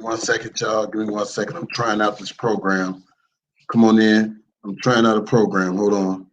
1 second, y'all. Give me 1 second. I'm trying out this program. Come on in. I'm trying out a program. Hold on.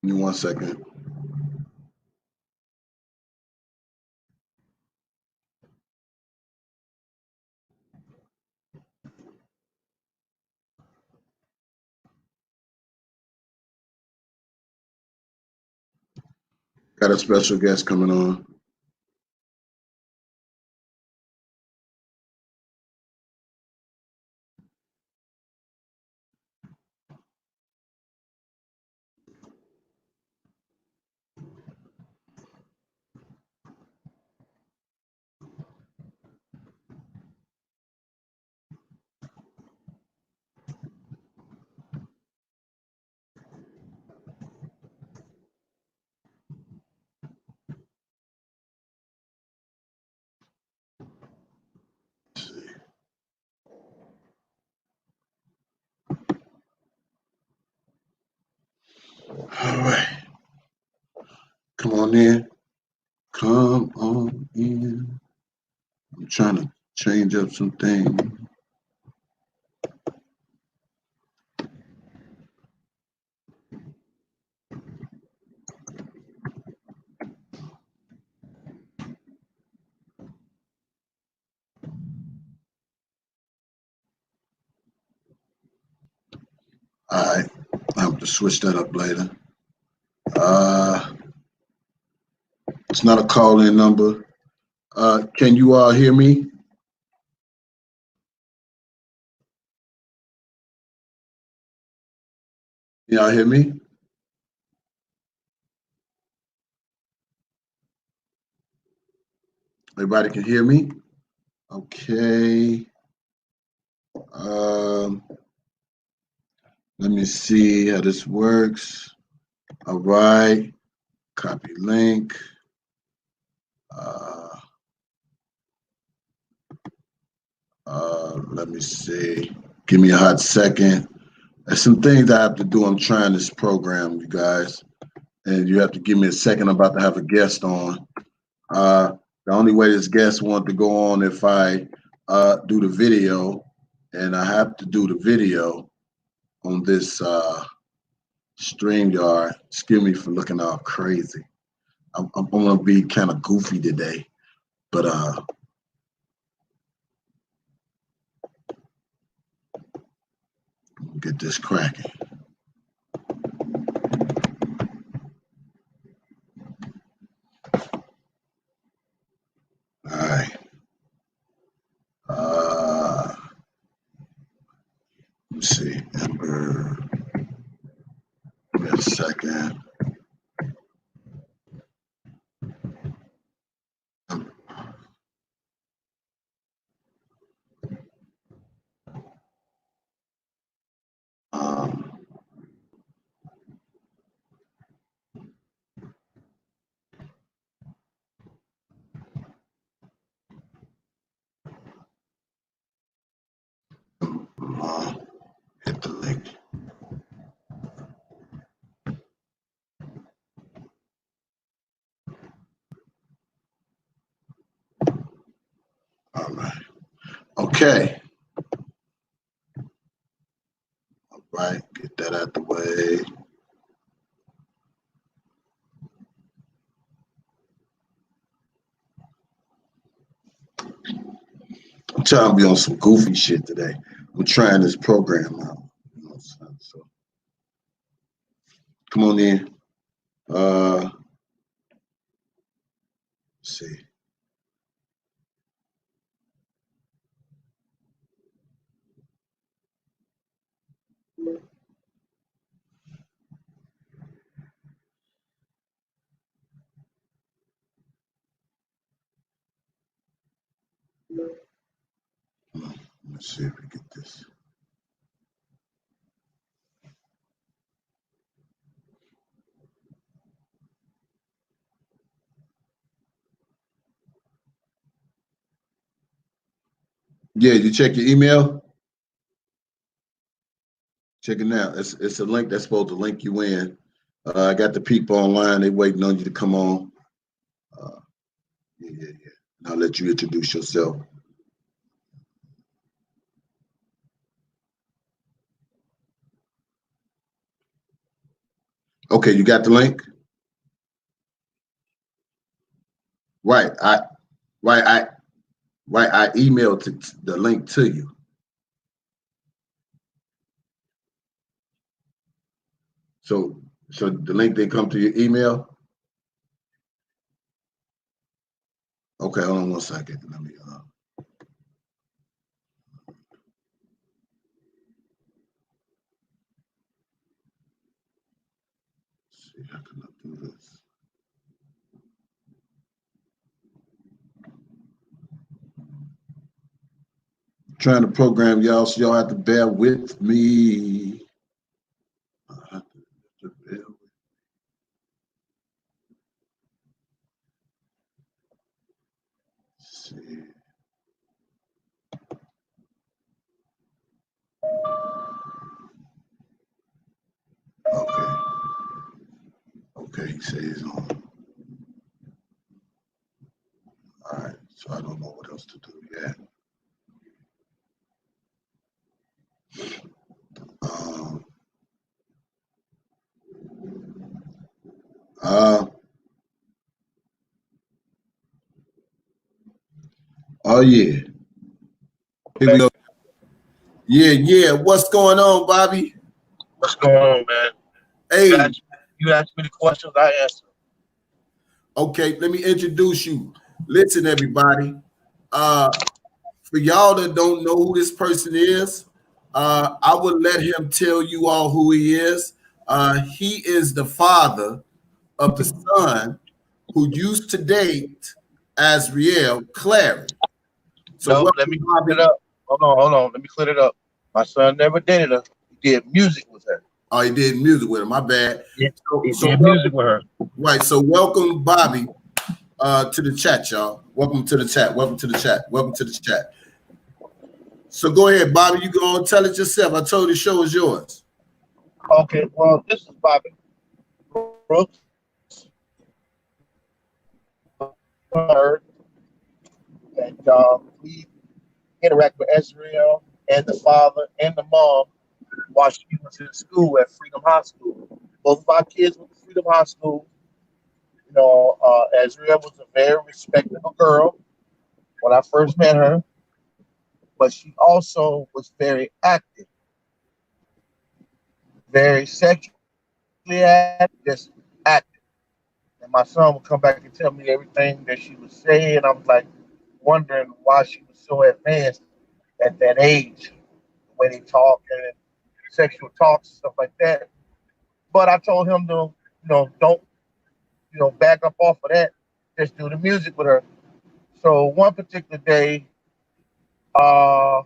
Give me 1 second. Got a special guest coming on. All right. Come on in. Come on in. I'm trying to change up some things. All right. I have to switch that up later. It's not a call-in number. Can you all hear me? Y'all hear me? Everybody can hear me? Okay. Let me see how this works. All right. Copy link. Let me see. Give me a hot second. There's some things I have to do. I'm trying this program, you guys. And you have to give me a second. I'm about to have a guest on. The only way this guest wants to go on if I do the video, and I have to do the video on this StreamYard. Excuse me for looking all crazy. I'm gonna be kind of goofy today, but get this cracking. All right. Let's see. Ember. Give me a second. Hit the link. All right. Okay. All right. Get that out the way. I'm trying to be on some goofy shit today. I'm trying this program out. You know what I'm saying? So come on in. Let's see. Let's see if we get this. Yeah, you check your email. Check it now. It's a link that's supposed to link you in. I got the people online. They waiting on you to come on. Yeah. And I'll let you introduce yourself. Okay, you got the link? Right. I emailed the link to you. So the link didn't come to your email? Okay, hold on one second. Let me see how can I do this. Trying to program y'all, so y'all have to bear with me. I have to bear with me. Let's see. Okay, he says he's on. All right, so I don't know what else to do yet. Oh yeah. Here we go. Yeah. What's going on, Bobby? What's going on, man? Hey. You asked me the questions, I answered. Okay, let me introduce you. Listen, everybody. For y'all that don't know who this person is, I would let him tell you all who he is. He is the father of the son who used to date Azrieelleee Clary. So let me clear it up. Hold on. Let me clear it up. My son never dated her. He did music with her. Oh, he did music with her. My bad. Yeah, he did music with her. Right. So welcome, Bobby, to the chat, y'all. Welcome to the chat. Welcome to the chat. So go ahead, Bobby. You go and tell it yourself. I told you the show is yours. Okay. Well, this is Bobby Brooks. And we interact with Azrieelleee and the father and the mom while she was in school at Freedom High School. Both of our kids went to Freedom High School. You know, Azrieelleee was a very respectable girl when I first met her, but she also was very active, very sexually active, just active. And my son would come back and tell me everything that she was saying. I was like wondering why she was so advanced at that age, the way they talk and sexual talks and stuff like that. But I told him to, don't, back up off of that. Just do the music with her. So one particular day, uh,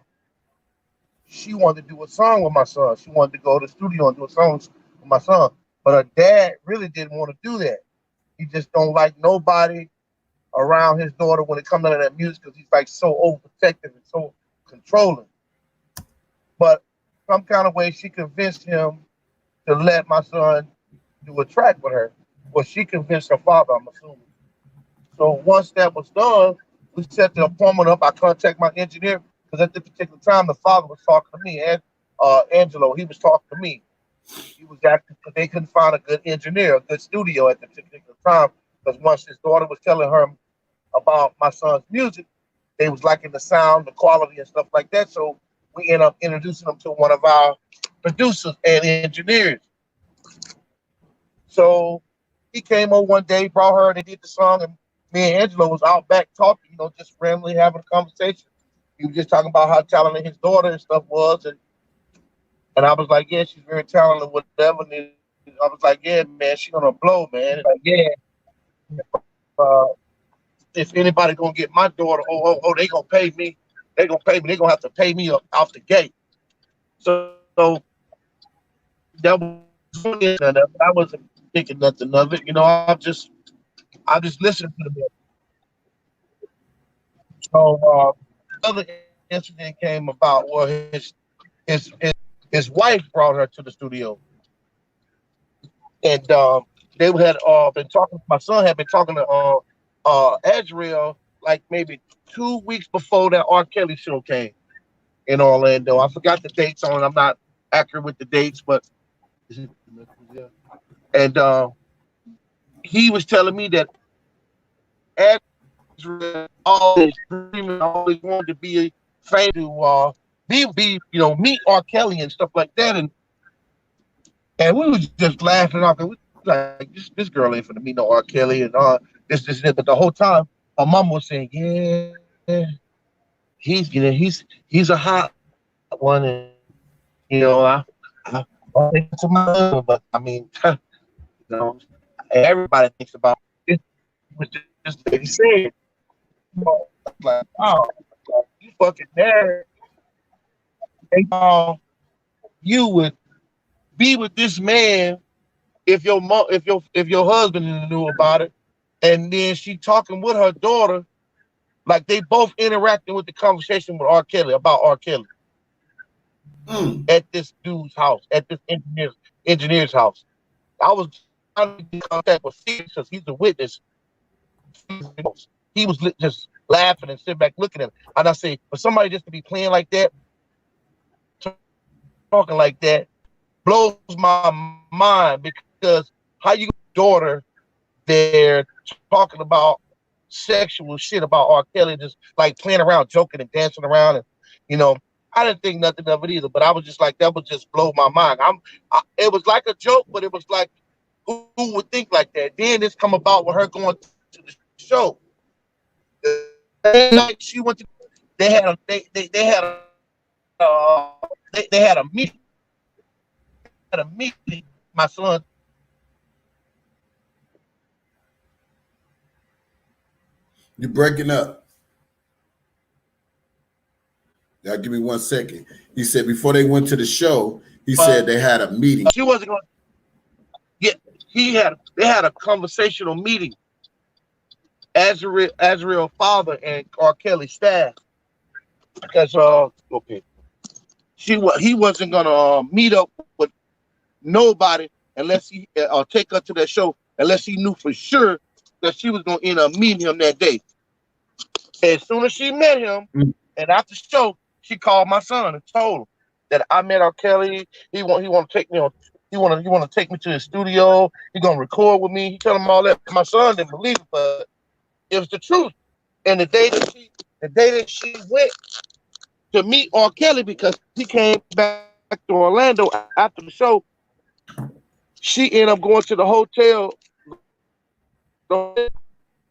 she wanted to do a song with my son. She wanted to go to the studio and do a song with my son. But her dad really didn't want to do that. He just don't like nobody around his daughter when it comes to that music because he's like so overprotective and so controlling. But some kind of way she convinced him to let my son do a track with her. Well, she convinced her father, I'm assuming. So once that was done, we set the appointment up. I contacted my engineer because at this particular time, the father was talking to me, and Angelo, he was talking to me. He was asking because they couldn't find a good engineer, a good studio at the particular time. Because once his daughter was telling her about my son's music, they was liking the sound, the quality, and stuff like that. So we ended up introducing them to one of our producers and engineers. So he came over one day, brought her, they did the song, and me and Angelo was out back talking, just randomly having a conversation. He was just talking about how talented his daughter and stuff was, and I was like, yeah, she's very talented, whatever. And I was like, yeah, man, she's gonna blow, man. Like, yeah. if anybody gonna get my daughter, they gonna pay me. They gonna pay me. They gonna have to pay me up off the gate. So that was one incident. I wasn't thinking nothing of it. I just listened to them. So another incident came about where his his wife brought her to the studio, and they had been talking. My son had been talking to Azrieelleee like maybe 2 weeks before that R. Kelly show came in Orlando. I forgot the dates on it. I'm not accurate with the dates, but and he was telling me that Azrieelleee always dreaming, always wanted to be famous, to be meet R. Kelly and stuff like that, and we was just laughing off. We like this girl ain't finna meet no R. Kelly and this. But the whole time, her mom was saying, "Yeah, he's a hot one," and I think to my husband, but I mean, everybody thinks about it. Was just lady said, like, oh, you fucking married, and you would be with this man if your husband knew about it, and then she talking with her daughter, like they both interacting with the conversation with R. Kelly about R. Kelly at this dude's house, at this engineer's house. I was trying to get in contact with Steve because he's a witness. He was just laughing and sitting back looking at him. And I say, for somebody just to be playing like that, talking like that, blows my mind, because how you daughter there talking about sexual shit about R. Kelly, just like playing around, joking and dancing around, and I didn't think nothing of it either. But I was just like, that would just blow my mind. It was like a joke, but it was like, who would think like that? Then this come about with her going to the show. The night she went to, they had a meeting. My son. You're breaking up. Now, give me 1 second. He said before they went to the show, he said they had a meeting. She wasn't going to get. They had a conversational meeting. Azrieelleee father and R. Kelly staff, because he wasn't gonna meet up with nobody unless he take her to that show unless he knew for sure that she was gonna end up meeting him that day. As soon as she met him, and after the show, she called my son and told him that I met R. Kelly. He want to take me on. He want to take me to the studio. He gonna record with me. He told him all that. My son didn't believe it, but it was the truth. And the day that she went to meet R. Kelly, because he came back to Orlando after the show, she ended up going to the hotel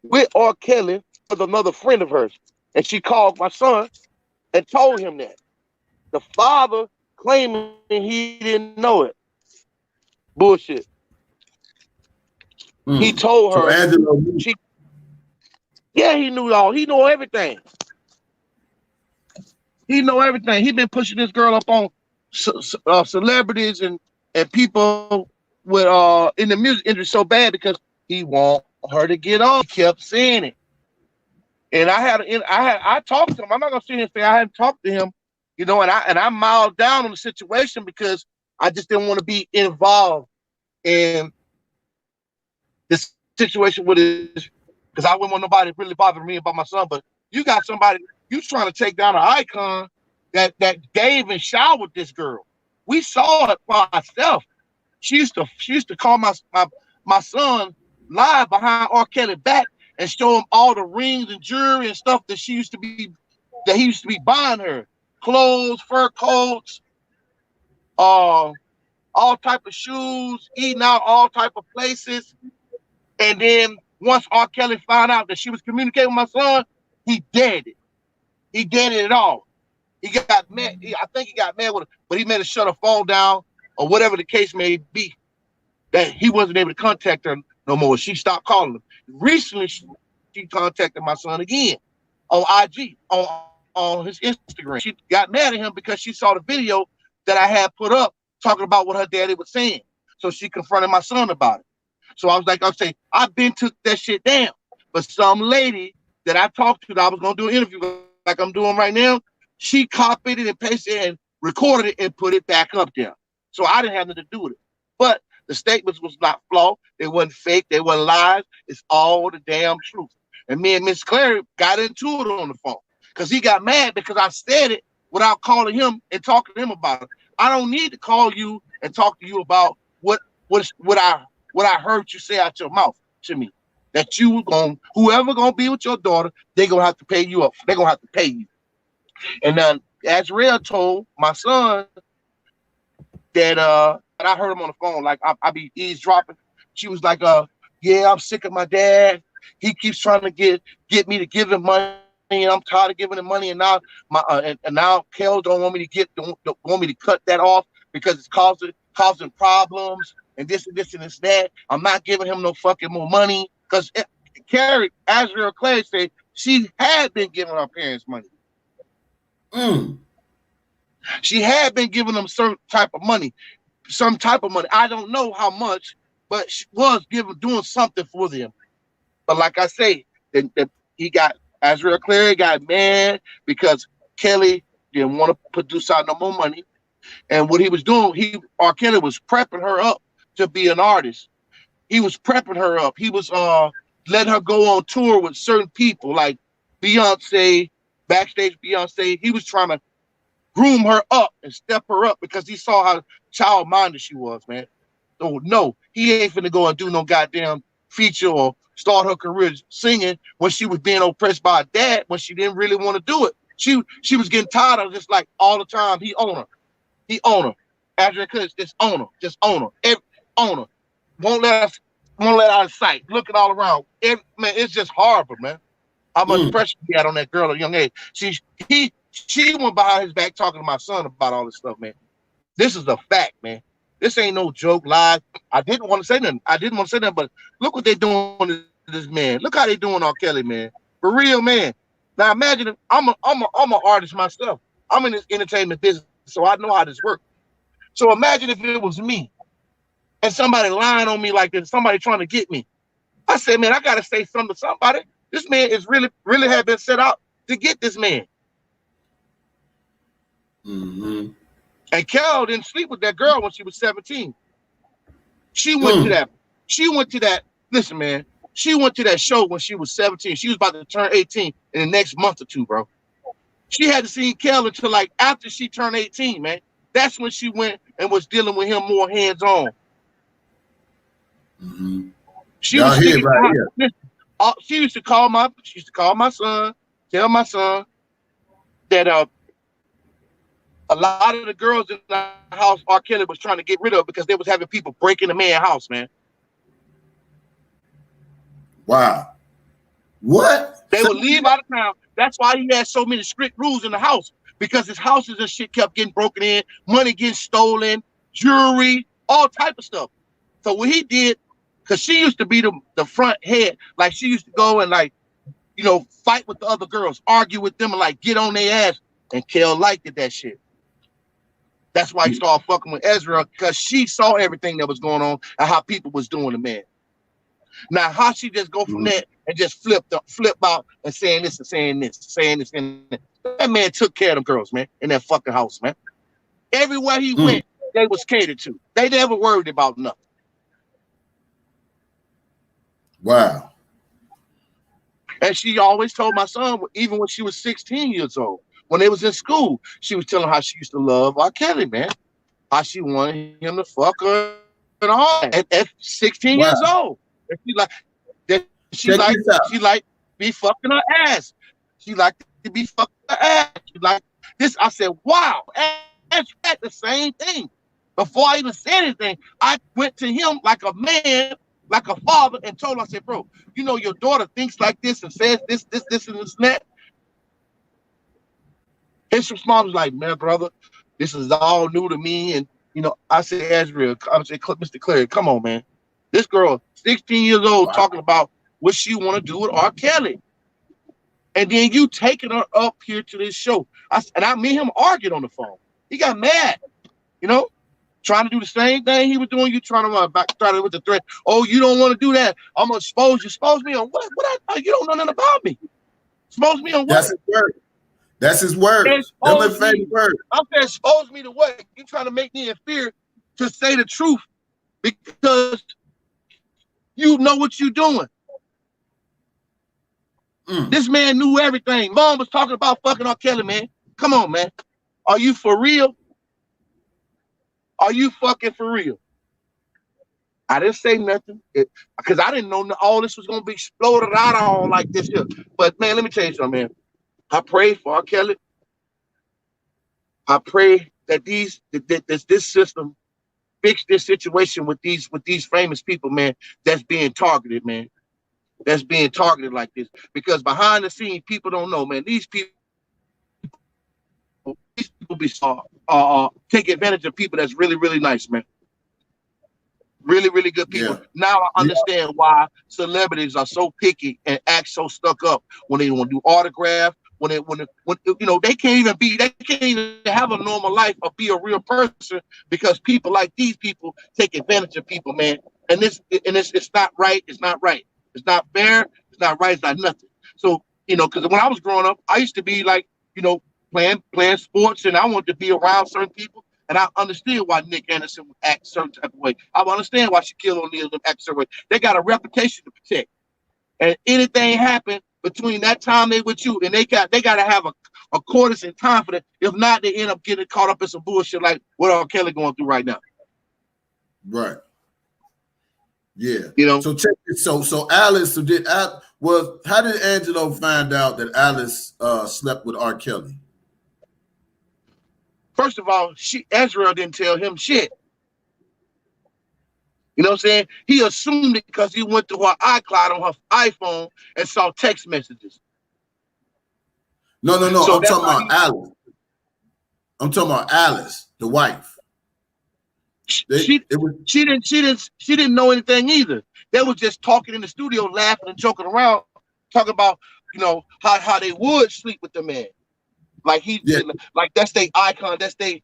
with R. Kelly with another friend of hers. And she called my son and told him that. The father claiming he didn't know it. Bullshit. He told her. He knew all. He knew everything. He know everything. He been pushing this girl up on celebrities and people with in the music industry so bad because he want her to get on. He kept saying it, and I talked to him. I'm not gonna say anything. I hadn't talked to him, and I miled down on the situation because I just didn't want to be involved in this situation with his, because I wouldn't want nobody really bothering me about my son. But you got somebody, you trying to take down an icon that gave and showered this girl. We saw it for ourselves. She used to call my son live behind R. Kelly back and show him all the rings and jewelry and stuff that he used to be buying her. Clothes, fur coats, all type of shoes, eating out all type of places. And then once R. Kelly found out that she was communicating with my son, he dead it. He dead it all. He got mad. I think he got mad with her, but he made her shut her phone down or whatever the case may be, that he wasn't able to contact her no more. She stopped calling him. Recently, she contacted my son again on IG, on his Instagram. She got mad at him because she saw the video that I had put up talking about what her daddy was saying. So she confronted my son about it. So I was like, I've been took that shit down. But some lady that I talked to that I was gonna do an interview like I'm doing right now, she copied it and pasted it and recorded it and put it back up there. So I didn't have nothing to do with it. But the statements was not flawed. They wasn't fake. They wasn't lies. It's all the damn truth. And me and Miss Clary got into it on the phone because he got mad because I said it without calling him and talking to him about it. I don't need to call you and talk to you about what I heard you say out your mouth to me. That whoever gonna be with your daughter, they gonna have to pay you up. They gonna have to pay you. And then Azrieelleee told my son that I heard him on the phone, like I be eavesdropping. She was like, yeah, I'm sick of my dad. He keeps trying to get me to give him money, and I'm tired of giving him money. And now and now Kel don't want me to don't want me to cut that off because it's causing problems and this and this and this that. I'm not giving him no fucking more money because Azrieelleee said she had been giving her parents money. She had been giving them some type of money. I don't know how much, but she was doing something for them. But like I say, Azrieelleee got mad because Kelly didn't want to produce out no more money. And what he was doing, R. Kelly was prepping her up to be an artist. He was prepping her up. He was letting her go on tour with certain people like Beyonce, backstage Beyonce. He was trying to groom her up and step her up because he saw how child-minded she was, man. So no, he ain't finna go and do no goddamn feature or start her career singing when she was being oppressed by her dad when she didn't really want to do it. She was getting tired of just like all the time. He own her. Azrieelleee just own her. Just own her. Own her. Won't let out of sight. Looking all around. Man, it's just horrible, man. How much pressure he had on that girl at a young age. She went behind his back talking to my son about all this stuff, man. This is a fact, man. This ain't no joke, lies. I didn't want to say nothing, but look what they doing to this man. Look how they doing R. Kelly, man. For real, man. Now imagine if I'm an artist myself. I'm in this entertainment business, so I know how this works. So imagine if it was me and somebody lying on me like this, somebody trying to get me. I said, man, I gotta say something to somebody. This man is really have been set out to get this man. And Carol didn't sleep with that girl when she was 17. She went to that. Listen, man. She went to that show when she was 17. She was about to turn 18 in the next month or two, bro. She hadn't seen Carol until like after she turned 18, man. That's when she went and was dealing with him more hands-on. She was sticking she used to call my son, tell my son that a lot of the girls in the house R. Kelly was trying to get rid of because they was having people break in the man's house, man. Wow. What? They would leave out of town. That's why he had so many strict rules in the house, because his houses and shit kept getting broken in, money getting stolen, jewelry, all type of stuff. So what he did, because she used to be the front head, like she used to go and like, fight with the other girls, argue with them and like get on their ass. And Kel liked that shit. That's why he started fucking with Azrieelleee, because she saw everything that was going on and how people was doing the man. Now, how she just go from that and just flip out and saying this and saying this and that. That man took care of them girls, man, in that fucking house, man. Everywhere he went, they was catered to. They never worried about nothing. Wow. And she always told my son, even when she was 16 years old, when they was in school, she was telling how she used to love R. Kelly, man. How she wanted him to fuck her at 16 years old. And she like be fucking her ass. She liked to be fucking her ass. She like this. I said, wow, that's the same thing. Before I even said anything, I went to him like a man, like a father, and told him, I said, bro, your daughter thinks like this and says this, and this, and that. His response was like, man, brother, this is all new to me. And, I said, Azrieelleee, I said, Mr. Clary, come on, man. This girl, 16 years old, talking about what she want to do with R. Kelly. And then you taking her up here to this show. Me and him argued on the phone. He got mad, you know, trying to do the same thing he was doing. You trying to run back, started with the threat. Oh, you don't want to do that. I'm going to expose you. Expose me on what? You don't know nothing about me. Expose me on what? That's his word. That's his word. Them his favorite word. I'm saying expose me to what? You trying to make me in fear to say the truth because you know what you're doing. This man knew everything. Mom was talking about fucking R. Kelly, man. Come on, man. Are you for real? Are you fucking for real? I didn't say nothing because I didn't know all this was going to be exploded out on like this here. But, man, let me tell you something, man. I pray for R. Kelly. I pray that this system fix this situation with these famous people, man, that's being targeted, man. That's being targeted like this. Because behind the scenes, people don't know, man. These people be take advantage of people that's really, really nice, man. Really, really good people. Yeah. Now I understand why celebrities are so picky and act so stuck up when they want to do autograph. When you know they can't even have a normal life or be a real person because people like these people take advantage of people, man. And it's not right. It's not right. It's not fair. It's not right. It's not nothing. So you know, because when I was growing up, I used to be like, you know, playing sports, and I wanted to be around certain people. And I understand why Nick Anderson would act a certain type of way. I understand why Shaquille O'Neal would act a certain way. They got a reputation to protect. And anything happen between that time they with you, and they got to have a quarters in time for that. If not, they end up getting caught up in some bullshit like what R. Kelly going through right now. Right. Yeah. You know. So check it. So Alice, how did Angelo find out that Alice slept with R. Kelly? First of all, Azrieelleee didn't tell him shit. You know what I'm saying? He assumed it because he went to her iCloud on her iPhone and saw text messages. No. So I'm talking about Alice. I'm talking about Alice, the wife. She didn't know anything either. They were just talking in the studio, laughing and joking around, talking about, you know, how they would sleep with the man. Like like that's their icon. That's they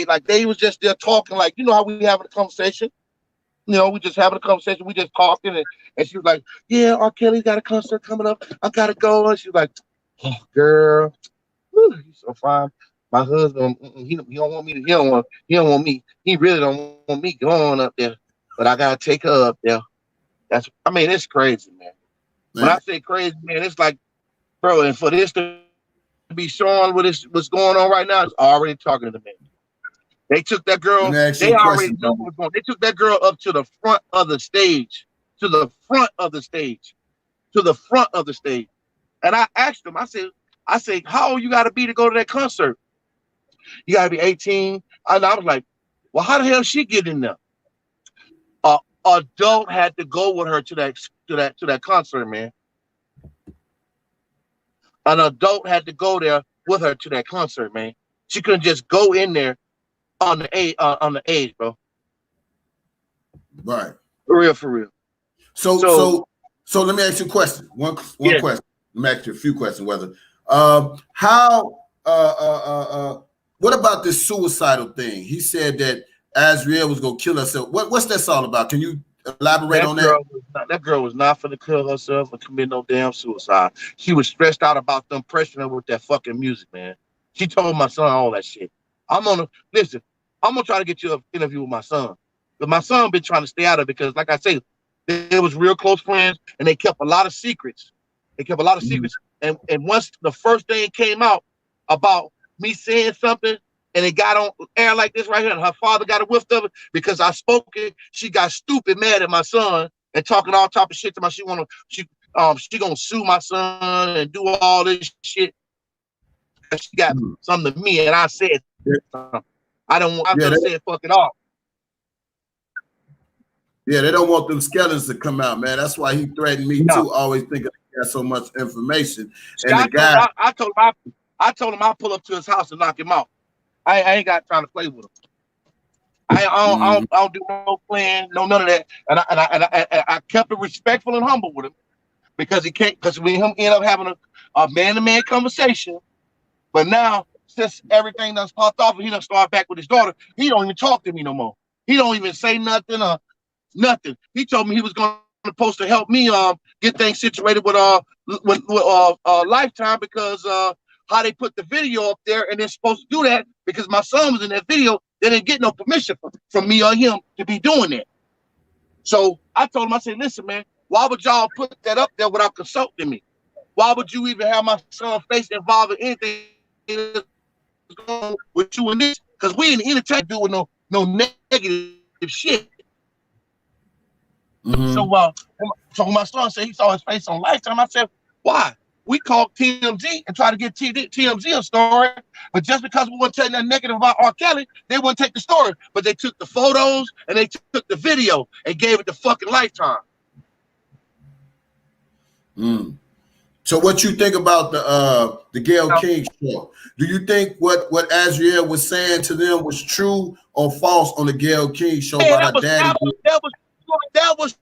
like they was just there talking like, you know how we having a conversation. You know, we just having a conversation. We just talking, and she was like, "Yeah, R. Kelly's got a concert coming up. I gotta go." And she was like, "Oh, girl, whew, you're so fine. My husband, he don't want me. He don't want me. He really don't want me going up there. But I gotta take her up there. It's crazy, man. When I say crazy, man, it's like, bro, and for this to be showing what's going on right now, it's already talking to the man. They took that girl. They already knew what was going on. They took that girl up to the front of the stage. To the front of the stage. To the front of the stage. And I asked them, I said, how old you got to be to go to that concert? You got to be 18. And I was like, well, how the hell she get in there? Adult had to go with her to that concert, man. An adult had to go there with her to that concert, man. She couldn't just go in there on the age, bro. Right. For real. So let me ask you a question. One question. Let me ask you a few questions. What about this suicidal thing? He said that Azrieelleee was gonna kill herself. What's that all about? Can you elaborate on that? That girl was not finna kill herself or commit no damn suicide. She was stressed out about them pressuring her with that fucking music, man. She told my son all that shit. I'm gonna try to get you an interview with my son. But my son been trying to stay out of it because, like I say, they was real close friends and they kept a lot of secrets. And once the first thing came out about me saying something and it got on air like this right here, and her father got a whiff of it because I spoke it, she got stupid mad at my son and talking all type of shit to my she gonna sue my son and do all this shit. She got something to me, and I said something. I'm gonna say fuck it off. Yeah, they don't want them skeletons to come out, man. That's why he threatened me too. Always thinking he got so much information. And I told him I'll pull up to his house and knock him out. I ain't got time to play with him. I don't do no playing, no none of that. And I kept it respectful and humble with him. because he can't. Because we him end up having a man-to-man conversation. But now, since everything that's popped off and he done start back with his daughter, he don't even talk to me no more. He don't even say nothing or nothing. He told me he was going to supposed to help me get things situated with Lifetime, because how they put the video up there, and they're supposed to do that because my son was in that video. They didn't get no permission from me or him to be doing that. So I told him, I said, listen, man, why would y'all put that up there without consulting me? Why would you even have my son's face involved in anything with you and this? Because we ain't entertainment doing no negative shit. So when my son said he saw his face on Lifetime, I said, why? We called TMZ and tried to get TMZ a story, but just because we weren't telling that negative about R. Kelly, they wouldn't take the story. But they took the photos and they took the video and gave it to fucking Lifetime. So what you think about the Gayle King show? Do you think what Azrieelleee was saying to them was true or false on the Gayle King show about her daddy? That was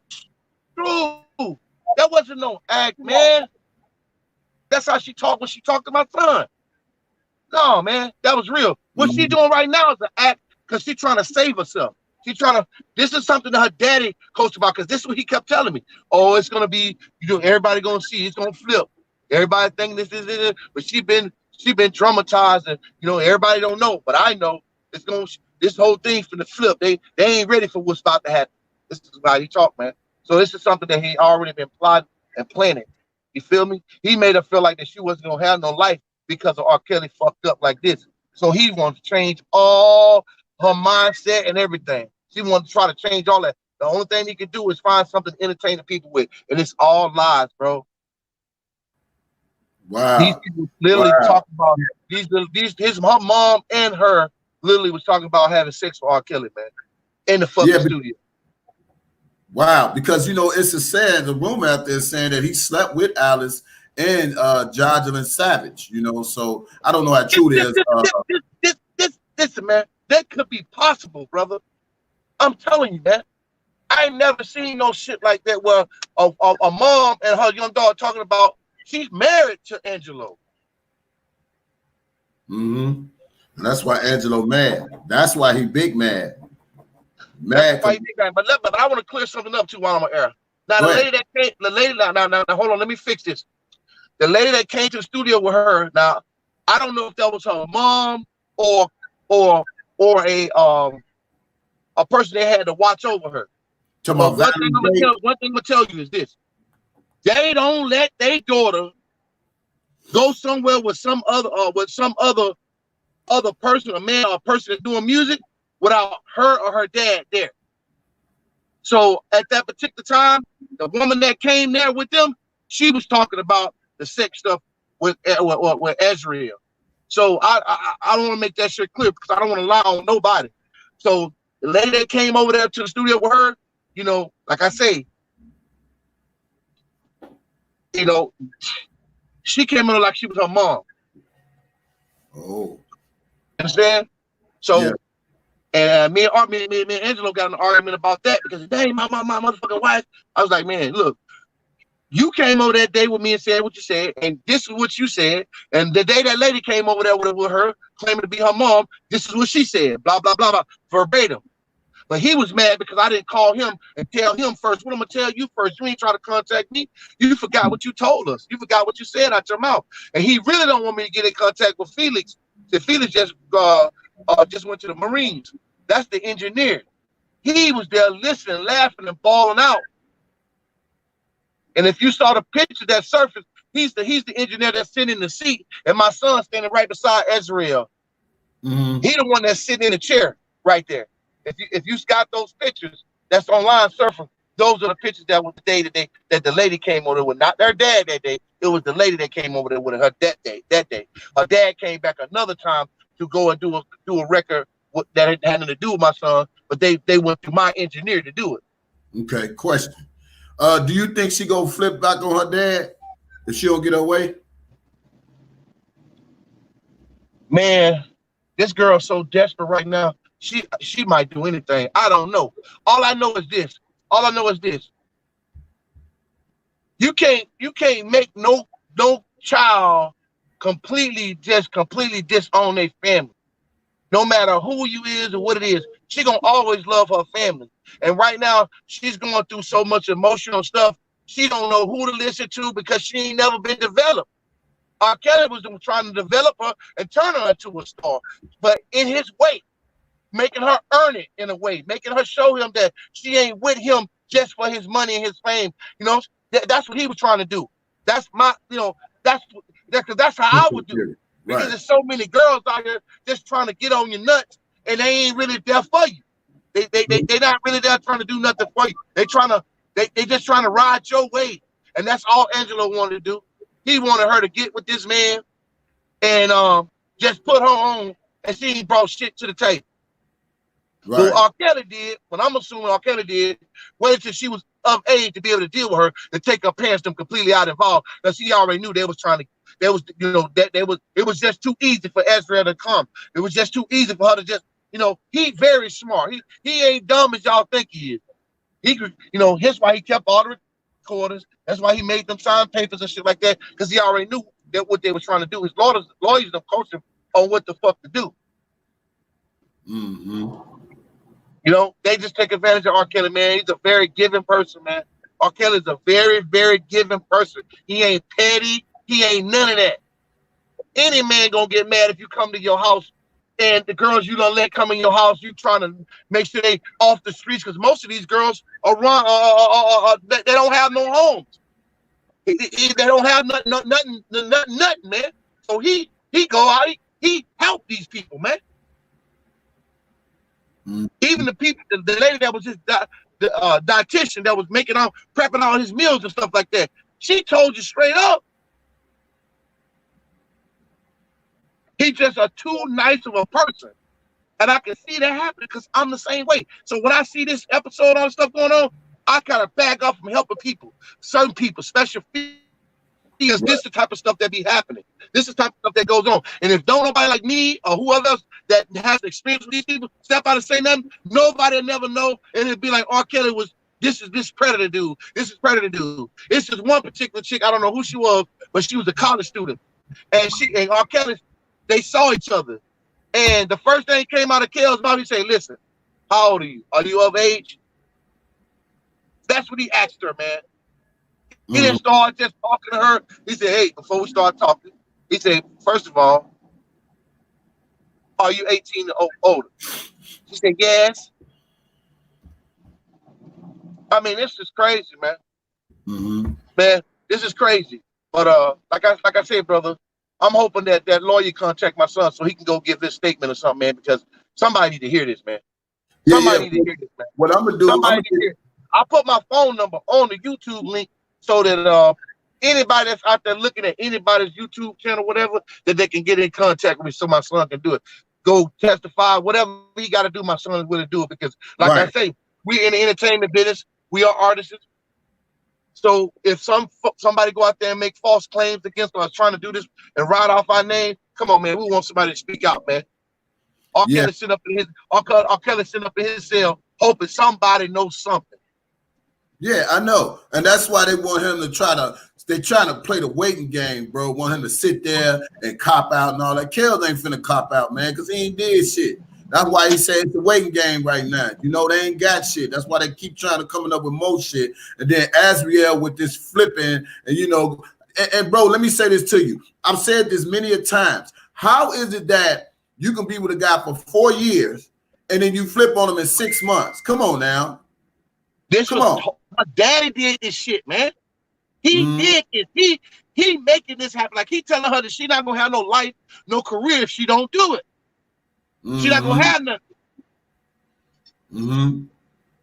true. That wasn't no act, man. That's how she talked when she talked to my son. No, man, that was real. What she doing right now is an act because she's trying to save herself. She's trying to. This is something that her daddy coached about, because this is what he kept telling me. Oh, it's gonna be, everybody gonna see. It's gonna flip. Everybody think this is it, but she been traumatized, and everybody don't know, but I know it's gonna. This whole thing's gonna flip. They ain't ready for what's about to happen. This is how he talk, man. So this is something that he already been plotting and planning. You feel me? He made her feel like that she wasn't gonna have no life because of R. Kelly fucked up like this. So he wants to change all her mindset and everything. She wants to try to change all that. The only thing he can do is find something to entertain the people with, and it's all lies, bro. Wow. These people literally talk about her mom and her literally was talking about having sex with R. Kelly, man, in the fucking studio. Wow, because it's the rumor out there saying that he slept with Alice and Jocelyn Savage, so I don't know how true it is. This man, that could be possible, brother. I'm telling you, man. I ain't never seen no shit like that where a mom and her young daughter talking about she's married to Angelo. And that's why Angelo mad. That's why he big mad. But I want to clear something up too while I'm on air. Now the lady now hold on, let me fix this. The lady that came to the studio with her, now I don't know if that was her mom or a person that had to watch over her. But one thing I'm gonna tell you is this: they don't let their daughter go somewhere with some other person, a man or a person that's doing music, without her or her dad there. So at that particular time, the woman that came there with them, she was talking about the sex stuff with Azrieelleee. So I don't want to make that shit clear because I don't want to lie on nobody. So the lady that came over there to the studio with her, like I say, she came in like she was her mom. Oh, understand? So. Yeah. And me and Angelo got an argument about that because, dang, my motherfucking wife. I was like, man, look, you came over that day with me and said what you said, and this is what you said. And the day that lady came over there with her, claiming to be her mom, this is what she said, blah, blah, blah, blah, verbatim. But he was mad because I didn't call him and tell him first. What I'm going to tell you first? You ain't trying to contact me. You forgot what you told us. You forgot what you said out your mouth. And he really don't want me to get in contact with Felix. So Felix just went to the Marines. That's the engineer. He was there listening, laughing, and balling out. And if you saw the picture that surfaced, he's the engineer that's sitting in the seat, and my son's standing right beside Azrieelleee. He the one that's sitting in the chair right there. If you got those pictures that's online surfing, those are the pictures that was the day that the lady came over there with, not their dad that day. It was the lady that came over there with her that day. Her dad came back another time to go and do a record that had nothing to do with my son, but they went through my engineer to do it. Okay, question. Do you think she gonna flip back on her dad if she don't get her way? Man, this girl's so desperate right now. She might do anything. I don't know. All I know is this. You can't make no child completely disown their family. No matter who you is or what it is, she gonna always love her family. And right now, she's going through so much emotional stuff. She don't know who to listen to because she ain't never been developed. R. Kelly was trying to develop her and turn her into a star, but in his way, making her earn it in a way, making her show him that she ain't with him just for his money and his fame. You know, that's what he was trying to do. That's my, that's how I would do. Because there's so many girls out here just trying to get on your nuts, and they ain't really there for you. They not really there trying to do nothing for you. They just trying to ride your wave, and that's all Angelo wanted to do. He wanted her to get with this man and just put her on, and she ain't brought shit to the table. Right. What R. Kelly did, what I'm assuming R. Kelly did, waited till she was of age to be able to deal with her, to take her parents them completely out involved, because he already knew they was trying to. It was just too easy for Azrieelleee to come. It was just too easy for her to just, he very smart. He ain't dumb as y'all think he is. Here's why he kept all the recorders. That's why he made them sign papers and shit like that, because he already knew that what they were trying to do. His lawyers have coached him on what the fuck to do. Mm-hmm. They just take advantage of R. Kelly, man. He's a very giving person, man. R. Kelly is a very, very giving person. He ain't petty. He ain't none of that. Any man gonna get mad if you come to your house and the girls you don't let come in your house, you trying to make sure they off the streets, because most of these girls are they don't have no homes. They don't have nothing, man. So he go out, he help these people, man. Mm-hmm. Even the people, the lady that was his dietitian that was prepping all his meals and stuff like that, she told you straight up, he's just too nice of a person. And I can see that happening because I'm the same way. So when I see this episode, all this stuff going on, I kind of back off from helping people, certain people, special feelings. Right. This is the type of stuff that be happening. This is the type of stuff that goes on. And if don't nobody like me or whoever else that has experience with these people step out and say nothing, nobody will never know. And it'd be like R. Kelly was, this is this predator dude. This is predator dude. It's just one particular chick. I don't know who she was, but she was a college student. And R. Kelly, they saw each other. And the first thing came out of Kel's mouth, he said, listen, how old are you? Are you of age? That's what he asked her, man. He didn't start just talking to her. He said, hey, before we start talking, he said, first of all, are you 18 or older? She said, yes. I mean, this is crazy, man. Mm-hmm. Man, this is crazy. But like I said, brother, I'm hoping that lawyer contact my son so he can go give this statement or something, man, because somebody need to hear this, man. Somebody need to hear this, man. What I'm gonna do, I'll put my phone number on the YouTube link so that anybody that's out there looking at anybody's YouTube channel, whatever, that they can get in contact with me so my son can do it. Go testify, whatever he got to do, my son is willing to do it, because like I say, we're in the entertainment business. We are artists. So if somebody go out there and make false claims against us trying to do this and write off our name, come on, man, we want somebody to speak out, man. R. Kelly sitting up in his cell, hoping somebody knows something. Yeah, I know, and that's why they want him to they're trying to play the waiting game, bro. Want him to sit there and cop out and all that. Kells ain't finna cop out, man, because he ain't did shit. That's why he said it's a waiting game right now. They ain't got shit. That's why they keep trying to coming up with more shit. And then Azrieelleee with this flipping, and bro, let me say this to you. I've said this many a times. How is it that you can be with a guy for 4 years and then you flip on him in 6 months? Come on now. My daddy did this shit, man. He did it. He making this happen. Like, he telling her that she not gonna have no life, no career if she don't do it. She not gonna have nothing.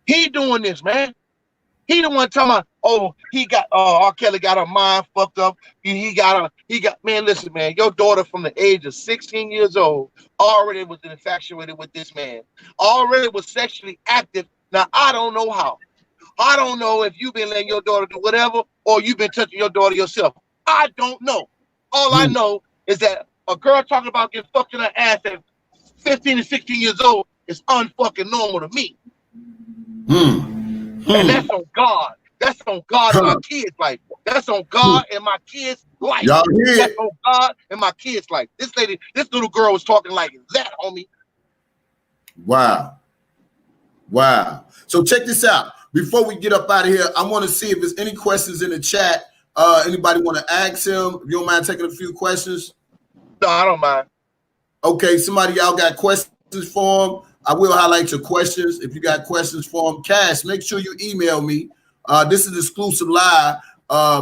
He doing this, man. He the one talking about, oh, he got R. Kelly got her mind fucked up. He got man, listen, man, your daughter from the age of 16 years old already was infatuated with this man. Already was sexually active. Now, I don't know how. I don't know if you've been letting your daughter do whatever or you've been touching your daughter yourself. I don't know. All I know is that a girl talking about getting fucked in her ass at 15 and 16 years old is unfucking normal to me. And that's on God. That's on God and our kids' life. That's on God and my kids' life. Y'all hear That's it? on God and my kids' life. This little girl was talking like that, homie. Wow. Wow. So check this out. Before we get up out of here, I want to see if there's any questions in the chat. Anybody want to ask him? If you don't mind taking a few questions. No, I don't mind. Okay, somebody y'all got questions for him. I will highlight your questions. If you got questions for him, Cash, make sure you email me. This is exclusive live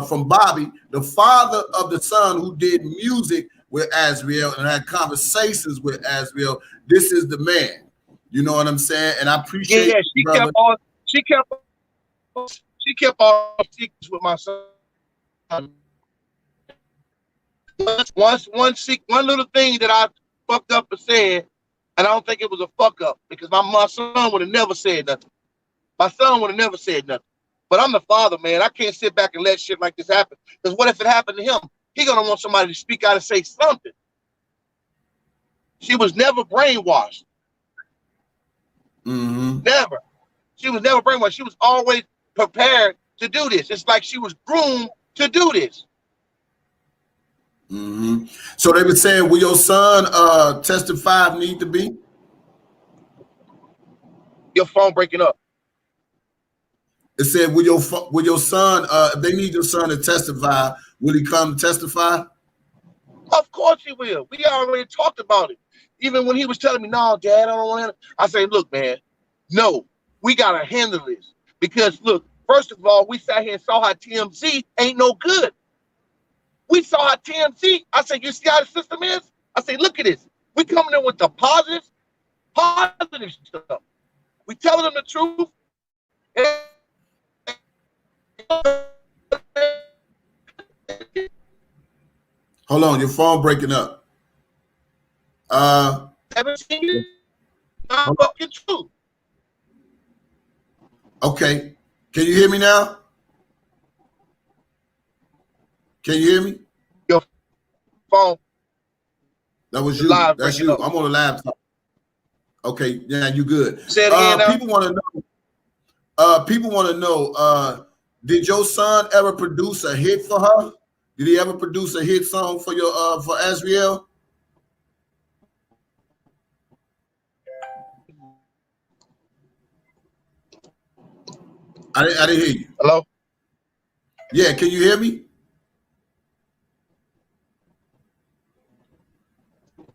from Bobby, the father of the son who did music with Azrieelleee and had conversations with Azrieelleee. This is the man. You know what I'm saying? And I appreciate Yeah, you, brother. she kept all secrets with my son. One little thing that I fucked up and said, and I don't think it was a fuck up because my son would have never said nothing. My son would have never said nothing. But I'm the father, man. I can't sit back and let shit like this happen. Because what if it happened to him? He gonna want somebody to speak out and say something. She was never brainwashed. Never. She was never brainwashed. She was always prepared to do this. It's like she was groomed to do this. So they were saying, will your son testify if need to be? Your phone breaking up. It said, will your son, if they need your son to testify, will he come testify? Of course he will. We already talked about it. Even when he was telling me, no, Dad, I don't want to. I say, look, man, no, we got to handle this. Because, look, first of all, we sat here and saw how TMZ ain't no good. We saw how TMZ, I said, you see how the system is? I say, look at this. We coming in with the positive stuff. We telling them the truth. Hold on, your phone breaking up. 17 years, not fucking true. Okay. Can you hear me now? Can you hear me? Your phone. That was you. That's you. I'm on the laptop. Okay, yeah, you good. Say it again now. People want to know, did your son ever produce a hit for her? Did he ever produce a hit song for your for Azrieelleee? I didn't hear you. Hello? Yeah, can you hear me?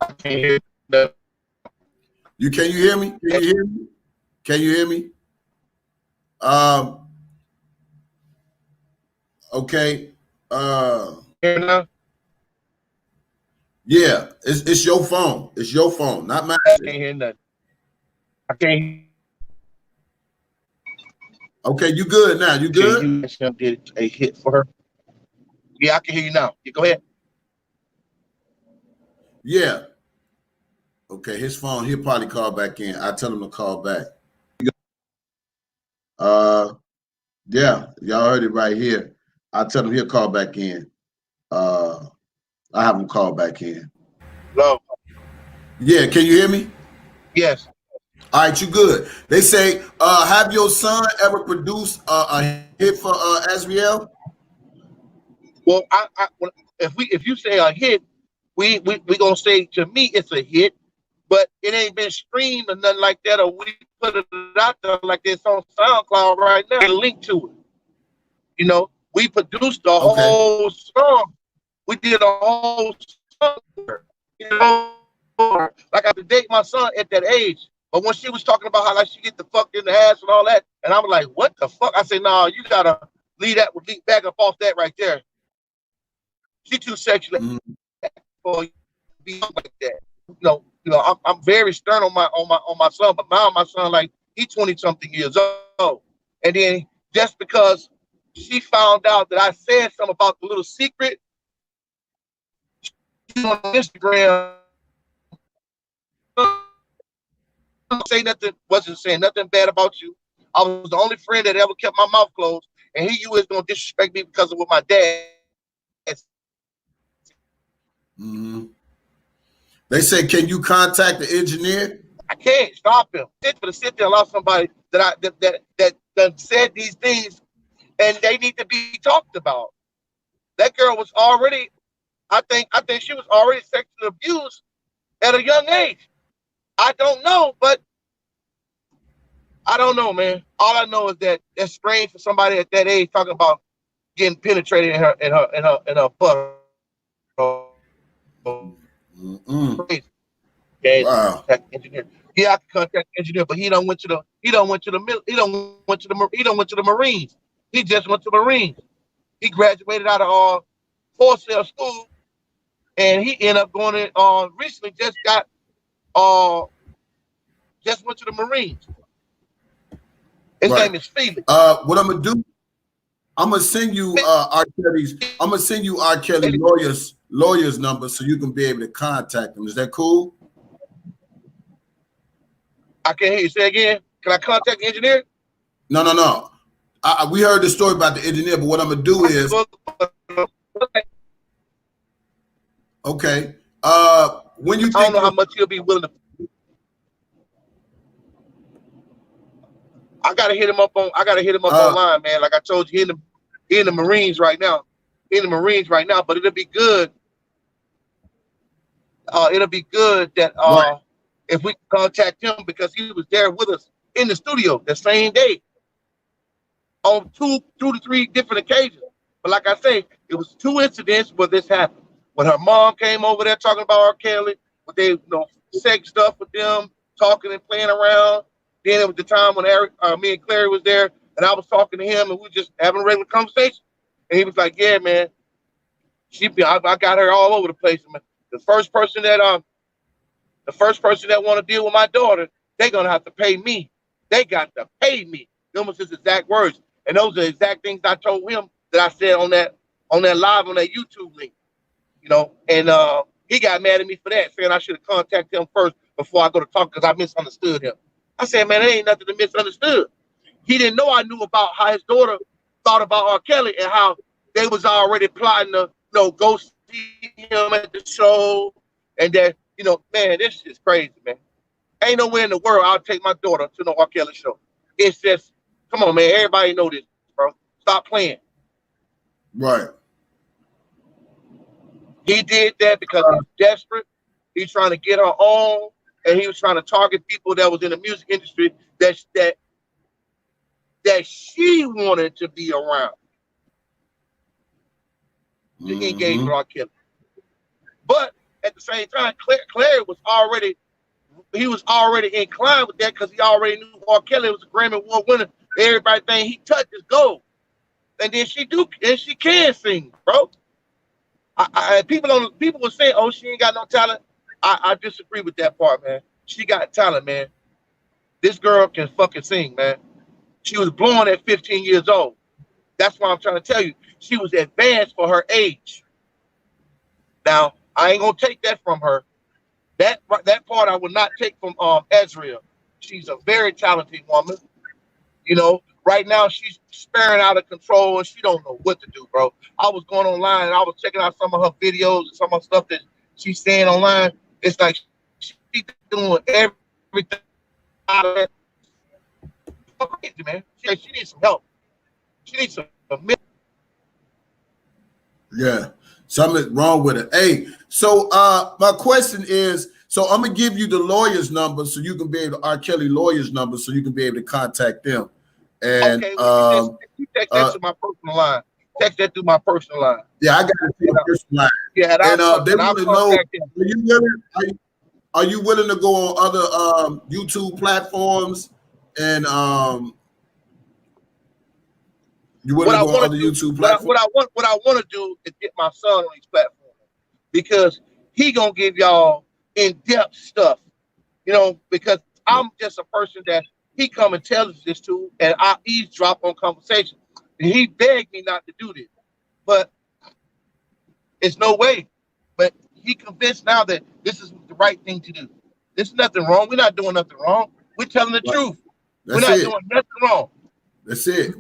I can't hear you. Can you hear me? Can you hear me? Can you hear me? Okay. Hear now? Yeah, it's your phone. It's your phone, not mine. I can't hear nothing. I can't hear. Okay, you good now? You good? You did a hit for her. Yeah, I can hear you now. You go ahead. Yeah. Okay, his phone, he'll probably call back in. I tell him to call back. Yeah, y'all heard it right here. I tell him he'll call back in. I have him call back in. Hello. Yeah, can you hear me? Yes. All right, you good. They say, have your son ever produced a hit for Azrieelleee? Well, if you say a hit, we gonna say, to me it's a hit, but it ain't been streamed or nothing like that, or we put it out there like this on SoundCloud right now. A link to it. You know, we produced the whole song. We did a whole song. You know, like I could date my son at that age. But when she was talking about how like she get the fuck in the ass and all that, and I was like, what the fuck? I said, no, you gotta leave back up off that right there. She too sexual for be like that. You know, I'm very stern on my son, but now my son, like, he's 20-something years old. And then just because she found out that I said something about the little secret, she on Instagram wasn't saying nothing bad about you. I was the only friend that ever kept my mouth closed, and here you is gonna disrespect me because of what my dad. They say, can you contact the engineer? I can't stop him. It's for to sit there and allow somebody that said these things, and they need to be talked about. That girl was already, I think she was already sexually abused at a young age. I don't know, but I don't know, man. All I know is that that's strange for somebody at that age talking about getting penetrated in her butt. Yeah, Wow. engineer. Yeah, I can contact the engineer, but he don't went to the Marines. He just went to Marines. He graduated out of four-cell school, and he ended up going in. Recently, uh just went to the Marines. His Right. name is Felix. What I'm gonna do? I'm gonna send you R. Kelly's. I'm gonna send you R. Kelly lawyers number so you can be able to contact them. Is that cool? I can't hear you. Say again. Can I contact the engineer? No. We heard the story about the engineer, but what I'm gonna do is okay. When you think I don't know how much he'll be willing to. I gotta hit him up online, man. Like I told you, he in the Marines right now. He in the Marines right now, but it'll be good. It'll be good that right. if we can contact him because he was there with us in the studio the same day on two to three different occasions. But like I say, it was two incidents where this happened. When her mom came over there talking about R. Kelly, when they sex stuff with them, talking and playing around. Then it was the time when me and Clary was there, and I was talking to him, and we were just having a regular conversation. And he was like, "Yeah, man, I got her all over the place. Man. The first person that want to deal with my daughter, they're gonna have to pay me. They got to pay me." Those was his exact words, and those are the exact things I told him that I said on that live on that YouTube link. And he got mad at me for that, saying I should have contacted him first before I go to talk because I misunderstood him. I said, man, there ain't nothing to misunderstood. He didn't know I knew about how his daughter thought about R. Kelly and how they was already plotting to, go see him at the show. And that, man, this is crazy, man. Ain't nowhere in the world I'll take my daughter to no R. Kelly show. It's just, come on, man. Everybody know this, bro. Stop playing. Right. He did that because he's desperate. He's trying to get her on. And he was trying to target people that was in the music industry that she wanted to be around to engage with R. Kelly. But at the same time, Clary was already inclined with that because he already knew R. Kelly was a Grammy Award winner. Everybody think he touched is gold, and then she can sing, bro. People were saying, "Oh, she ain't got no talent." I disagree with that part, man. She got talent, man. This girl can fucking sing, man. She was born at 15 years old. That's why I'm trying to tell you. She was advanced for her age. Now, I ain't gonna take that from her. That part I will not take from Azrieelleee. She's a very talented woman. Right now she's sparing out of control and she don't know what to do, bro. I was going online and I was checking out some of her videos and some of the stuff that she's saying online. It's like she's doing everything out of that. Crazy, man. She needs some help. She needs some. Yeah, something wrong with it. Hey, so my question is, so I'm gonna give you the lawyer's number so you can be able to R. Kelly lawyer's number so you can be able to contact them. And okay, you text that to my personal line. Text that through my personal line. Yeah, I got it to your personal line. Yeah, and they want to know, are you willing to go on other YouTube platforms and you want to go on other YouTube platforms? What I want to do is get my son on these platforms because he gonna give y'all in-depth stuff, because I'm just a person that he come and tells this to, and I eavesdrop on conversation. And he begged me not to do this, but it's no way. But he convinced now that this is the right thing to do. There's nothing wrong. We're not doing nothing wrong. We're telling the truth. We're not doing nothing wrong. That's it.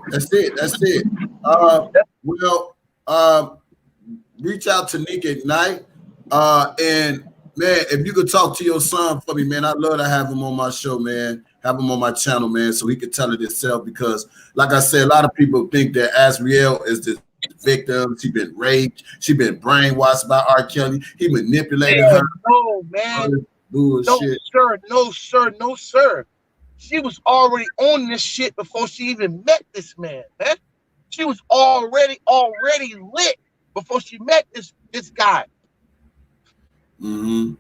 Reach out to Nick at night. And man, if you could talk to your son for me, man, I'd love to have him on my show, man. Have him on my channel, man, so he could tell it himself. Because, like I said, a lot of people think that Azrieelleee is this victim. She been raped. She been brainwashed by R. Kelly. He manipulated Man, her. no, man. No, Bullshit. sir. No, sir. No, sir. She was already on this shit before she even met this man, man. She was already lit before she met this guy. Mm-hmm.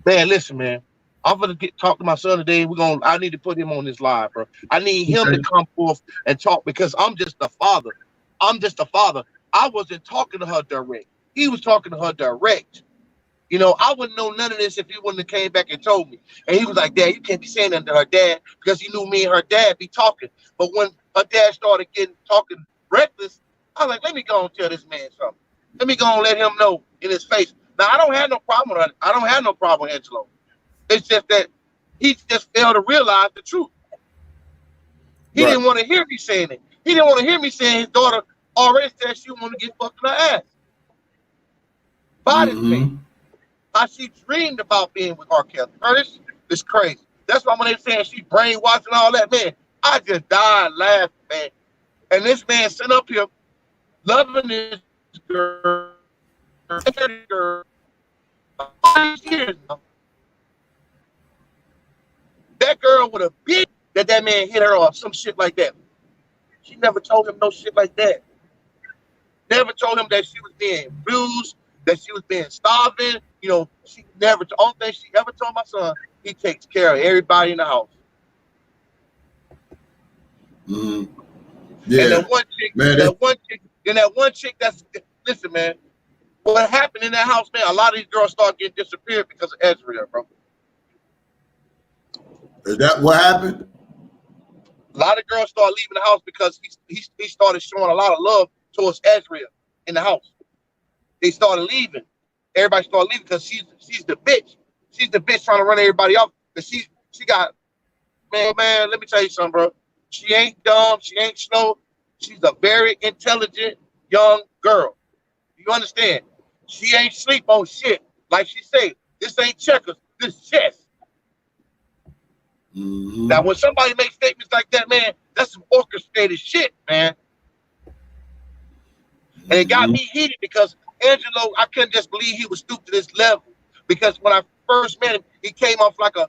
Man, listen, man. I'm gonna talk to my son today. I need to put him on this live, bro. I need him to come forth and talk because I'm just a father. I wasn't talking to her direct. He was talking to her direct. You know, I wouldn't know none of this if he wouldn't have came back and told me. And he was like, Dad, you can't be saying that to her dad because he knew me and her dad be talking. But when her dad started talking reckless, I was like, let me go and tell this man something. Let me go and let him know in his face. Now, I don't have no problem with her. I don't have no problem with Angelo. It's just that he just failed to realize the truth. He didn't want to hear me saying it. He didn't want to hear me saying his daughter already said she wanted to get fucked in her ass. By this man. How she dreamed about being with R. Kelly. Curtis, it's crazy. That's why when they saying she brainwashed and all that, man, I just died laughing, man. And this man sitting up here loving this girl, all these years now. That girl would have been that man hit her or some shit like that. She never told him no shit like that. Never told him that she was being abused, that she was being starving. You know, she never. The only thing she ever told my son, he takes care of everybody in the house. Mm-hmm. Yeah. And that one chick, man, that one chick. That's listen, man. What happened in that house, man? A lot of these girls start getting disappeared because of Azrieelleee, bro. Is that what happened? A lot of girls start leaving the house because he started showing a lot of love towards Azrieelleee in the house. They started leaving. Everybody started leaving because she's the bitch. She's the bitch trying to run everybody off. But she got man. Let me tell you something, bro. She ain't dumb. She ain't slow. She's a very intelligent young girl. You understand? She ain't sleep on shit. Like she say, this ain't checkers. This chess. Mm-hmm. Now, when somebody makes statements like that, man, that's some orchestrated shit, man. And it got me heated because Angelo, I couldn't just believe he was stooped to this level. Because when I first met him, he came off like a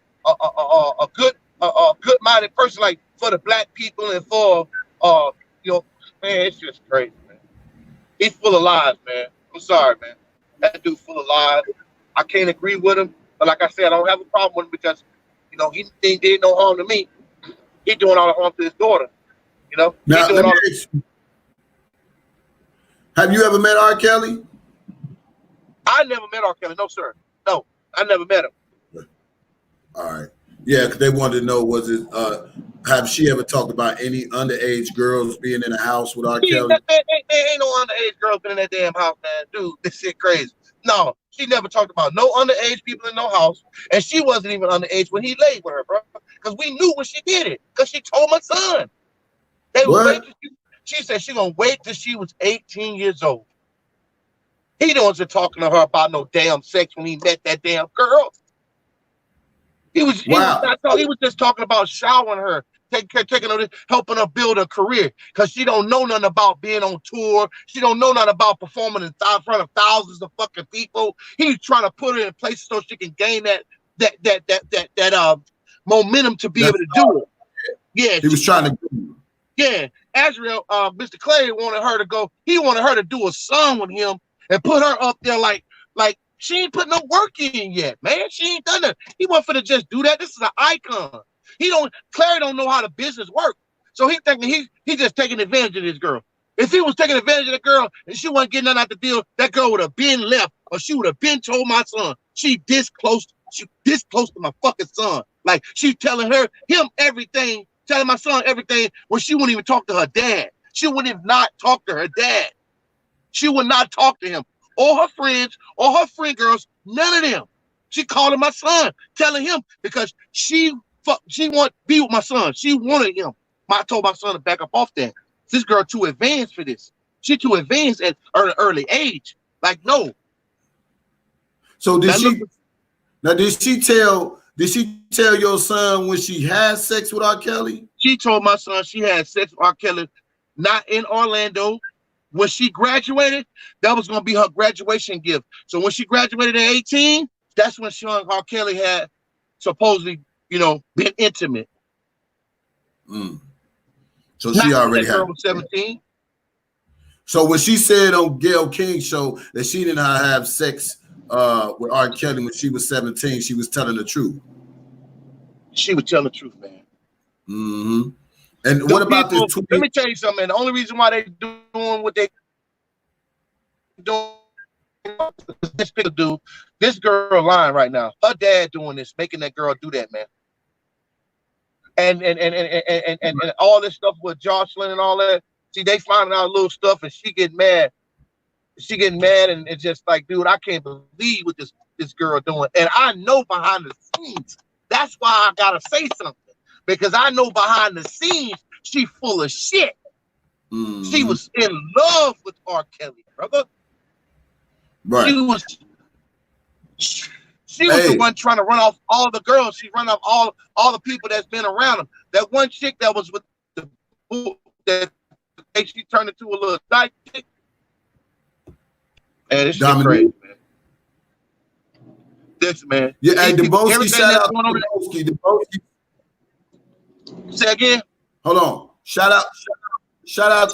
good-minded person, like for the black people and for you know, man, it's just crazy, man. He's full of lies, man. I'm sorry, man. That dude full of lies. I can't agree with him, but like I said, I don't have a problem with him because, you know, he did no harm to me. He doing all the harm to his daughter. You know. Now, have you ever met R. Kelly? I never met R. Kelly. No, sir. No, I never met him. All right. Yeah, because they wanted to know, was it, have she ever talked about any underage girls being in the house with R. Kelly? There ain't no underage girls been in that damn house, man. Dude, this shit crazy. No, she never talked about no underage people in no house. And she wasn't even underage when he laid with her, bro. Because we knew when she did it. Because she told my son. She said she gonna wait till she was 18 years old. He wasn't talking to her about no damn sex when he met that damn girl. He was just talking about showering her, taking her, helping her build a career, because she don't know nothing about being on tour. She don't know nothing about performing in front of thousands of fucking people. He's trying to put her in places so she can gain that momentum to be able to do it. Yeah, he was trying to do. Yeah, Azrieelleee, Mr. Clay wanted her to go. He wanted her to do a song with him and put her up there like she ain't put no work in yet, man. She ain't done it. He wasn't finna just do that. This is an icon. Clary don't know how the business works. So he thinking he just taking advantage of this girl. If he was taking advantage of the girl and she wasn't getting nothing out the deal, that girl would have been left, or she would have been told my son. She this close to my fucking son. Like she telling him everything, telling my son everything when she wouldn't even talk to her dad. She wouldn't even not talk to her dad. She would not talk to him. Or her friends, or her friend girls, none of them. She called my son, telling him because she wanted to be with my son. She wanted him. I told my son to back up off that. This girl too advanced for this. She too advanced at an early age. Like, no. So did she tell your son when she had sex with R. Kelly? She told my son she had sex with R. Kelly, not in Orlando, when she graduated, that was gonna be her graduation gift. So when she graduated at 18, that's when she and R. Kelly had supposedly, you know, been intimate. So she already that girl had. was 17. So when she said on Gayle King's show that she did not have sex with R. Kelly when she was 17, she was telling the truth. She was telling the truth, man. And The what about people, this? let me tell you something, man. The only reason why they doing what they doing, this people do, this girl lying right now. Her dad doing this, making that girl do that, man. And all this stuff with Jocelyn and all that. See, they finding out little stuff, and she getting mad. She getting mad, and it's just like, dude, I can't believe what this girl doing. And I know behind the scenes. That's why I gotta say something, because I know behind the scenes she full of shit. She was in love with R. Kelly, brother. Right. She was the one trying to run off all the girls. She run off all the people that's been around him. That one chick that was with the that she turned into a little sidekick. Man, this shit crazy, man. This man. Yeah, hey, Debunking, shout out to Debunking. Say again. Hold on. Shout out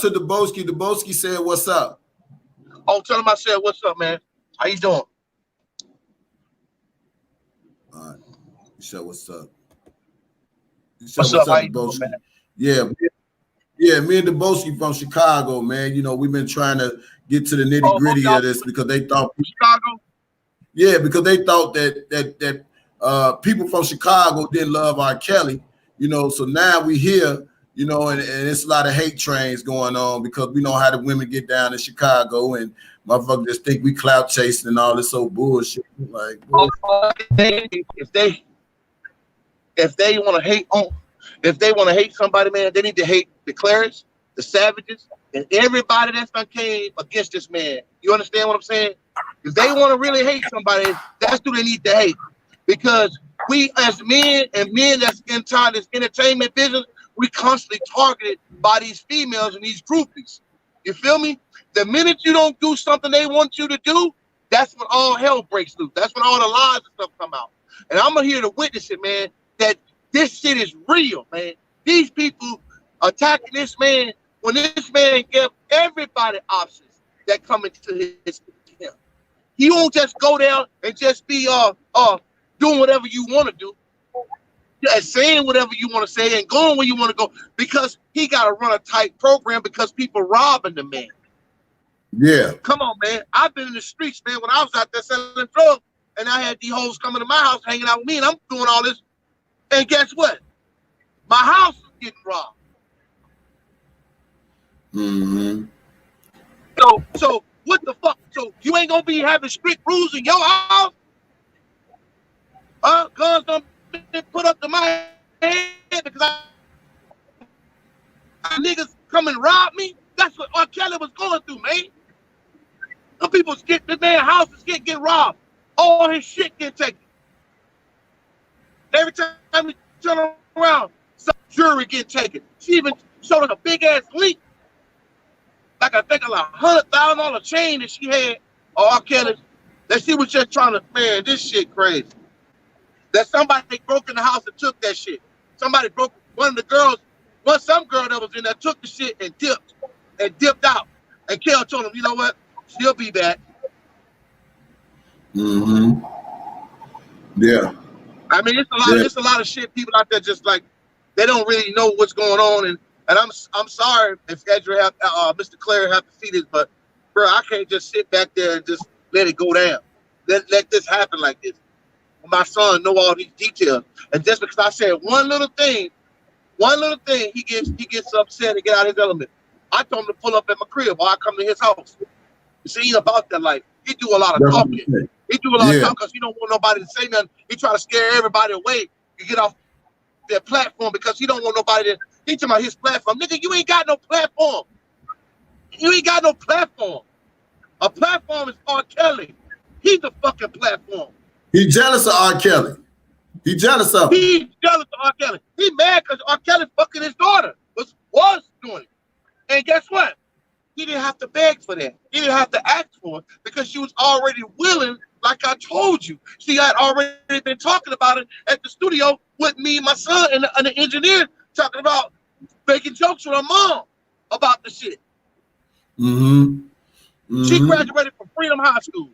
to Debunking. Debunking said, "What's up?" Oh, tell him I said, "What's up, man? How you doing?" All right. You said, "What's up?" What's up? How you doing, man? Yeah, me and Debunking from Chicago, man. You know, we've been trying to get to the nitty gritty of this because they thought Chicago. Yeah, because they thought that people from Chicago didn't love R. Kelly, you know. So now we here, you know, and it's a lot of hate trains going on because we know how the women get down in Chicago, and motherfuckers just think we clout chasing and all this old bullshit. Like, if they want to hate somebody, man, they need to hate the Clarence, the Savages, and everybody that's done came against this man. You understand what I'm saying? If they want to really hate somebody, that's who they need to hate. Because we as men and men that's inside this entertainment business, we constantly targeted by these females and these groupies. You feel me? The minute you don't do something they want you to do, that's when all hell breaks loose. That's when all the lies and stuff come out. And I'm here to witness it, man, that this shit is real, man. These people attacking this man when this man gave everybody options that come into his him. He won't just go down and just be doing whatever you want to do, saying whatever you want to say and going where you want to go, because he got to run a tight program because people robbing the man. Yeah. Come on, man. I've been in the streets, man, when I was out there selling drugs, and I had these hoes coming to my house hanging out with me, and I'm doing all this. And guess what? My house is getting robbed. So what the fuck? So you ain't gonna be having strict rules in your house? Guns don't be put up to my head because niggas come and rob me? That's what R. Kelly was going through, man. Some people get the man's house get robbed. All his shit get taken. Every time we turn around, some jewelry get taken. She even showed us a big ass leak. Like I think like $100,000 chain that she had, or R. Kelly, that she was just trying to, man, this shit crazy. That somebody broke in the house and took that shit. Somebody broke, one of the girls, some girl that was in there took the shit and dipped out. And Kel told him, you know what? She'll be back. Yeah. I mean, it's a lot of shit. People out there just like, they don't really know what's going on, and I'm sorry if Mr. Clare have to see this, but bro, I can't just sit back there and just let it go down. Let this happen like this. My son know all these details, and just because I said one little thing, he gets upset and get out of his element. I told him to pull up at my crib while I come to his house. You see, he's about that life. He do a lot of talking. He do a lot of talking because he don't want nobody to say nothing. He try to scare everybody away to get off their platform because he don't want nobody to. He talking about his platform. Nigga, you ain't got no platform. You ain't got no platform. A platform is R. Kelly. He's the fucking platform. He jealous of R. Kelly. He jealous of him. He's jealous of R. Kelly. He mad because R. Kelly fucking his daughter. Was doing it. And guess what? he didn't have to beg for that. He didn't have to ask for it because she was already willing, like I told you. She had already been talking about it at the studio with me, my son, and the engineer talking about making jokes with her mom about the shit. Mm-hmm. She Mm-hmm. graduated from Freedom High School.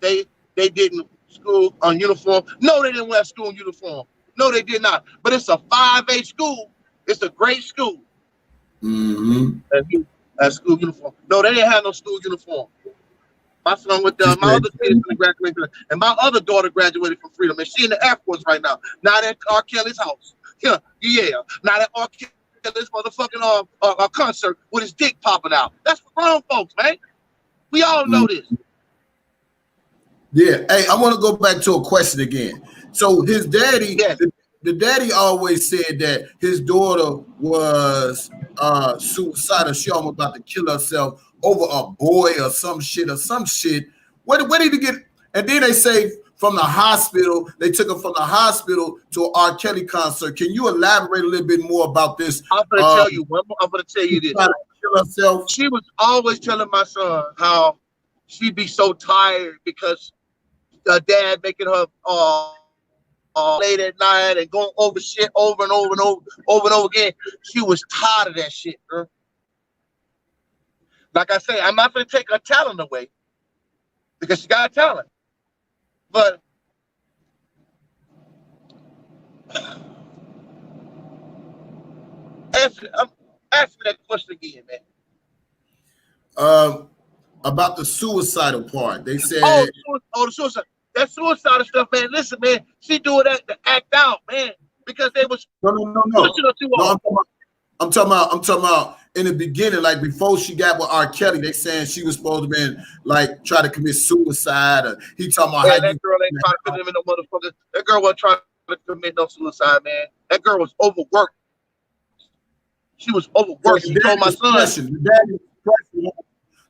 They didn't school on uniform. No, they didn't wear school uniform. No, they did not. But it's a 5A school. It's a great school. Mm-hmm. At school uniform. No, they didn't have no school uniform. My son went down. My other kids graduated, and my other daughter graduated from Freedom, and she in the Air Force right now. Not at R. Kelly's house. Yeah. Not at R. Kelly's motherfucking concert with his dick popping out. That's for grown folks, man. We all know this. Yeah. Hey, I want to go back to a question again. So his daddy, yes. the daddy always said that his daughter was suicidal. She almost about to kill herself over a boy or some shit. Where did he get? And then they say from the hospital, they took her from the hospital to an R. Kelly concert. Can you elaborate a little bit more about this? I'm going to tell you. I'm going to tell you this. Kill herself. She was always telling my son how she'd be so tired because her dad making her late at night and going over shit over and over again. She was tired of that shit, bro. Like I say, I'm not going to take her talent away because she got talent. But ask me that question again, man. About the suicidal part, they said. The suicide. That suicidal stuff, man. Listen, man. She doing that to act out, man, because they was no. I'm talking about in the beginning, like before she got with R. Kelly, they saying she was supposed to be like try to commit suicide. Or he talking about how that girl ain't trying to commit no motherfucker. That girl wasn't trying to commit no suicide, man. That girl was overworked. She was overworked. She told my son.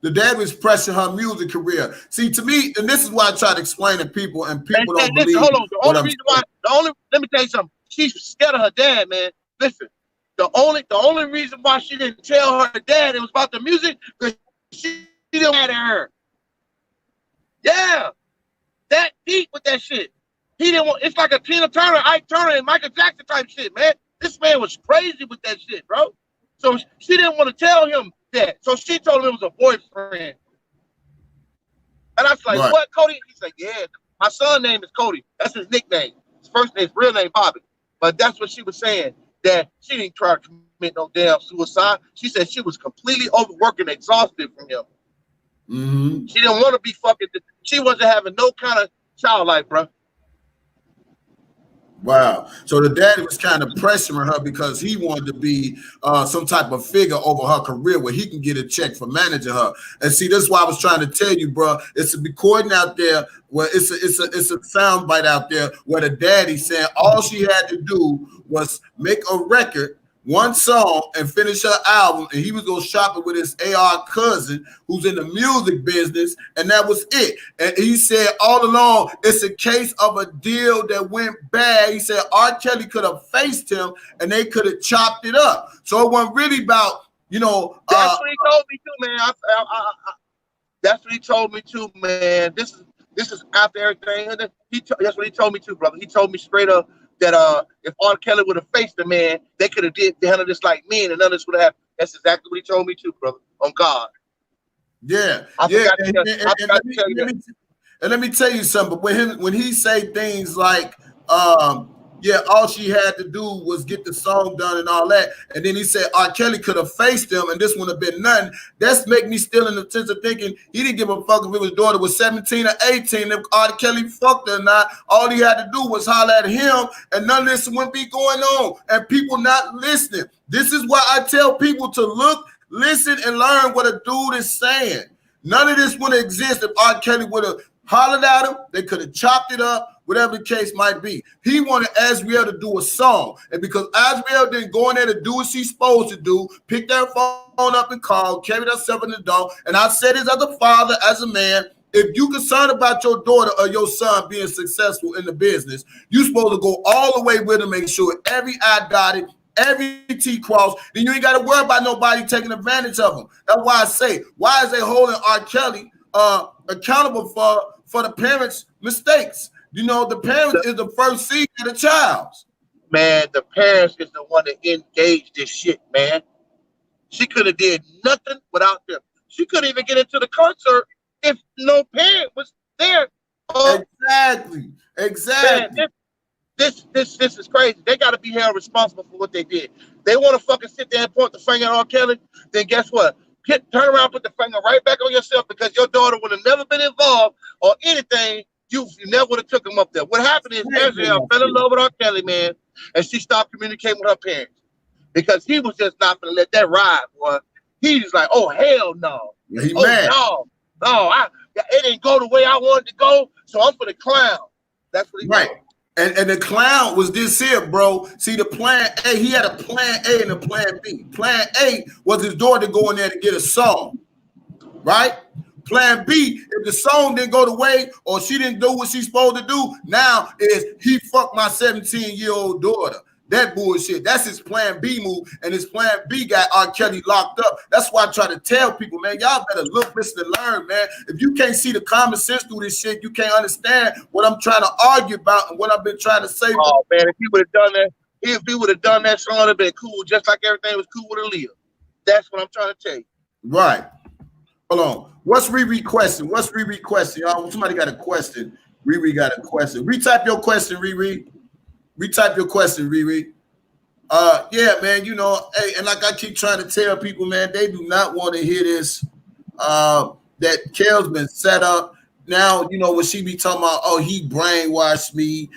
The dad was pressing her music career. See, to me, and this is why I try to explain to people, and people don't believe. Hold on. Let me tell you something. She's scared of her dad, man. Listen, the only reason why she didn't tell her dad it was about the music because she didn't mad at her. Yeah, that deep with that shit. He didn't want. It's like a Tina Turner, Ike Turner, and Michael Jackson type shit, man. This man was crazy with that shit, bro. So she didn't want to tell him that. So she told him it was a boyfriend. And I was like, What, Cody? He's like, yeah, my son's name is Cody. That's his nickname. His first name, his real name, Bobby. But that's what she was saying, that she didn't try to commit no damn suicide. She said she was completely overworked and exhausted from him. Mm-hmm. She didn't want to be fucking, she wasn't having no kind of child life, bro. Wow. So the daddy was kind of pressuring her because he wanted to be some type of figure over her career where he can get a check for managing her. And see, that's why I was trying to tell you, bro. It's a recording out there where it's a sound bite out there where the daddy saying all she had to do was make a record, one song, and finish her album, and he was gonna shop it with his AR cousin who's in the music business, and that was it. And he said all along, it's a case of a deal that went bad. He said R. Kelly could have faced him and they could have chopped it up. So it wasn't really about, That's what he told me too, man. That's what he told me too, man. This is after everything. That's what he told me too, brother. He told me straight up that if R. Kelly would have faced the man, they could have handled this like men, and none of this would have happened. That's exactly what he told me too, brother. On God. Yeah. And let me tell you something. When he say things like, all she had to do was get the song done and all that, and then he said R. Kelly could have faced him and this wouldn't have been nothing. That's making me still in the sense of thinking he didn't give a fuck if his daughter was 17 or 18, if R. Kelly fucked her or not. All he had to do was holler at him, and none of this wouldn't be going on, and people not listening. This is why I tell people to look, listen, and learn what a dude is saying. None of this would have existed if R. Kelly would have hollered at him. They could have chopped it up, whatever the case might be. He wanted Azrieelleee to do a song. And because Azrieelleee didn't go in there to do what she's supposed to do, pick that phone up and call, carry herself in the door. And I said this as a father, as a man, if you concerned about your daughter or your son being successful in the business, you're supposed to go all the way with him, make sure every I dotted, every T crossed, then you ain't got to worry about nobody taking advantage of them. That's why I say, why is they holding R. Kelly accountable for the parents' mistakes? You know, the parents is the first seed of the child. Man, the parents is the one that engaged this shit, man. She could have did nothing without them. She couldn't even get into the concert if no parent was there. Exactly. Man, this is crazy. They got to be held responsible for what they did. They want to fucking sit there and point the finger at R. Kelly. Then guess what? Turn around, put the finger right back on yourself because your daughter would have never been involved or anything. You never would have took him up there. What happened is Azrieelleee fell in love with R. Kelly, man, and she stopped communicating with her parents because he was just not going to let that ride, boy. He's like, oh, hell no. Yeah, he mad. It didn't go the way I wanted to go, so I'm for the clown. That's what he right. And the clown was this here, bro. See, the plan A, he had a plan A and a plan B. Plan A was his daughter go in there to get a song, right? Plan B, if the song didn't go the way or she didn't do what she's supposed to do, now is he fucked my 17-year-old daughter. That bullshit. That's his plan B move, and his plan B got R. Kelly locked up. That's why I try to tell people, man, y'all better look, listen, and learn, man. If you can't see the common sense through this shit, you can't understand what I'm trying to argue about and what I've been trying to say. Oh, man, if he would have done that, if he would have done that song, it would have been cool, just like everything was cool with Aaliyah. That's what I'm trying to tell you. Right. Hold on. What's Riri question? What's Riri question, y'all? Somebody got a question. Riri got a question. Retype your question, Riri. Retype your question, Riri. Yeah, man, you know, hey, and like I keep trying to tell people, man, they do not want to hear this. That Kel's been set up. Now, you know, when she be talking about, oh, he brainwashed me,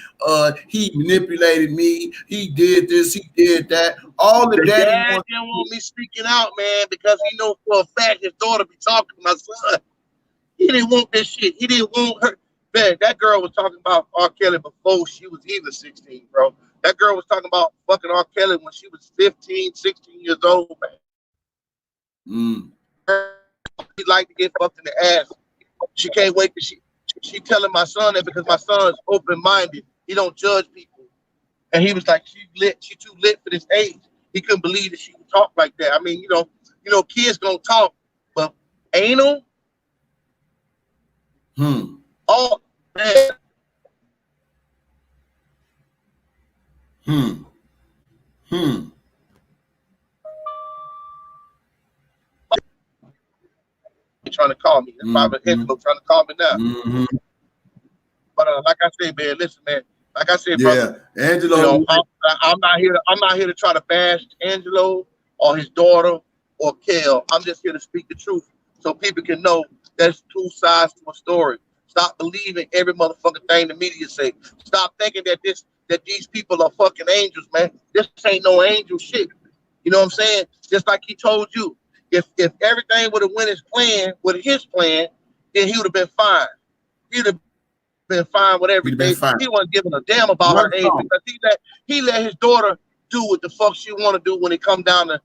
he manipulated me, he did this, he did that. All the daddy didn't want me speaking out, man, because he knows for a fact his daughter be talking to my son. He didn't want this shit. He didn't want her. Man, that girl was talking about R. Kelly before she was even 16, bro. That girl was talking about fucking R. Kelly when she was 15, 16 years old, man. She like to get fucked in the ass. She can't wait to she telling my son that because my son is open-minded. He don't judge people. And he was like, she too lit for this age. He couldn't believe that she would talk like that. I mean, you know, kids gonna talk, but anal. Oh man. Trying to call me. That's probably Angelo trying to call me now. But like I said, man, listen, man. Like I said, brother, Angelo. You know, I'm not here to try to bash Angelo or his daughter or Kel. I'm just here to speak the truth so people can know there's two sides to a story. Stop believing every motherfucking thing the media say. Stop thinking that these people are fucking angels, man. This ain't no angel shit. You know what I'm saying? Just like he told you. If everything would have went with his plan, then he would have been fine. He would have been fine with everything. He wasn't giving a damn about her age because he let his daughter do what the fuck she want to do when it come down to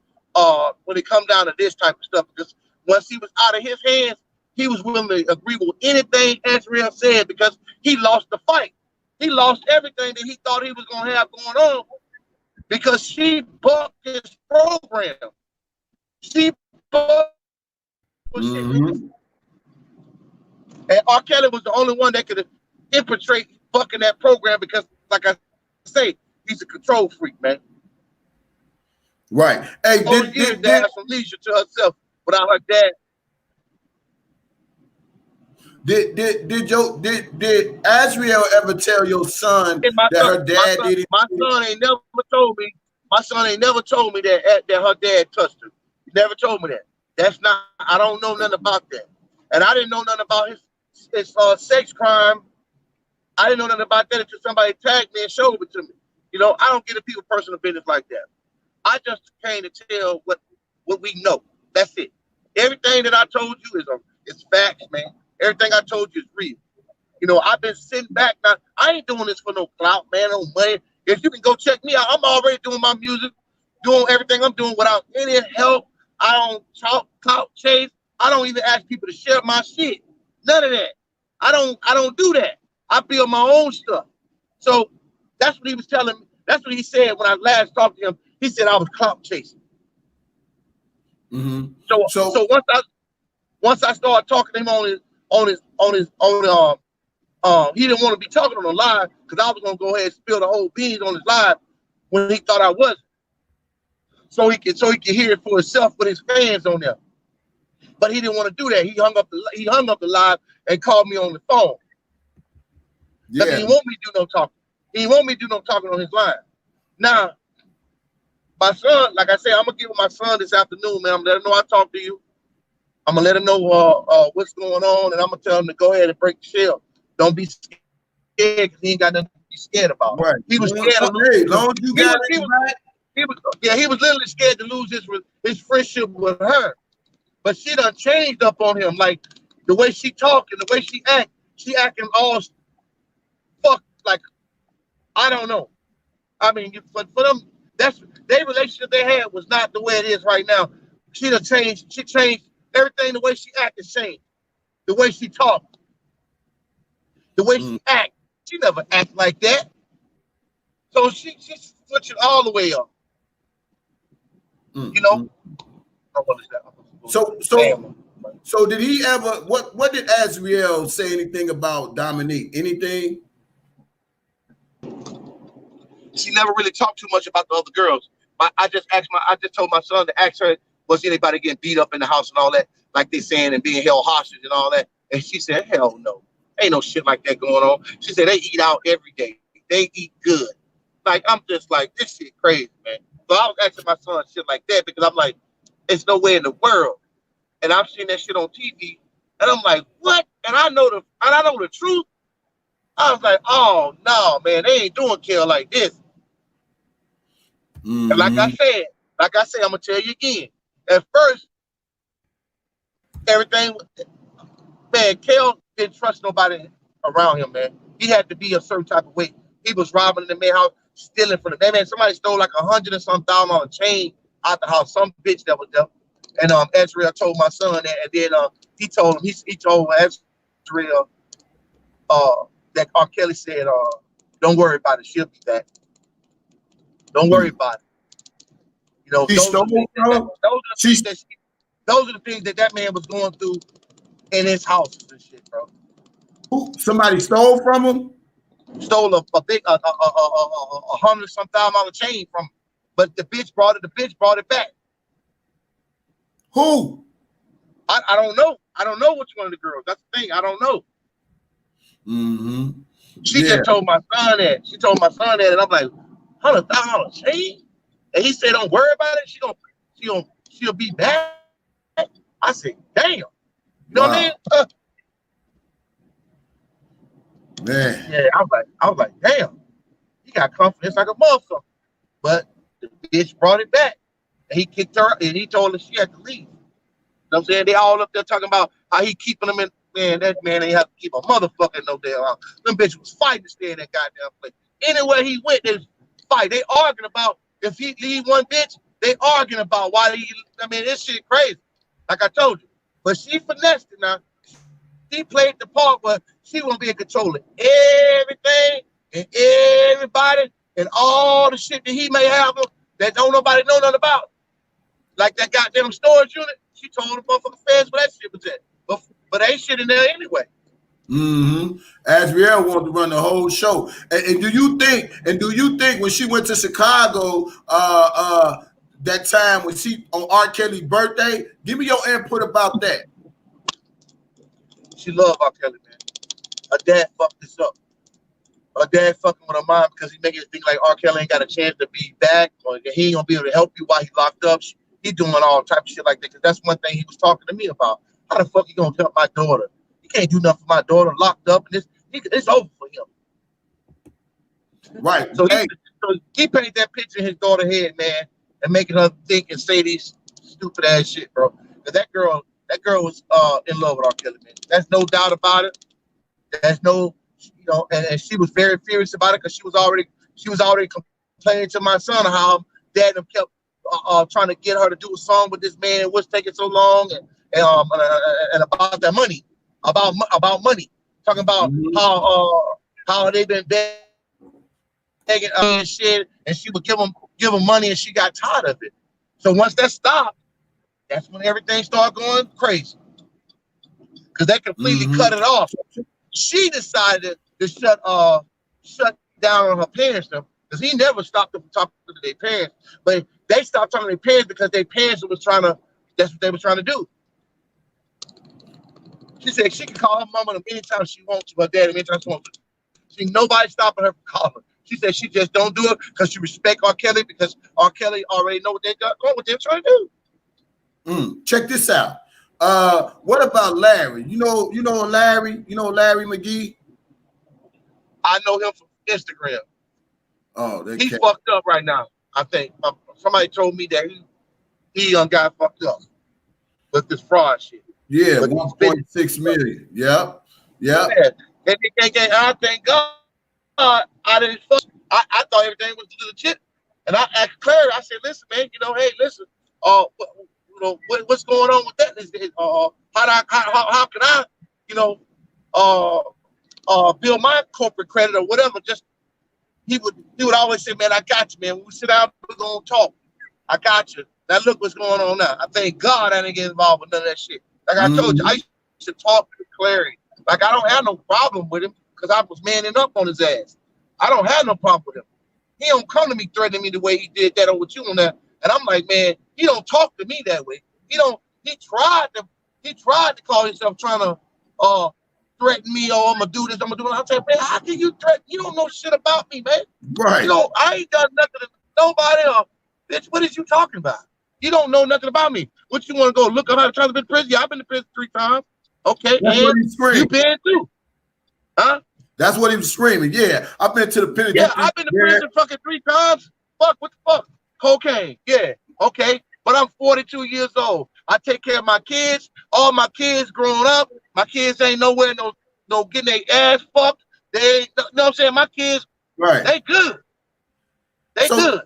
this type of stuff. Because once he was out of his hands, he was willing to agree with anything Azrieelleee said because he lost the fight. He lost everything that he thought he was gonna have going on because she bucked his program. She and R. Kelly was the only one that could infiltrate fucking that program because, like I say, he's a control freak, man. Right. Hey, did have some leisure to herself without her dad. Did Azrieelleee ever tell your son that her dad did it? My son ain't never told me. My son ain't never told me that her dad touched her. He never told me that. That's not. I don't know nothing about that, and I didn't know nothing about his sex crime. I didn't know nothing about that until somebody tagged me and showed it to me. You know, I don't get into people's personal business like that. I just came to tell what we know. That's it. Everything that I told you is facts, man. Everything I told you is real. You know, I've been sitting back now. I ain't doing this for no clout, man, no money. If you can go check me out, I'm already doing my music, doing everything I'm doing without any help. I don't talk, clout chase. I don't even ask people to share my shit. None of that. I don't do that. I build my own stuff. So that's what he was telling me. That's what he said when I last talked to him. He said I was clout chasing. Mm-hmm. So once I started talking to him he didn't want to be talking on the live because I was gonna go ahead and spill the whole beans on his live when he thought I wasn't. So he could hear it for himself with his fans on there. But he didn't want to do that. He hung up the live and called me on the phone. Because he didn't want me to do no talking. He didn't want me to do no talking on his line. Now, my son, like I said, I'm gonna give my son this afternoon, man. I'm gonna let him know I talked to you. I'm gonna let him know what's going on, and I'm gonna tell him to go ahead and break the shell. Don't be scared because he ain't got nothing to be scared about. Right. He was scared to lose. Hey, long as you got it right. He was literally scared to lose his friendship with her. But she done changed up on him, like the way she talk and the way she act. She acting all fuck like I don't know. I mean, for them, that's their relationship they had was not the way it is right now. She done changed. She changed everything. The way she act has changed. The way she talk, the way she act. She never act like that. So she switched it all the way up. You know. So did he ever? What did Azrieelleee say anything about Dominique? Anything? She never really talked too much about the other girls. I just told my son to ask her, was anybody getting beat up in the house and all that, like they saying, and being held hostage and all that. And she said, hell no, ain't no shit like that going on. She said they eat out every day. They eat good. Like I'm just like, this shit crazy, man. So I was asking my son shit like that because I'm like, it's no way in the world. And I've seen that shit on TV, and I'm like, what? And I know the truth. I was like, oh no, man, they ain't doing Kel like this. And like I said, I'm gonna tell you again. At first, everything, man, Kel didn't trust nobody around him, man. He had to be a certain type of way. He was robbing in the man house, stealing from the man. Somebody stole like $100 and some $1,000 chain out the house. Some bitch that was there. And Azrieelleee told my son that, and then he told Azrieelleee that R. Kelly said, don't worry about it, she'll be back. Don't worry about it. You know, those are the things that man was going through in his house and shit, bro. Who? Somebody stole from him? Stole a big $100 some $1,000 chain from him. But the bitch brought it back. Who? I don't know. I don't know which one of the girls. That's the thing. I don't know. She just told my son that. She told my son that, and I'm like, $100,000 chain? And he said, don't worry about it. She'll be back. I said, damn. You know what I mean? Man. Yeah, I was like, damn. He got confidence like a motherfucker. But the bitch brought it back. And he kicked her, and he told her she had to leave. You know what I'm saying? They all up there talking about how he keeping them in. Man, that man ain't have to keep a motherfucker in no damn house. Them bitches was fighting to stay in that goddamn place. Anywhere he went, they fight. They arguing about if he leave one bitch, they arguing about why he. I mean, this shit crazy. Like I told you. But she finessed it now. She played the part where she want to be in control of everything and everybody and all the shit that he may have that don't nobody know nothing about. Like that goddamn storage unit. She told the motherfucking fans where that shit was at. But ain't shit in there anyway. Azrieelleee wanted to run the whole show. And do you think when she went to Chicago that time when she on R. Kelly's birthday, give me your input about that. She loved R. Kelly, man. Her dad fucked this up. Her dad fucking with her mom because he making it think like R. Kelly ain't got a chance to be back or he ain't gonna be able to help you while he locked up. He doing all type of shit like that because that's one thing he was talking to me about. How the fuck you gonna help my daughter? You can't do nothing for my daughter locked up, and it's over for him. Right. So he painted that picture in his daughter's head, man, and making her think and say these stupid ass shit, bro. Because that girl was in love with R. Kelly, man. There's no doubt about it. There's no, you know, and she was very furious about it because she was already complaining to my son how dad kept trying to get her to do a song with this man. What's taking so long, and about that money, about money, talking about how they've been begging and shit, and she would give them give her money, and she got tired of it. So once that stopped, that's when everything started going crazy because they completely cut it off. She decided to shut down on her parents because he never stopped them from talking to their parents, but they stopped talking to their parents because their parents was trying to. That's what they were trying to do. She said she can call her mama anytime she wants to, her daddy anytime she wants to. See, nobody stopping her from calling her. She said she just don't do it because she respect R. Kelly because R. Kelly already know what they got going, what they're trying to do. Check this out. What about Larry? You know Larry? You know Larry McGee? I know him from Instagram. Oh, he's fucked up right now. I think somebody told me that he got fucked up with this fraud shit. Yeah, 1.6 million. Yep. And I thank God I didn't fuck. I thought everything was legit. And I asked Claire, I said, listen, man, hey, listen, what's going on with that? How can I, build my corporate credit or whatever? Just he would always say, man, I got you, man. When we sit down, we're gonna talk. I got you. Now look what's going on now. I thank God I didn't get involved with none of that shit. Like I told you, I used to talk to Clary. Like I don't have no problem with him because I was manning up on his ass. I don't have no problem with him. He don't come to me threatening me the way he did that with you on that. And I'm like, man, he don't talk to me that way. He tried to call himself trying to threaten me, or I'm gonna do this, I'm gonna do that. I said, man, how can you threaten? You don't know shit about me, man. Right. I ain't done nothing to nobody. Bitch, what is you talking about? You don't know nothing about me. What you want to go look up how to try to be in prison? Yeah, I've been to prison 3 times. Okay, that's and you been too. Huh? That's what he was screaming. Yeah, I've been to the penitentiary. Yeah, I've been to prison fucking 3 times. Fuck, what the fuck? Cocaine. Yeah, okay. But I'm 42 years old. I take care of my kids. All my kids grown up. My kids ain't nowhere no getting their ass fucked. They ain't, know what I'm saying? My kids, right? They good. They good.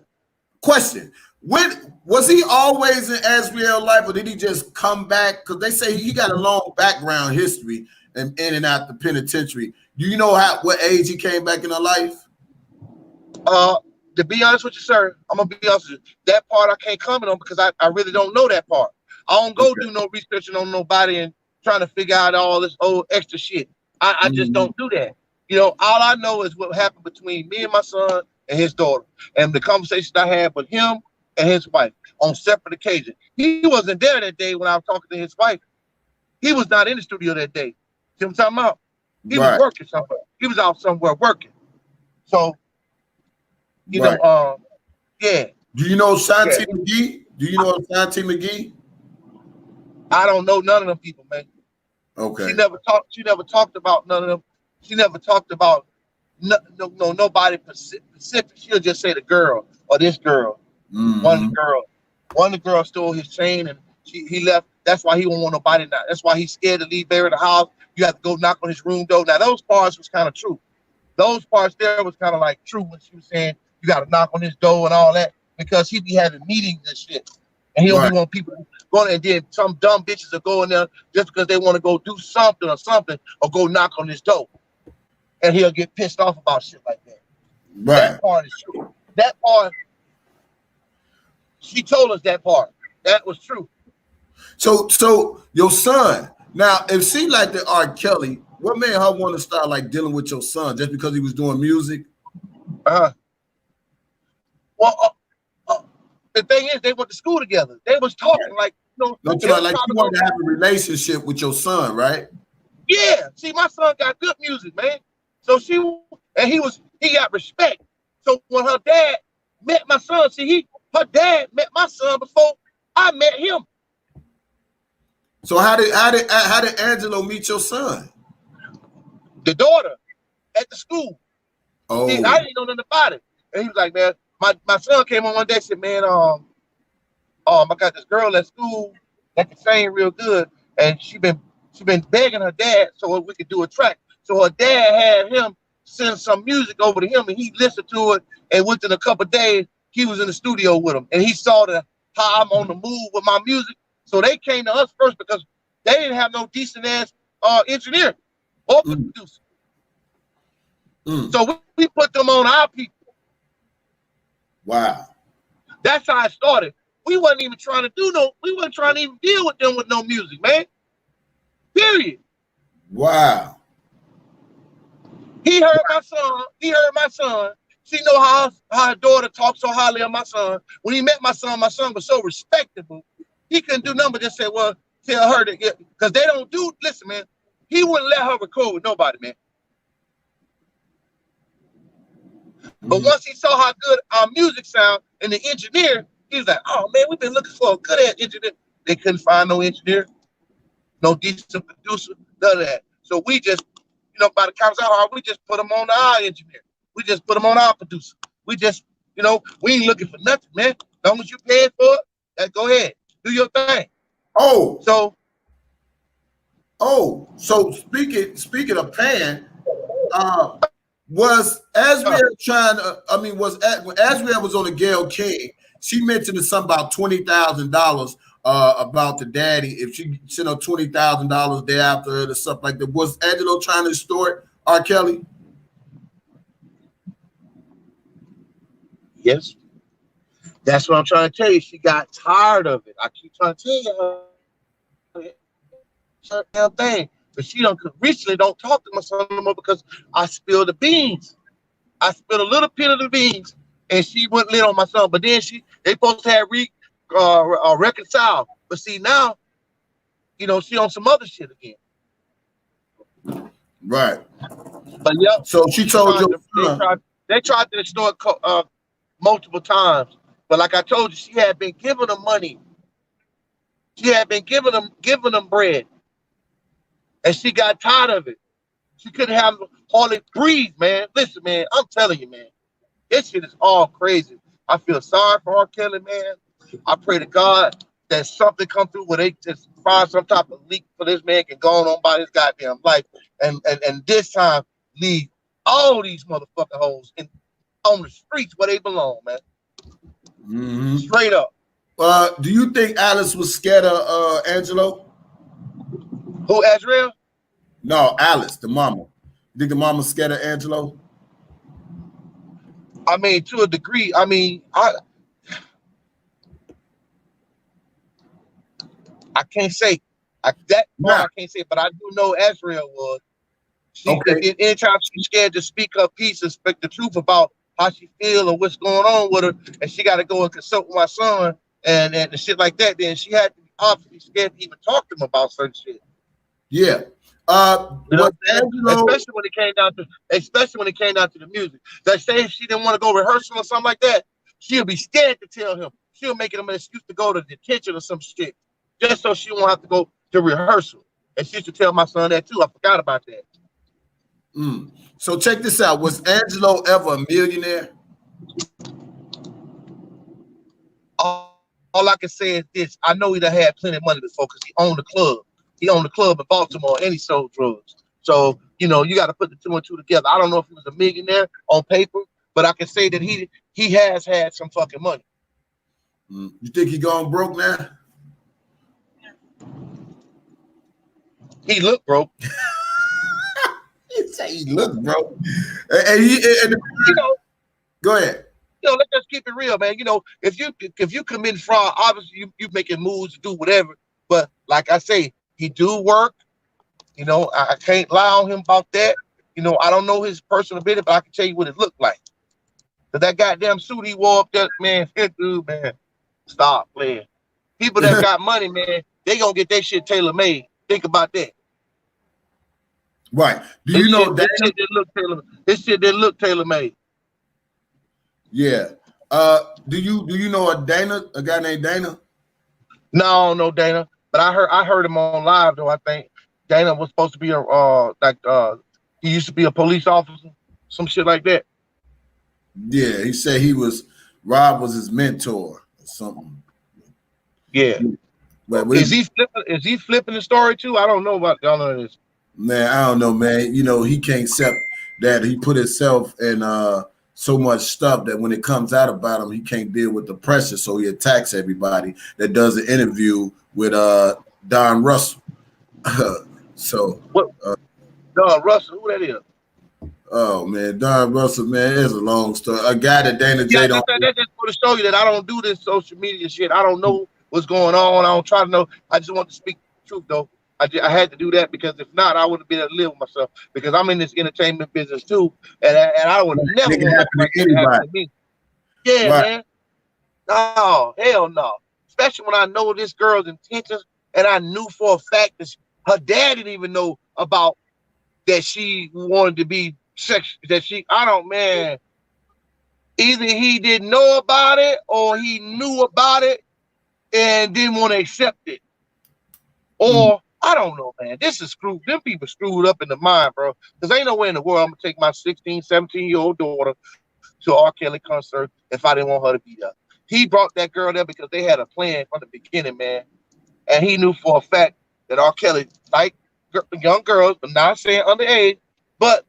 Question. When was he always in Azrieelleee life, or did he just come back? Because they say he got a long background history and in and out the penitentiary. Do you know what age he came back in her life? To be honest with you, sir, I'm gonna be honest with you. That part I can't comment on because I really don't know that part. I don't go do no researching on nobody and trying to figure out all this old extra shit. I just don't do that. All I know is what happened between me and my son and his daughter, and the conversations I had with him and his wife on separate occasions. He wasn't there that day when I was talking to his wife. He was not in the studio that day. See what I'm talking about? He was working somewhere. He was out somewhere working. So, yeah. Do you know Shanti McGee? Do you know Shanti McGee? I don't know none of them people, man. Okay. She never talked about none of them. She never talked about nobody specific. She'll just say the girl or this girl. One of the girls stole his chain and he left. That's why he don't want nobody now. That's why he's scared to leave Barry the house. You have to go knock on his room door. Now those parts was kind of true. Those parts there was kind of like true when she was saying you got to knock on his door and all that because he be having meetings and shit. And he don't want people going and then some dumb bitches are going there just because they want to go do something or go knock on his door. And he'll get pissed off about shit like that. Right. That part is true. That part, she told us that part. That was true. So your son, now it seemed like the R. Kelly, what made her want to start like dealing with your son just because he was doing music? Well, the thing is, they went to school together. They was talking like, like you wanted to have a relationship with your son, right? Yeah. See, my son got good music, man. So he got respect. So when her dad met my son, her dad met my son before I met him. So how did Angelo meet your son? The daughter at the school. Oh, see, I didn't know nothing about it. And he was like, man, my son came on one day and said, man, I got this girl at school that can sing real good, and she been begging her dad so we could do a track. So her dad had him send some music over to him, and he listened to it. And within a couple of days, he was in the studio with him, and he saw how I'm on the move with my music. So they came to us first because they didn't have no decent ass engineer or producer. So we put them on our people. Wow. That's how it started. We wasn't even trying to we wasn't trying to even deal with them with no music, man. Period. Wow. He heard my son. He heard my son. She know how her daughter talks so highly of my son. When he met my son was so respectable. He couldn't do nothing but just say, well, tell her that, because they don't do, listen, man, he wouldn't let her record with nobody, man. But once he saw how good our music sound and the engineer, he was like, oh, man, we've been looking for a good-ass engineer. They couldn't find no engineer, no decent producer, none of that. So we just, by the time we just put them on our engineer. We just put them on our producer. We just, we ain't looking for nothing, man. As long as you paying for it, go ahead. Do your thing. So speaking of paying, was Azrieelleee when Azrieelleee was on the Gayle King, she mentioned something about $20,000 about the daddy. If she sent her $20,000 there after her or stuff like that. Was Angelo trying to extort R. Kelly? Yes. That's what I'm trying to tell you. She got tired of it. I keep trying to tell you her damn thing. But she recently don't talk to my son no more because I spilled the beans. I spilled a little bit of the beans and she wouldn't let on my son. But then they supposed to have reconcile. But see now, she on some other shit again. Right. But yeah. So she told you they tried to extort multiple times. But like I told you, she had been giving them money. She had been giving them bread. And she got tired of it. She couldn't hardly breathe, man. Listen, man, I'm telling you, man, this shit is all crazy. I feel sorry for R. Kelly, man. I pray to God that something come through where they just find some type of leak for this man can go on by his goddamn life. And this time leave all these motherfucking hoes on the streets where they belong, man. Mm-hmm. Straight up. Do you think Alice was scared of Angelo? Who, Azrieelleee? No, Alice, the mama. You think the mama's scared of Angelo? I mean, to a degree. I mean, I can't say I can't say, but I do know Azrieelleee was. Anytime she's scared to speak her piece and speak the truth about how she feel or what's going on with her, and she got to go and consult with my son and shit like that, then she had to be obviously scared to even talk to him about certain shit. Yeah. Especially when it came down to the music. Like say if she didn't want to go rehearsal or something like that, she'll be scared to tell him. She'll make it an excuse to go to detention or some shit, just so she won't have to go to rehearsal. And she should tell my son that too. I forgot about that. So check this out. Was Angelo ever a millionaire? All I can say is this. I know he done had plenty of money before because he owned the club. He owned the club in Baltimore and he sold drugs. So, you got to put the two and two together. I don't know if he was a millionaire on paper, but I can say that he has had some fucking money. You think he gone broke now? He looked broke. You say he looked broke. Go ahead. Let's just keep it real, man. If you commit fraud, obviously you making moves to do whatever. But like I say, he do work. I can't lie on him about that. I don't know his personal business, but I can tell you what it looked like. But that goddamn suit he wore up there, man, dude, man, stop playing. People that got money, man, they gonna get their shit tailor made. Think about that. Right. Do you know that this shit didn't look tailor made? Yeah. Do you know a guy named Dana? No, Dana. But I heard him on live though. I think Dana was supposed to be he used to be a police officer, some shit like that. Yeah, he said Rob was his mentor or something. Yeah. But is he flipping the story too? I don't know about y'all know this. Man, I don't know, man. He can't accept that he put himself in so much stuff that when it comes out about him, he can't deal with the pressure. So he attacks everybody that does an interview with Don Russell. Don Russell, who that is? Oh man, Don Russell, man, it's a long story. A guy that Dana J don't. That's just to show you that I don't do this social media shit. I don't know what's going on. I don't try to know. I just want to speak the truth, though. I had to do that because if not, I wouldn't be able to live with myself because I'm in this entertainment business too, and I would never want nothing like that to happen to me. Yeah, man. No, hell no. Especially when I know this girl's intentions, and I knew for a fact that her dad didn't even know about that she wanted to be sex. That she, I don't, man. Either he didn't know about it or he knew about it and didn't want to accept it. Or I don't know, man. This is screwed. Them people screwed up in the mind, bro. Because ain't no way in the world I'm going to take my 16, 17-year-old daughter to R. Kelly concert if I didn't want her to be there. He brought that girl there because they had a plan from the beginning, man. And he knew for a fact that R. Kelly liked young girls, but not saying underage, but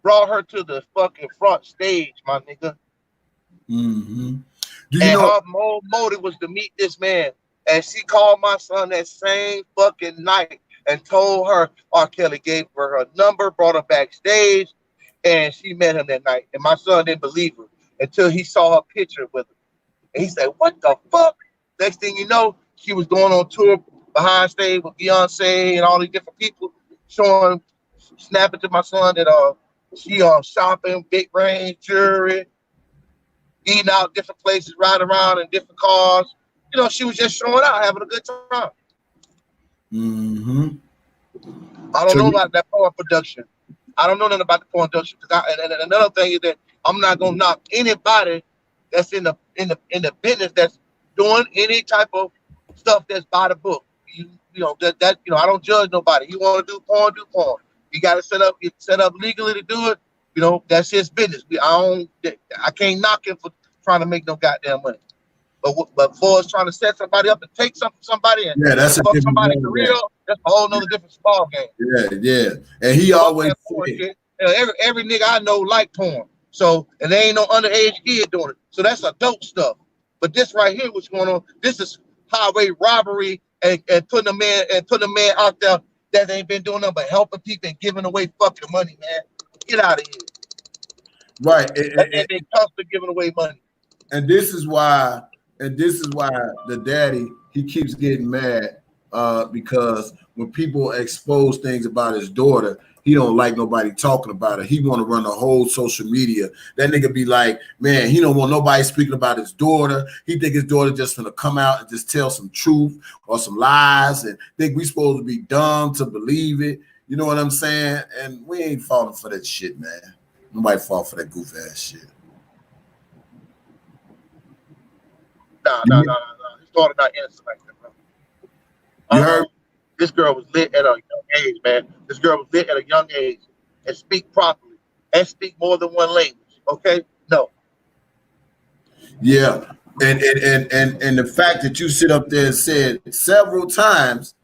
brought her to the fucking front stage, my nigga. Mm-hmm. And her motive was to meet this man. And she called my son that same fucking night and told her R. Kelly gave her her number, brought her backstage, and she met him that night. And my son didn't believe her until he saw her picture with her. And he said, what the fuck? Next thing you know, she was going on tour behind stage with Beyonce and all these different people, snapping to my son that she shopping, big range, jewelry, eating out different places, riding around in different cars. You know, she was just showing out, having a good time. Mm-hmm. I don't know about that porn production. I don't know nothing about the porn production. And another thing is that I'm not gonna knock anybody that's in the business that's doing any type of stuff that's by the book. You know that I don't judge nobody. You want to do porn, do porn. You got to get set up legally to do it. You know, that's his business. I can't knock him for trying to make no goddamn money. But for us trying to set somebody up and take something from somebody and that's fuck somebody's career, that's a whole nother different ball game. Yeah. And he always said, every nigga I know like porn. So, and there ain't no underage kid doing it. So that's adult stuff. But this right here, what's going on, this is highway robbery and putting a man out there that ain't been doing nothing but helping people and giving away fucking money, man. Get out of here. Right. And they constantly giving away money. And this is why the daddy, he keeps getting mad because when people expose things about his daughter, he don't like nobody talking about it. He want to run the whole social media. That nigga be like, man, he don't want nobody speaking about his daughter. He think his daughter just gonna come out and just tell some truth or some lies and think we supposed to be dumb to believe it. You know what I'm saying? And we ain't falling for that shit, man. Nobody fall for that goof ass shit. No. His daughter not innocent like that, bro. You heard? This girl was lit at a young age, man. This girl was lit at a young age and speak properly and speak more than one language. Okay? No. Yeah. And the fact that you sit up there and said several times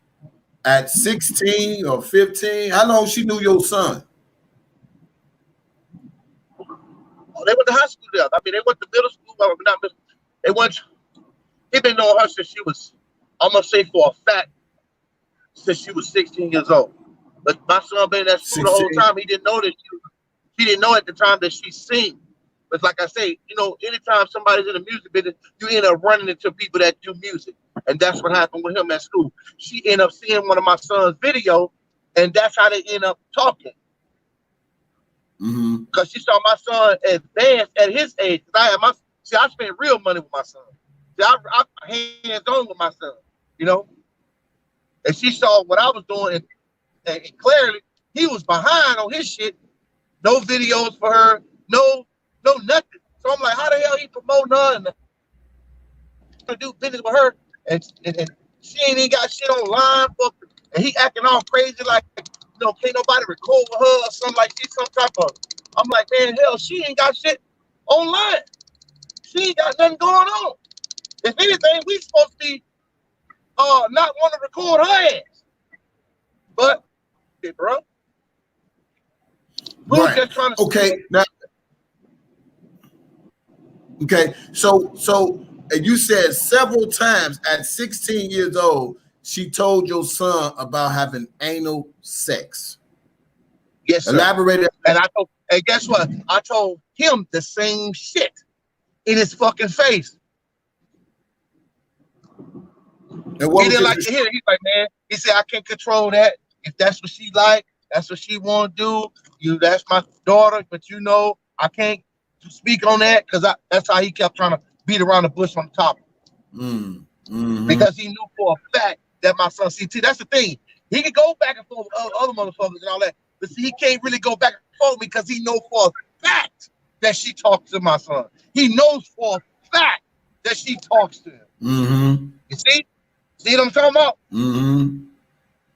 at 16 or 15, how long she knew your son? Oh, they went to high school there. I mean, they went to middle school. Not middle. They went. He been knowing her since she was, I'm gonna say for a fact, since she was 16 years old. But my son been in that school 16. The whole time. He didn't know that he didn't know at the time that she sing. But like I say, you know, anytime somebody's in the music business, you end up running into people that do music. And that's what happened with him at school. She ended up seeing one of my son's video, and that's how they end up talking. Because she saw my son advance at his age. I spent real money with my son. See, I hands-on with my son, you know? And she saw what I was doing, and clearly he was behind on his shit. No videos for her, no nothing. So I'm like, how the hell he promoting her and to do business with her, and she ain't even got shit online for, and he acting all crazy like, you know, can't nobody record with her or something like she's some type of. I'm like, man, hell, she ain't got shit online. She ain't got nothing going on. If anything, we supposed to be not want to record her ass. But, hey, bro, we was just trying to. Okay, now. Okay, so and you said several times at 16 years old, she told your son about having anal sex. Yes, sir. Elaborate. And guess what? I told him the same shit in his fucking face. And what He was didn't like his to hear it. He's like, man, he said, I can't control that. If that's what she like, that's what she want to do. That's my daughter, but you know, I can't speak on that because that's how he kept trying to beat around the bush on the topic. Because he knew for a fact that my son, see, that's the thing. He could go back and forth with other motherfuckers and all that, but see, he can't really go back and forth because he knows for a fact that she talks to my son. He knows for a fact that she talks to him. You see? See what I'm talking about?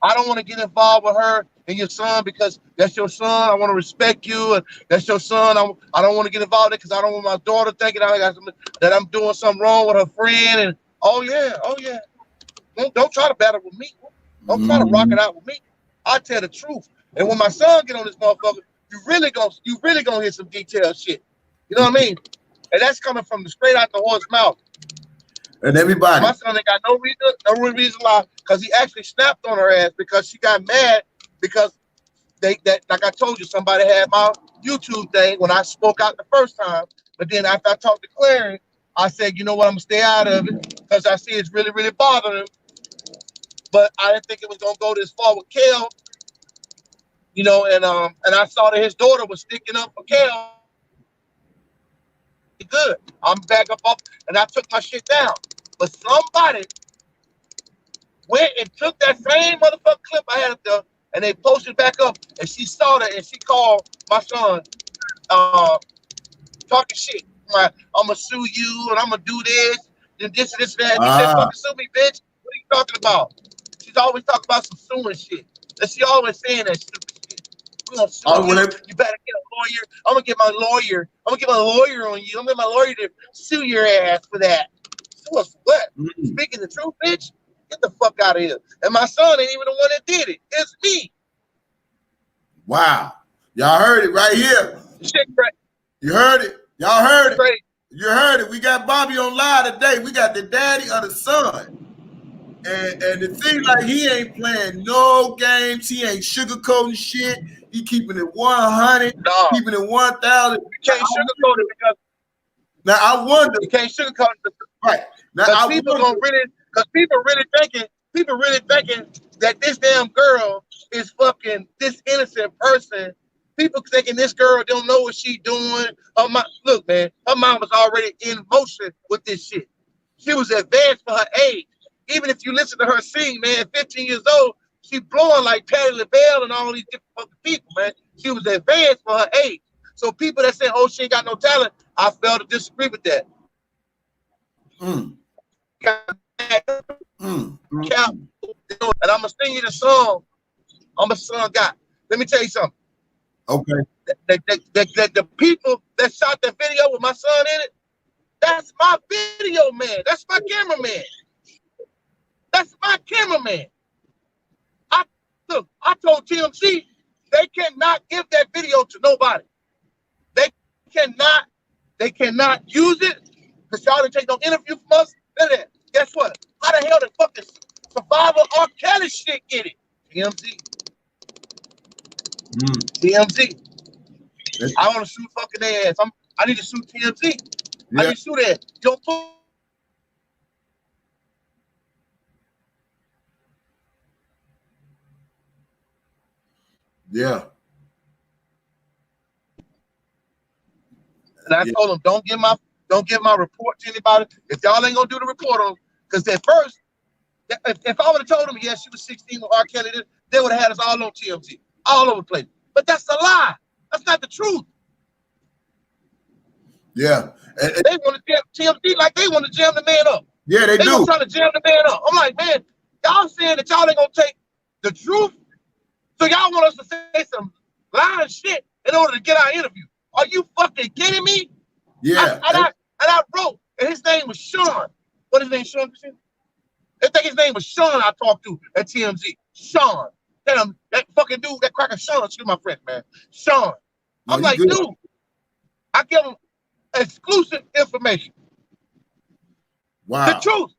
I don't want to get involved with her and your son because that's your son. I want to respect you, and that's your son. I don't want to get involved in it because I don't want my daughter thinking that I'm doing something wrong with her friend. And oh yeah, don't try to battle with me. Don't try to rock it out with me. I tell the truth. And when my son get on this motherfucker, you really gonna hear some detailed shit. You know what I mean? And that's coming from straight out the horse's mouth. And everybody. My son ain't got no reason why, because he actually snapped on her ass because she got mad because like I told you, somebody had my YouTube thing when I spoke out the first time. But then after I talked to Clarence, I said, you know what, I'm gonna stay out of it because I see it's really, really bothering him. But I didn't think it was gonna go this far with Kel. You know, and I saw that his daughter was sticking up for Kel. Good. I'm back up, and I took my shit down. But somebody went and took that same motherfucking clip I had up there, and they posted it back up, and she saw that, and she called my son talking shit. Like, I'm gonna sue you, and I'm gonna do this, and this, and this, and that. And he said, fucking sue me, bitch. What are you talking about? She's always talking about some suing shit. And she always saying that stupid shit. We're gonna sue you. You better get a lawyer. I'm gonna get my lawyer. I'm gonna get my lawyer on you. I'm gonna get my lawyer to sue your ass for that. Sue us for what? Speaking the truth, bitch? Get the fuck out of here. And my son ain't even the one that did it. It's me. Wow. Y'all heard it right here. Shit, right. You heard it. Y'all heard it. Right. You heard it. We got Bobby on live today. We got the daddy of the son. And it seems like he ain't playing no games. He ain't sugarcoating shit. He keeping it 100. No. Keeping it 1,000. You can't sugarcoat it because now I wonder. You can't sugarcoat it. Right. Now Because people really thinking that this damn girl is fucking this innocent person. People thinking this girl don't know what she doing. Look, man, her mom was already in motion with this shit. She was advanced for her age. Even if you listen to her sing, man, 15 years old, she blowing like Patti LaBelle and all these different fucking people, man. She was advanced for her age. So people that say, oh, she ain't got no talent, I fail to disagree with that. And I'm gonna sing you the song. I'm a son guy. Let me tell you something. Okay. The people that shot that video with my son in it, that's my video man. That's my cameraman. That's my cameraman. I told TMZ they cannot give that video to nobody. They cannot use it because y'all didn't take no interview from us. Guess what? How the hell did fucking Survivor R. Kelly shit get it? TMZ. TMZ. I want to sue fucking their ass. I need to sue TMZ. Yeah. I need to sue their ass. Don't put. Yeah. And I told them, don't give my report to anybody. If y'all ain't gonna do the report on, because at first, if I would have told them, yes, she was 16 with R. Kelly, they would have had us all on TMZ, all over the place. But that's a lie. That's not the truth. Yeah. And they want to jam TMZ like they want to jam the man up. Yeah, they do. They trying to jam the man up. I'm like, man, y'all saying that y'all ain't gonna take the truth, so y'all want us to say some lying shit in order to get our interview. Are you fucking kidding me? Yeah. And I wrote, and his name was Sean. What is his name, Sean? I think his name was Sean I talked to at TMZ. Sean. Damn, that fucking dude, that cracker Sean, excuse my French, man. Sean. I'm like, good. Dude, I give him exclusive information. Wow. The truth.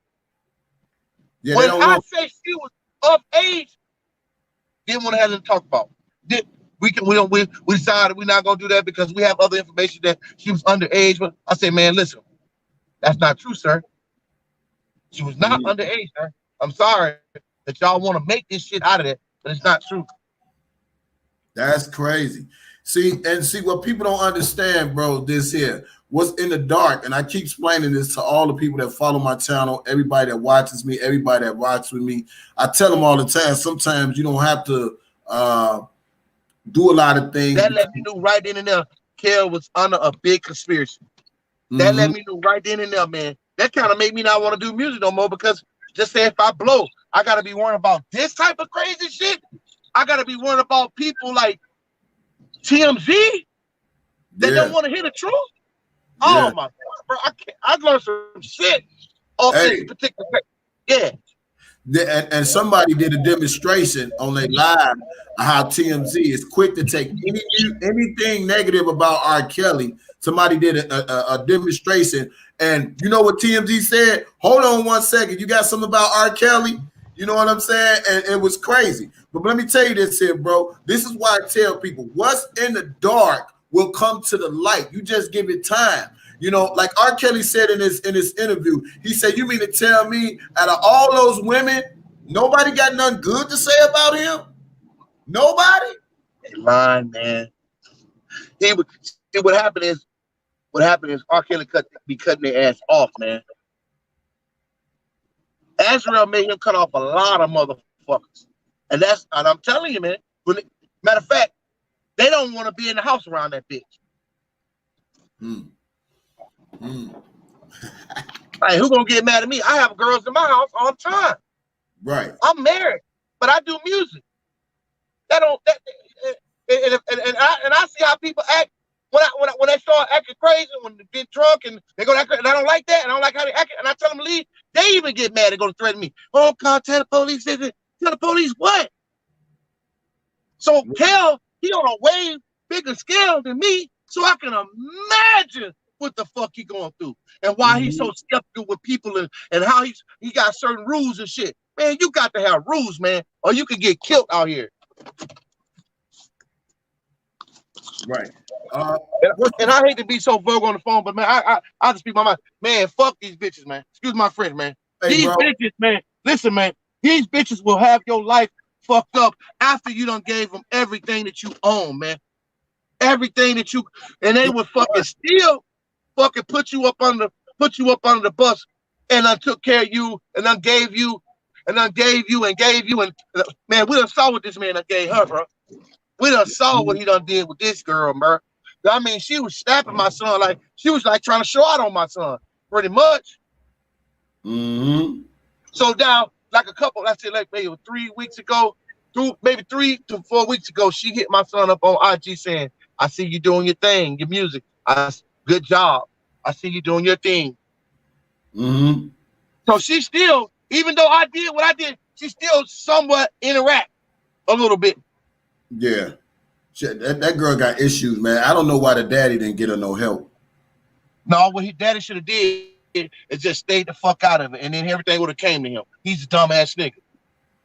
Yeah, when I say she was of age, didn't want to have to talk about. We decided we're not gonna do that because we have other information that she was underage. But I say, man, listen, that's not true, sir. She was not underage, sir. I'm sorry that y'all want to make this shit out of it, but it's not true. That's crazy. See what people don't understand, bro, this here. What's in the dark, and I keep explaining this to all the people that follow my channel, everybody that watches me, everybody that rocks with me. I tell them all the time, sometimes you don't have to do a lot of things. That let me know right then and there, Kel was under a big conspiracy. That let me know right then and there, man. That kind of made me not want to do music no more, because just say if I blow, I got to be worrying about this type of crazy shit. I got to be worrying about people like TMZ that don't want to hear the truth. Oh my God, bro! I learned some shit off this particular. Yeah. And somebody did a demonstration on their live how TMZ is quick to take anything negative about R. Kelly. Somebody did a demonstration, and you know what TMZ said? Hold on one second. You got something about R. Kelly? You know what I'm saying? And it was crazy. But let me tell you this here, bro. This is why I tell people, what's in the dark will come to the light. You just give it time. You know, like R. Kelly said in his interview, he said, "You mean to tell me out of all those women, nobody got nothing good to say about him? Nobody?" Lying, man. He would see what happened is R. Kelly be cutting their ass off, man. Azrieelleee made him cut off a lot of motherfuckers, and I'm telling you, man. Matter of fact, they don't want to be in the house around that bitch. Like, who gonna get mad at me? I have girls in my house all the time. Right. I'm married, but I do music. And I see how people act when they start acting crazy, when they get drunk and they go act, and I don't like that, and I don't like how they act, and I tell them to leave. They even get mad and go to threaten me. Oh, God, tell the police. Tell the police what? So Kel, he on a way bigger scale than me, so I can imagine what the fuck he going through and why he's so skeptical with people and how he got certain rules and shit. Man, you got to have rules, man, or you can get killed out here. Right. And I hate to be so vulgar on the phone, but man, I just speak my mind. Man, fuck these bitches, man. Excuse my French, man. Hey, these bitches, man. Listen, man. These bitches will have your life fucked up after you done gave them everything that you own, man. Everything that you, and they would fucking still fucking put you up under the bus, and I took care of you, and I gave you, and man, we done saw what this man done gave her, bro. We done saw what he done did with this girl, bro. I mean, she was snapping my son, like she was like trying to show out on my son, pretty much. So now, like I said, like maybe 3 weeks ago, maybe 3 to 4 weeks ago, she hit my son up on IG saying, "I see you doing your thing, your music. Good job. I see you doing your thing." So she still, even though I did what I did, she still somewhat interact a little bit. Yeah. That girl got issues, man. I don't know why the daddy didn't get her no help. No, what his daddy should have did is just stayed the fuck out of it, and then everything would have came to him. He's a dumbass nigga.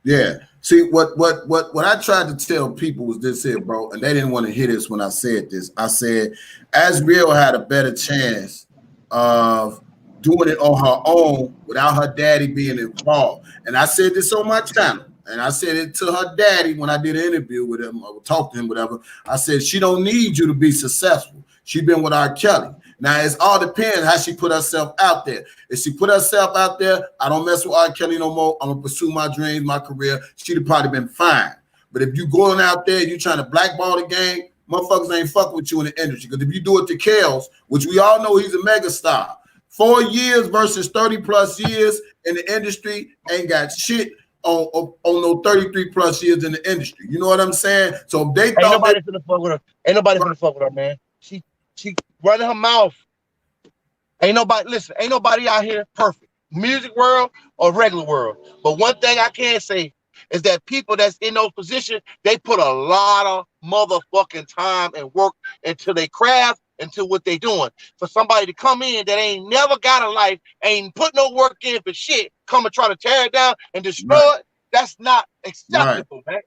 Yeah. See, what I tried to tell people was this here, bro, and they didn't want to hear this when I said this. I said Azrieelleee had a better chance of doing it on her own without her daddy being involved. And I said this on my channel. And I said it to her daddy when I did an interview with him or talked to him, whatever. I said, she don't need you to be successful. She been with R. Kelly. Now, it all depends how she put herself out there. If she put herself out there, I don't mess with R. Kelly no more. I'm going to pursue my dreams, my career. She'd have probably been fine. But if you going out there and you trying to blackball the game, motherfuckers ain't fucking with you in the industry. Because if you do it to Kels, which we all know he's a megastar, 4 years versus 30 plus years in the industry ain't got shit on no 33 plus years in the industry. You know what I'm saying? So if they ain't nobody finna fuck with her. Ain't nobody finna fuck with her, man. She running her mouth. Ain't nobody out here perfect. Music world or regular world. But one thing I can say is that people that's in those positions, they put a lot of motherfucking time and work into their craft, into what they doing. For somebody to come in that ain't never got a life, ain't put no work in for shit, come and try to tear it down and destroy it, that's not acceptable, man.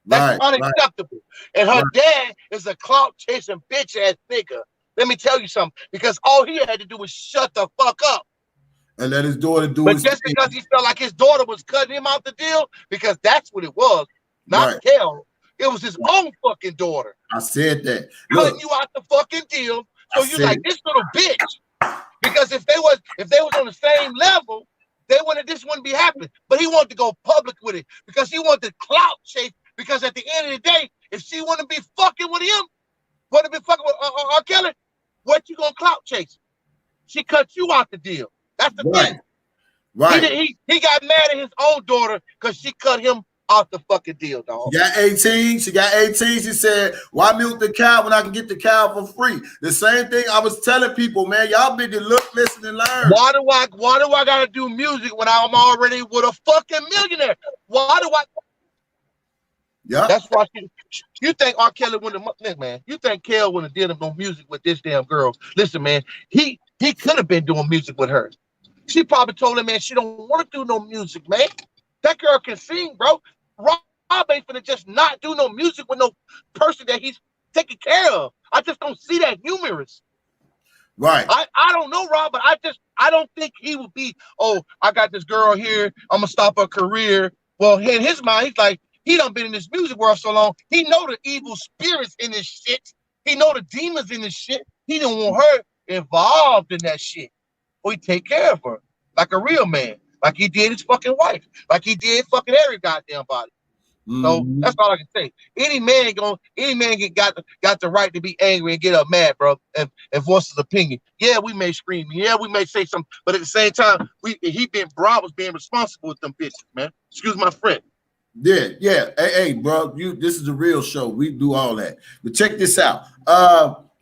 That's unacceptable. And her dad is a clout chasing bitch ass nigga. Let me tell you something, because all he had to do was shut the fuck up. And let his daughter do But his just thing. because he felt like his daughter was cutting him out the deal, because that's what it was, not Right. Kel. It was his own fucking daughter. I said that. Cutting Look, you out the fucking deal. So I you said like this little bitch. Because if they was on the same level, this wouldn't be happening. But he wanted to go public with it because he wanted to clout chase. Because at the end of the day, if she wouldn't be fucking with him, wouldn't be fucking with R. Kelly, what you gonna clout chase? She cut you out the deal. That's the thing. right. He got mad at his own daughter because she cut him out the fucking deal, dog. She got 18. She got 18. She said, why milk the cow when I can get the cow for free? The same thing I was telling people, man. Y'all been to look, listen, and learn. Why do I gotta do music when I'm already with a fucking millionaire? Why do I? Yeah. That's why you think R. Kelly wouldn't have, man. You think Kel wouldn't have did no music with this damn girl? Listen, man, he could have been doing music with her. She probably told him, man, she don't want to do no music, man. That girl can sing, bro. Rob ain't finna just not do no music with no person that he's taking care of. I just don't see that humorous. Right. I don't know, Rob, but I don't think he would be, oh, I got this girl here, I'm gonna stop her career. Well, in his mind, he's like, he done been in this music world so long, he know the evil spirits in this shit. He know the demons in this shit. He don't want her involved in that shit. Or he take care of her like a real man, like he did his fucking wife, like he did fucking every goddamn body. So that's all I can say. Any man got the right to be angry and get up mad, bro, and voice his opinion. Yeah, we may scream. Yeah, we may say something, but at the same time, Rob was being responsible with them bitches, man. Excuse my friend. Yeah. Hey, bro, this is a real show. We do all that. But check this out.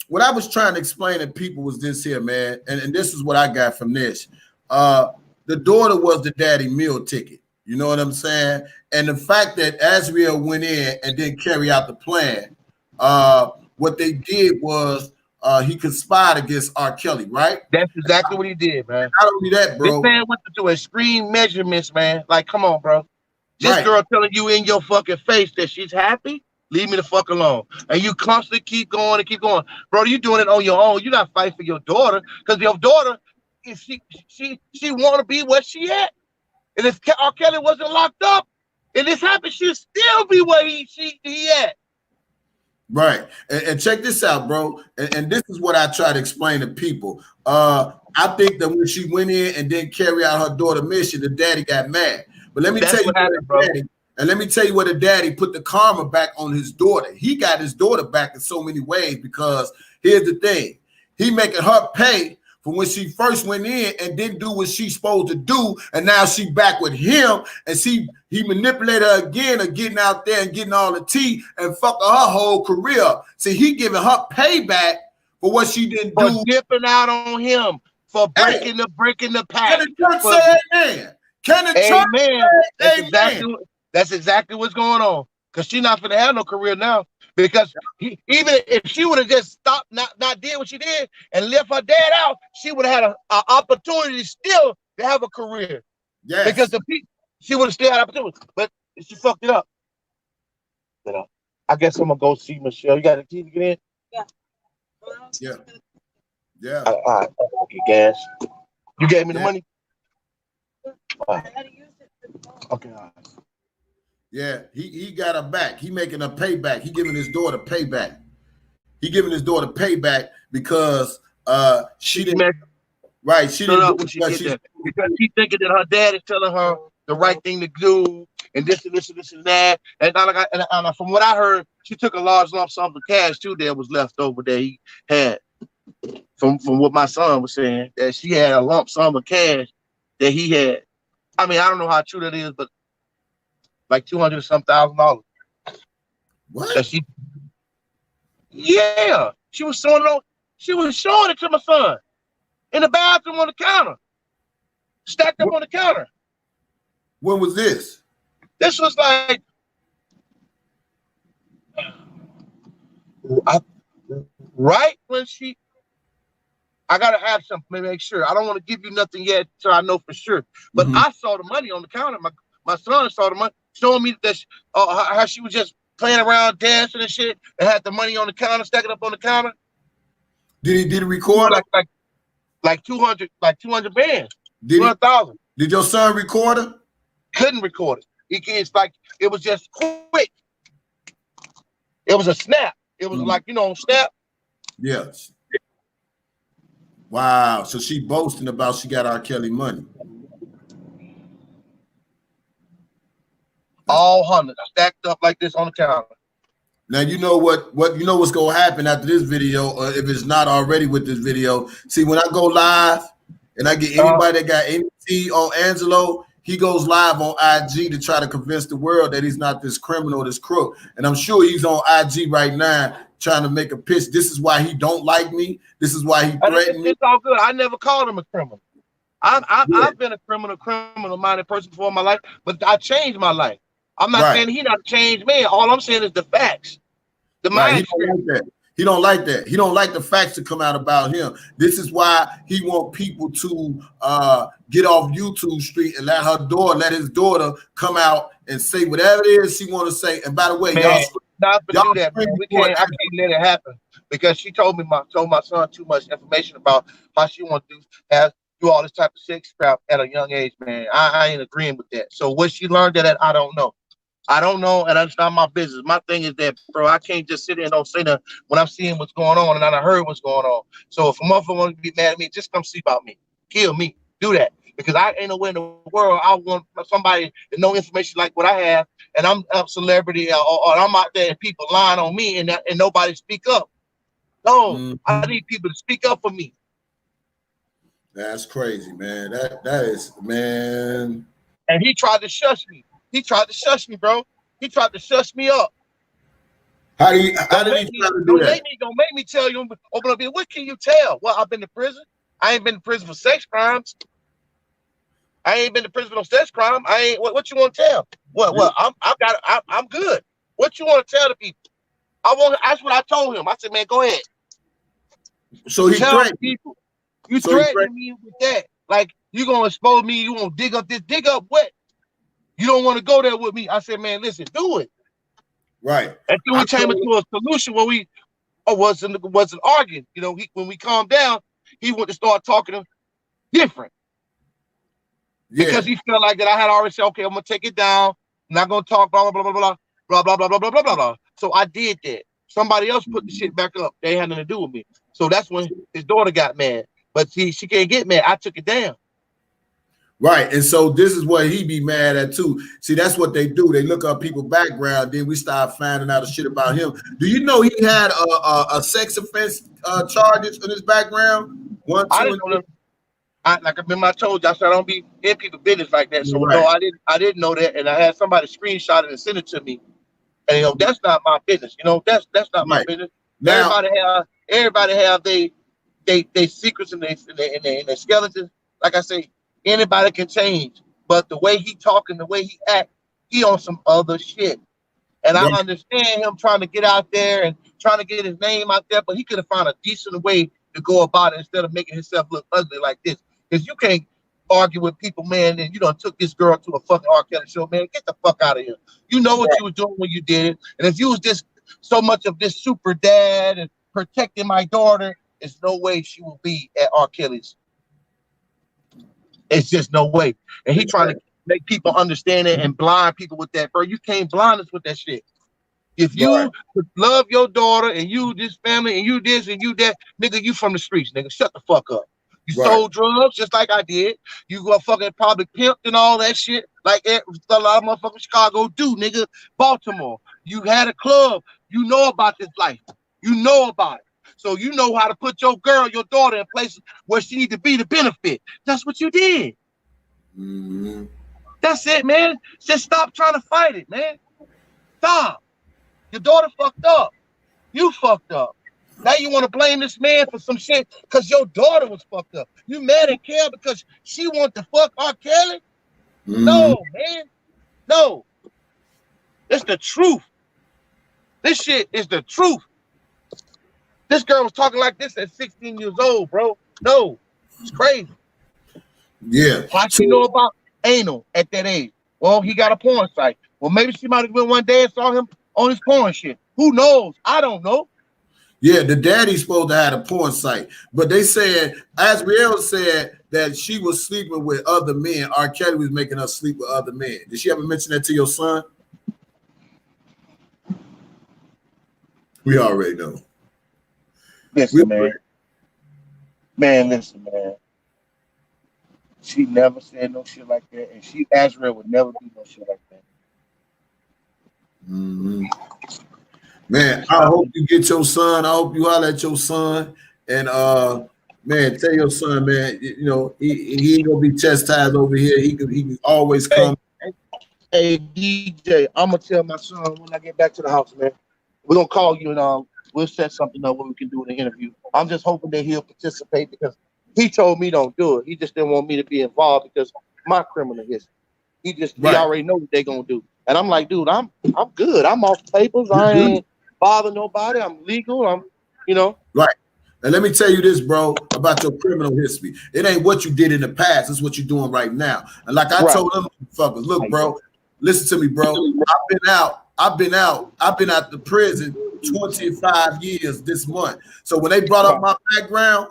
What I was trying to explain to people was this here, man, and this is what I got from this. The daughter was the daddy meal ticket. You know what I'm saying? And the fact that Azrieelleee went in and didn't carry out the plan, what they did was he conspired against R. Kelly, right? That's exactly what he did, man. Not only that, bro. This man went to do extreme measurements, man. Like, come on, bro. This girl telling you in your fucking face that she's happy, leave me the fuck alone. And you constantly keep going and keep going. Bro, you doing it on your own. You're not fighting for your daughter. Because your daughter, if she want to be where she at. And if R. Kelly wasn't locked up and this happened, she'd still be where he at. Right. And check this out, bro. And this is what I try to explain to people. I think that when she went in and didn't carry out her daughter's mission, the daddy got mad. But let me tell you what happened, bro. And let me tell you what the daddy put the karma back on his daughter. He got his daughter back in so many ways because here's the thing. He making her pay for when she first went in and didn't do what she's supposed to do, and now she back with him, and he manipulated her again of getting out there and getting all the tea and fucking her whole career. See, he giving her payback for what she didn't do. For dipping out on him, for breaking the pack. Can the church say amen? Can the church say amen? That's exactly what's going on. Because she's not gonna have no career now. Because even if she would have just stopped, not did what she did, and left her dad out, she would have had an opportunity still to have a career. Yes. Because she would have still had opportunity, but she fucked it up. You know, I guess I'm gonna go see Michelle. You got the key to get in? Yeah. All right. Okay, gas. You gave me the money. All right. Okay. All right. Yeah, he got her back. He making her payback. He giving his daughter payback. He giving his daughter payback because she didn't. Right, she didn't do because she thinking that her dad is telling her the right thing to do, and this and this and this and that. And from what I heard, she took a large lump sum of cash too that was left over that he had. From what my son was saying, that she had a lump sum of cash that he had. I mean, I don't know how true that is, but like $200,000. What? Yeah, she was showing it to my son in the bathroom on the counter, stacked up on the counter. When was this? This was like right when I gotta ask something to make sure. I don't want to give you nothing yet till I know for sure. But I saw the money on the counter. My son saw the money, showing me that how she was just playing around, dancing and shit, and had the money on the counter, stacking up on the counter. Did he record like 200 bands? $200,000. Did your son record her? Couldn't record it. It's like it was just quick. It was a snap. It was like, you know, snap. Yes. Wow. So she boasting about she got R. Kelly money. All hundreds stacked up like this on the counter. Now you know what's gonna happen after this video, or if it's not already with this video. See, when I go live and I get anybody that got any tea on Angelo, he goes live on IG to try to convince the world that he's not this criminal, this crook. And I'm sure he's on IG right now trying to make a pitch. This is why he don't like me. This is why he threatened me. It's all good. I never called him a criminal. I've been a criminal-minded person before in my life, but I changed my life. I'm not saying he not a changed man. All I'm saying is the facts. The mind. He don't like that. He don't like the facts to come out about him. This is why he want people to get off YouTube street and let his daughter come out and say whatever it is she want to say. And by the way, man, y'all do that, man. I can't let it happen because she told my son too much information about how she want to do all this type of sex crap at a young age, man. I ain't agreeing with that. So what she learned that I don't know. I don't know, and that's not my business. My thing is that, bro, I can't just sit here and don't say nothing when I'm seeing what's going on and I heard what's going on. So if a motherfucker want to be mad at me, just come see about me. Kill me. Do that. Because I ain't nowhere in the world I want somebody to know information like what I have, and I'm a celebrity, or I'm out there and people lying on me and nobody speak up. No, I need people to speak up for me. That's crazy, man. That is, man. And he tried to shush me. He tried to shush me, bro. He tried to shush me up. How did he try to do that? Don't make me tell you, open up here. What can you tell? Well, I've been to prison. I ain't been to prison for sex crimes. I ain't been to prison for no sex crime. I ain't. What you want to tell? What? I'm good. What you want to tell the people? That's what I told him. I said, man, go ahead. So he threatened people. You threatening me with that? Like you gonna expose me? You gonna dig up this? Dig up what? You don't want to go there with me. I said, man, listen, do it. Right. And then we came into a solution where we wasn't arguing. You know, when we calmed down, he went to start talking different. Yeah. Because he felt like that I had already said, okay, I'm gonna take it down. I'm not gonna talk blah blah blah blah blah blah blah blah blah blah blah blah blah. So I did that. Somebody else put the shit back up. They had nothing to do with me. So that's when his daughter got mad. But see, she can't get mad. I took it down. Right, and so this is what he be mad at too. See, that's what they do. They look up people's background, then we start finding out the shit about him. Do you know he had a sex offense charges in his background? I didn't know that. Like I told you, I said I don't be in people's business like that. So no, I didn't know that, and I had somebody screenshot it and send it to me. And you know, that's not my business. You know, that's not my business. Now, everybody have they secrets and their skeletons. Like I say. Anybody can change, but the way he talk and the way he act, he on some other shit. And I understand him trying to get out there and trying to get his name out there, but he could have found a decent way to go about it instead of making himself look ugly like this. Because you can't argue with people, man, and you done took this girl to a fucking R. Kelly show, man. Get the fuck out of here. You know what you was doing when you did it. And if you was this so much of this super dad and protecting my daughter, there's no way she will be at R. Kelly's. It's just no way. And he trying to make people understand it and blind people with that, bro. You can't blind us with that shit. If you love your daughter and you this family and you this and you that, nigga, you from the streets, nigga. Shut the fuck up. You sold drugs just like I did. You go fucking probably pimped and all that shit like a lot of motherfucking Chicago do, nigga. Baltimore. You had a club. You know about this life. You know about it. So you know how to put your girl, your daughter in places where she need to be to benefit. That's what you did. Mm-hmm. That's it, man. Just stop trying to fight it, man. Stop. Your daughter fucked up. You fucked up. Now you want to blame this man for some shit because your daughter was fucked up. You mad and care because she want to fuck R. Kelly? Mm-hmm. No, man. No. It's the truth. This shit is the truth. This girl was talking like this at 16 years old, bro. No, it's crazy. Yeah. Why she know about anal at that age? Well, he got a porn site. Well, maybe she might have been one day and saw him on his porn shit. Who knows? I don't know. Yeah, the daddy's supposed to have a porn site, but they said, Azrieelleee said that she was sleeping with other men. R. Kelly was making her sleep with other men. Did she ever mention that to your son? We already know. Listen, man. Listen, man. She never said no shit like that, and Azrieelleee would never do no shit like that. Mm-hmm. Man, I hope you get your son. I hope you holler at your son, and man, tell your son, man, you know he ain't gonna be chastised over here. He can always come. Hey, DJ, I'm gonna tell my son when I get back to the house, man. We're gonna call you and we'll set something up where we can do an interview. I'm just hoping that he'll participate because he told me don't do it. He just didn't want me to be involved because my criminal history. He already know what they're gonna do. And I'm like, dude, I'm good. I'm off papers. I ain't bother nobody. I'm legal. Right. And let me tell you this, bro, about your criminal history. It ain't what you did in the past, it's what you're doing right now. And like I told them fuckers, look, bro, listen to me, bro. I've been out the prison 25 years this month. So when they brought up my background,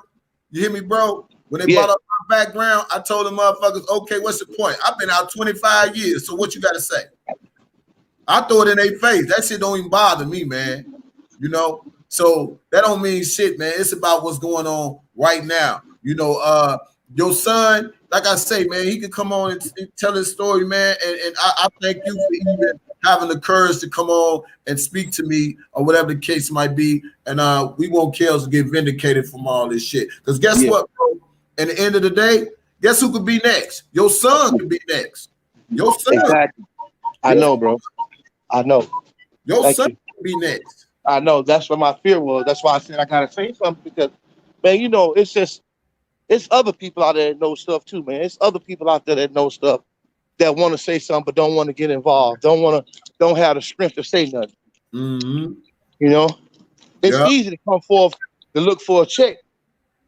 you hear me, bro? When they brought up my background, I told them motherfuckers, okay, what's the point? I've been out 25 years. So what you gotta say? I throw it in their face. That shit don't even bother me, man. You know? So that don't mean shit, man. It's about what's going on right now. You know, your son, like I say, man, he can come on and tell his story, man. And I thank you for even having the courage to come on and speak to me or whatever the case might be. And we want Kels to get vindicated from all this shit. Because guess what, bro? At the end of the day, guess who could be next? Your son could be next. Your son. Exactly. I know, bro. I know. Your son could be next. I know. That's what my fear was. That's why I said I gotta say something because, man, you know, it's other people out there that know stuff too, man. It's other people out there that know stuff that want to say something but don't want to get involved. Don't have the strength to say nothing. Mm-hmm. You know, it's easy to come forth to look for a check.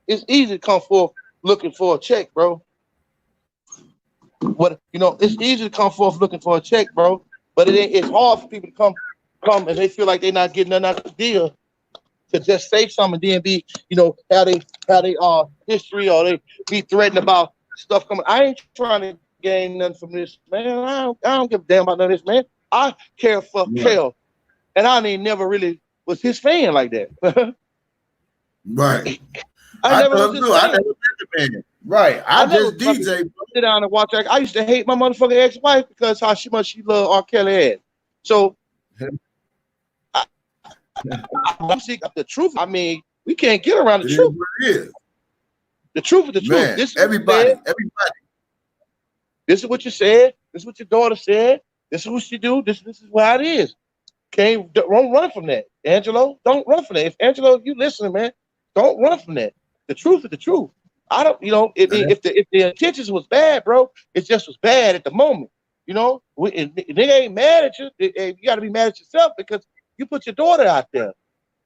It's easy to come forth looking for a check, bro. It's easy to come forth looking for a check, bro. But it's hard for people to come and they feel like they're not getting nothing out of the deal to just say something and then be, how they history or they be threatened about stuff coming. I ain't trying to gain nothing from this, man. I don't give a damn about none of this, man. I care for Kel, and I ain't never really was his fan like that. Right. I never was his fan. I never been the man. Right. I just DJ. Sit down and watch. I used to hate my motherfucking ex-wife because how much she loved R. Kelly had. So I'm seeing the truth. I mean, we can't get around the truth. The truth is the truth. Man, this is everybody. This is what you said. This is what your daughter said. This is what she do. This is how it is. Don't run from that, Angelo. Don't run from that. If Angelo, you listening, man, don't run from that. The truth is the truth. I don't, if the intentions was bad, bro, it just was bad at the moment. They ain't mad at you. You got to be mad at yourself because you put your daughter out there.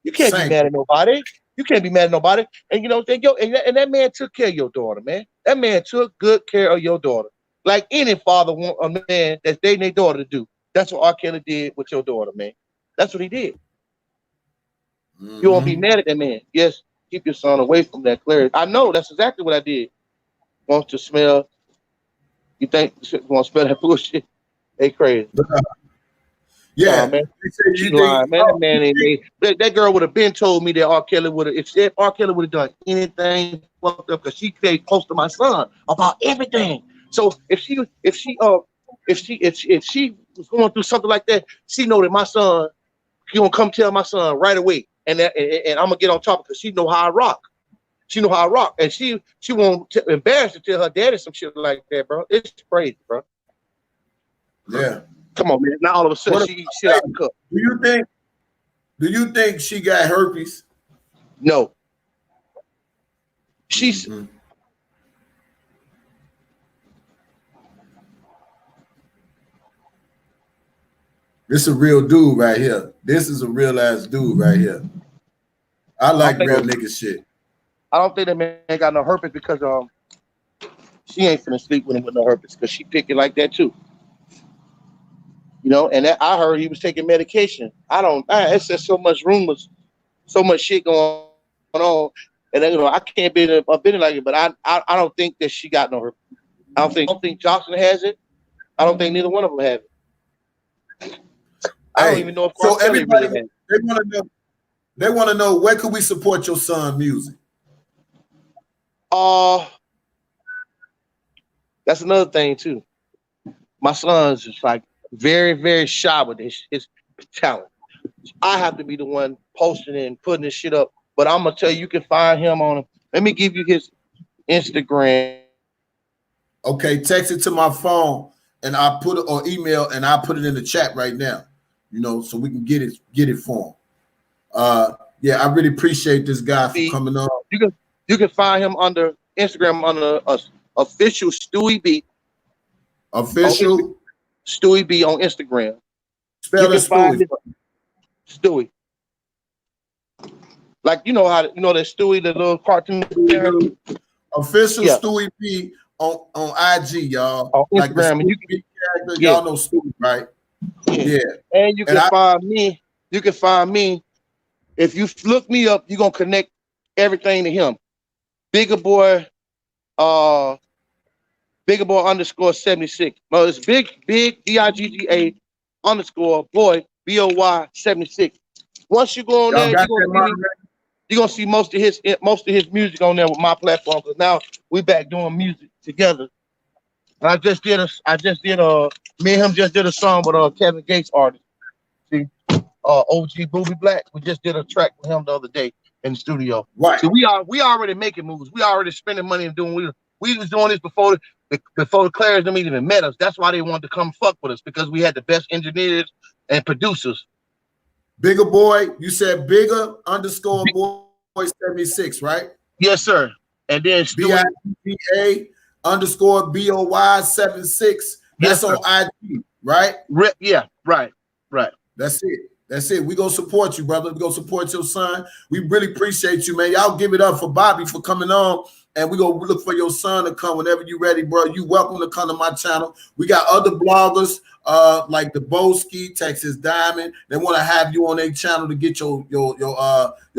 You can't be mad at nobody. You can't be mad at nobody. And and that man took care of your daughter, man. That man took good care of your daughter. Like any father want a man that's dating their daughter to do. That's what R. Kelly did with your daughter, man. That's what he did. Mm-hmm. You won't be mad at that man. Yes, keep your son away from that clarity. I know that's exactly what I did. Want to smell? You think you want to smell that bullshit? They crazy. Yeah, man. She lying, man. That man ain't. That girl would have been told me that R. Kelly would have. If R. Kelly would have done anything fucked up, because she stayed close to my son about everything. So if she was going through something like that, she know that my son, she gonna come tell my son right away, and I'm gonna get on top because she know how I rock. She know how I rock, and she won't embarrass to tell her daddy some shit like that, bro. It's crazy, bro. Yeah. Come on, man. Now all of a sudden she shit out the cup. Do you think she got herpes? No. She's. Mm-hmm. This is a real dude right here. This is a real ass dude right here. I like real nigga shit. I don't think that man got no herpes because she ain't finna sleep with him with no herpes because she pick it like that too. And I heard he was taking medication. It's just so much rumors, so much shit going on. And then, I can't be a bit like it, but I don't think that she got no. I don't think Johnson has it. I don't think neither one of them have it. I don't even know if so Kelly everybody really has it. they want to know. They want to know where could we support your son music. That's another thing too. My son's just like very, very shy with his talent. I have to be the one posting it and putting this shit up. But I'm gonna tell you, you can find him on. Let me give you his Instagram. Okay, text it to my phone and I put it or email and I put it in the chat right now. So we can get it for him. Yeah, I really appreciate this guy for coming on. You can find him under Instagram under official Stewie B. Official Stewie B on Instagram. Spell it Stewie. Stewie. Like that Stewie, the little cartoon. Official Stewie B on IG, y'all. On like Instagram, and y'all know Stewie, right? Yeah. And you can find me. You can find me. If you look me up, you're gonna connect everything to him. Bigger boy underscore 76. No, it's big BIGGA underscore boy BOY 76. Once you go on there, you're gonna see most of his music on there with my platform. Because now we back doing music together. And I just did me and him just did a song with Kevin Gates artist. See, OG Booby Black. We just did a track with him the other day in the studio. Right. So we already making moves. We already spending money and doing. We was doing this before the Clares them even met us. That's why they wanted to come fuck with us, because we had the best engineers and producers. Bigger boy, you said bigger underscore boy 76, right? Yes, sir. And then BIGA underscore BOY 76. That's on IG, right? Yeah, right. That's it. We gonna support you, brother. We gonna support your son. We really appreciate you, man. Y'all give it up for Bobby for coming on. And we gonna look for your son to come whenever you ready, bro. You welcome to come to my channel. We got other bloggers like the Boski, Texas Diamond. They want to have you on their channel to get your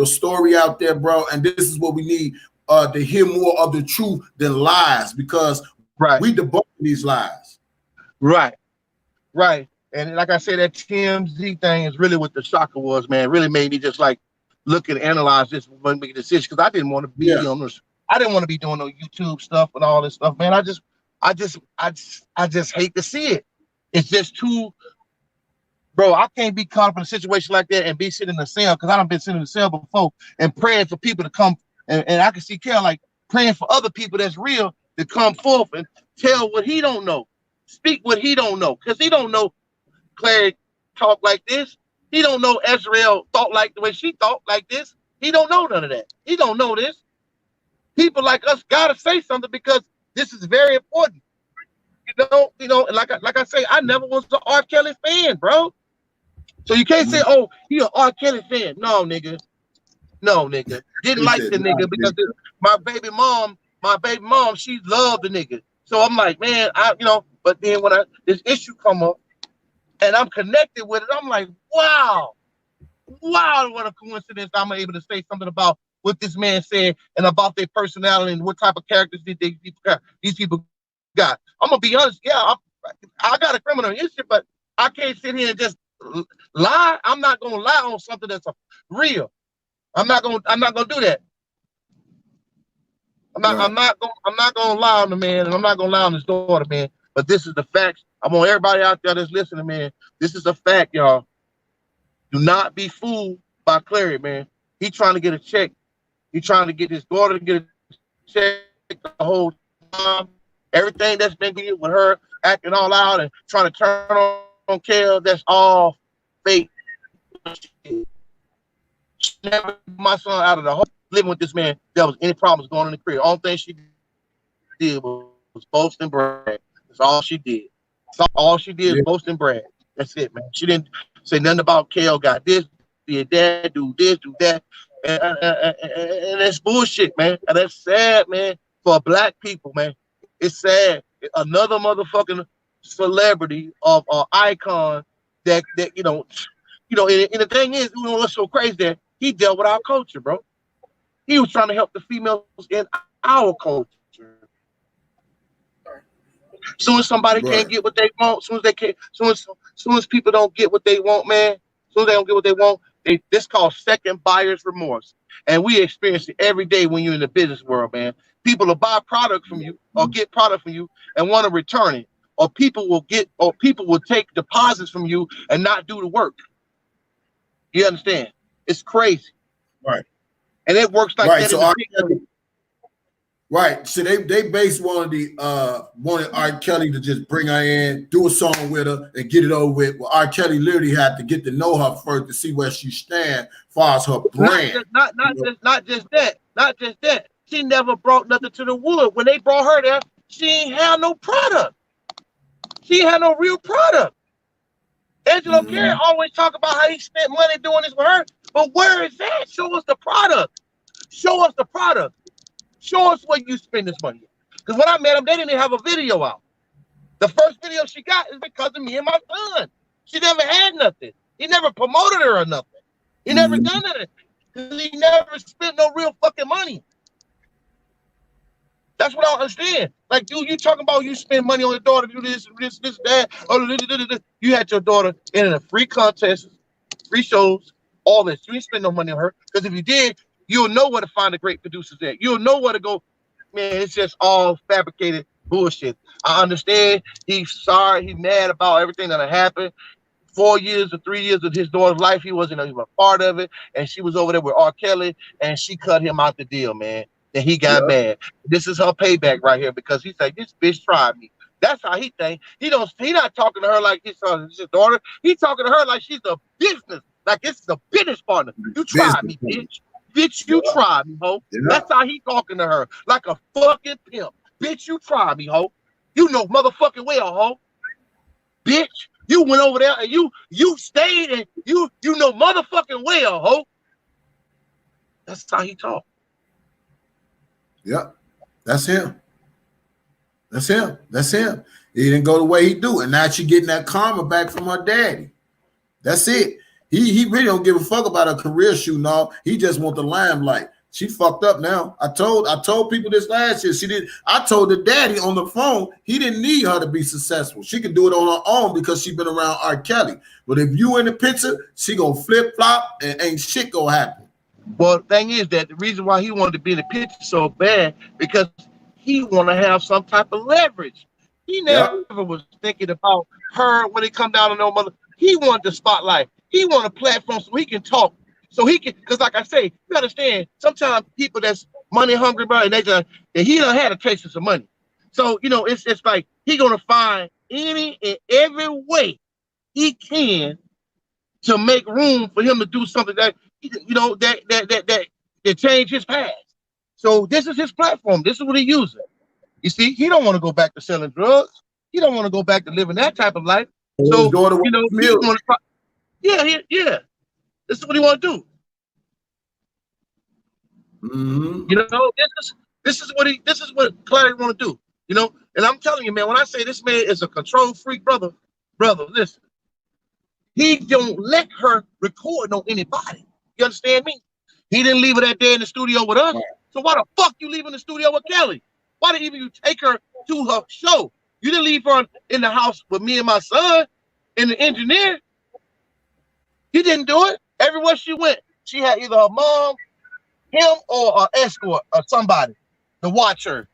story out there, bro. And this is what we need to hear more of the truth than lies, because we debunk these lies. Right. And like I said, that TMZ thing is really what the shocker was, man. It really made me just like look and analyze this and make a decision, because I didn't want to be on this. I didn't want to be doing no YouTube stuff and all this stuff, man. I just hate to see it. It's just too, bro. I can't be caught up in a situation like that and be sitting in the cell, because I done been sitting in the cell before and praying for people to come. And I can see Kel like praying for other people that's real to come forth and tell what he don't know, speak what he don't know, because he don't know Claire talk like this. He don't know Azrieelleee thought like the way she thought like this. He don't know none of that. He don't know this. People like us gotta say something, because this is very important. And like I say, I never was an R. Kelly fan, bro. So you can't say, "Oh, he an R. Kelly fan." No, nigga. Didn't like the nigga because my baby mom, she loved the nigga. So I'm like, man, But then when this issue come up, and I'm connected with it, I'm like, wow, what a coincidence! I'm able to say something about what this man said and about their personality and what type of characters these people got. I'm gonna be honest, I got a criminal history, but I can't sit here and just lie. I'm not gonna lie on something that's real. I'm not gonna do that. I'm not gonna lie on the man, and I'm not gonna lie on his daughter, man. But this is the facts. I want everybody out there that's listening, man. This is a fact, y'all. Do not be fooled by Clary, man. He trying to get a check. He trying to get his daughter to get a check the whole time. Everything that's been good with her acting all out and trying to turn on Kel, that's all fake. She never my son out of the home living with this man. There was any problems going on in the crib. All thing she did was boast and brag. That's all she did. All she did is boast and brag. That's it, man. She didn't say nothing about Kel got this, did that, do this, do that. And that's bullshit, man. And that's sad, man, for black people, man. It's sad. Another motherfucking celebrity of icon that and the thing is, what's so crazy that he dealt with our culture, bro. He was trying to help the females in our culture. Soon as somebody can't get what they want, soon as people don't get what they want, man, soon as they don't get what they want, this called second buyer's remorse. And we experience it every day when you're in the business world, man. People will buy product from you or get product from you and want to return it. Or people will take deposits from you and not do the work. You understand? It's crazy. Right. And it works like that. So right. So they based wanted R. Kelly to just bring her in, do a song with her, and get it over with. Well, R. Kelly literally had to get to know her first to see where she stands as far as her brand. Not just that. She never brought nothing to the wood. When they brought her there, she ain't had no product. She had no real product. Angelo Carey always talk about how he spent money doing this with her, but where is that? Show us the product. Show us the product. Show us where you spend this money. Because when I met him, they didn't even have a video out. The first video she got is because of me and my son. She never had nothing. He never promoted her or nothing. He never done it. Because he never spent no real fucking money. That's what I don't understand. Like, dude, you talking about you spend money on your daughter, do this, that. You had your daughter in a free contest, free shows, all this. You ain't spend no money on her. Because if you did, you'll know where to find the great producers at. You'll know where to go. Man, it's just all fabricated bullshit. I understand he's sorry, he's mad about everything that happened. 4 years or 3 years of his daughter's life, he wasn't even a part of it. And she was over there with R. Kelly, and she cut him out the deal, man. And he got mad. This is her payback right here because he said, this bitch tried me. That's how he think. He not talking to her like his daughter. He talking to her like she's a business, like it's a business partner. You tried me, bitch. Bitch, you tried me, ho. That's how he talking to her, like a fucking pimp. Bitch, you tried me, ho. You know motherfucking well, ho. Bitch, you went over there and you stayed and you know motherfucking well, ho. That's how he talk. Yep, that's him. That's him. He didn't go the way he do, and now she getting that karma back from her daddy. That's it. He really don't give a fuck about her career shooting off. He just want the limelight. She fucked up now. I told people this last year. She did. I told the daddy on the phone he didn't need her to be successful. She could do it on her own because she been around R. Kelly. But if you in the picture, she gonna flip flop and ain't shit gonna happen. Well, the thing is that the reason why he wanted to be in the picture so bad because he want to have some type of leverage. He never was thinking about her when it come down to no mother. He wanted the spotlight. He wanted a platform so he can talk. So he can, because like I say, you understand, sometimes people that's money hungry, bro, and he done had a taste of some money. So, you know, it's like he gonna find any and every way he can to make room for him to do something that that change his past. So this is his platform. This is what he using. You see, he don't want to go back to selling drugs. He don't want to go back to living that type of life. So you know, he want to try. Yeah. This is what he want to do. You know, this is what Clary want to do. You know, and I'm telling you, man, when I say this man is a control freak, brother, listen. He don't let her record on anybody. You understand me? He didn't leave her that day in the studio with us. So why the fuck you leave in the studio with Kelly? Why didn't even you take her to her show? You didn't leave her in the house with me and my son and the engineer. You didn't do it. Everywhere she went, she had either her mom, him, or an escort or somebody to watch her.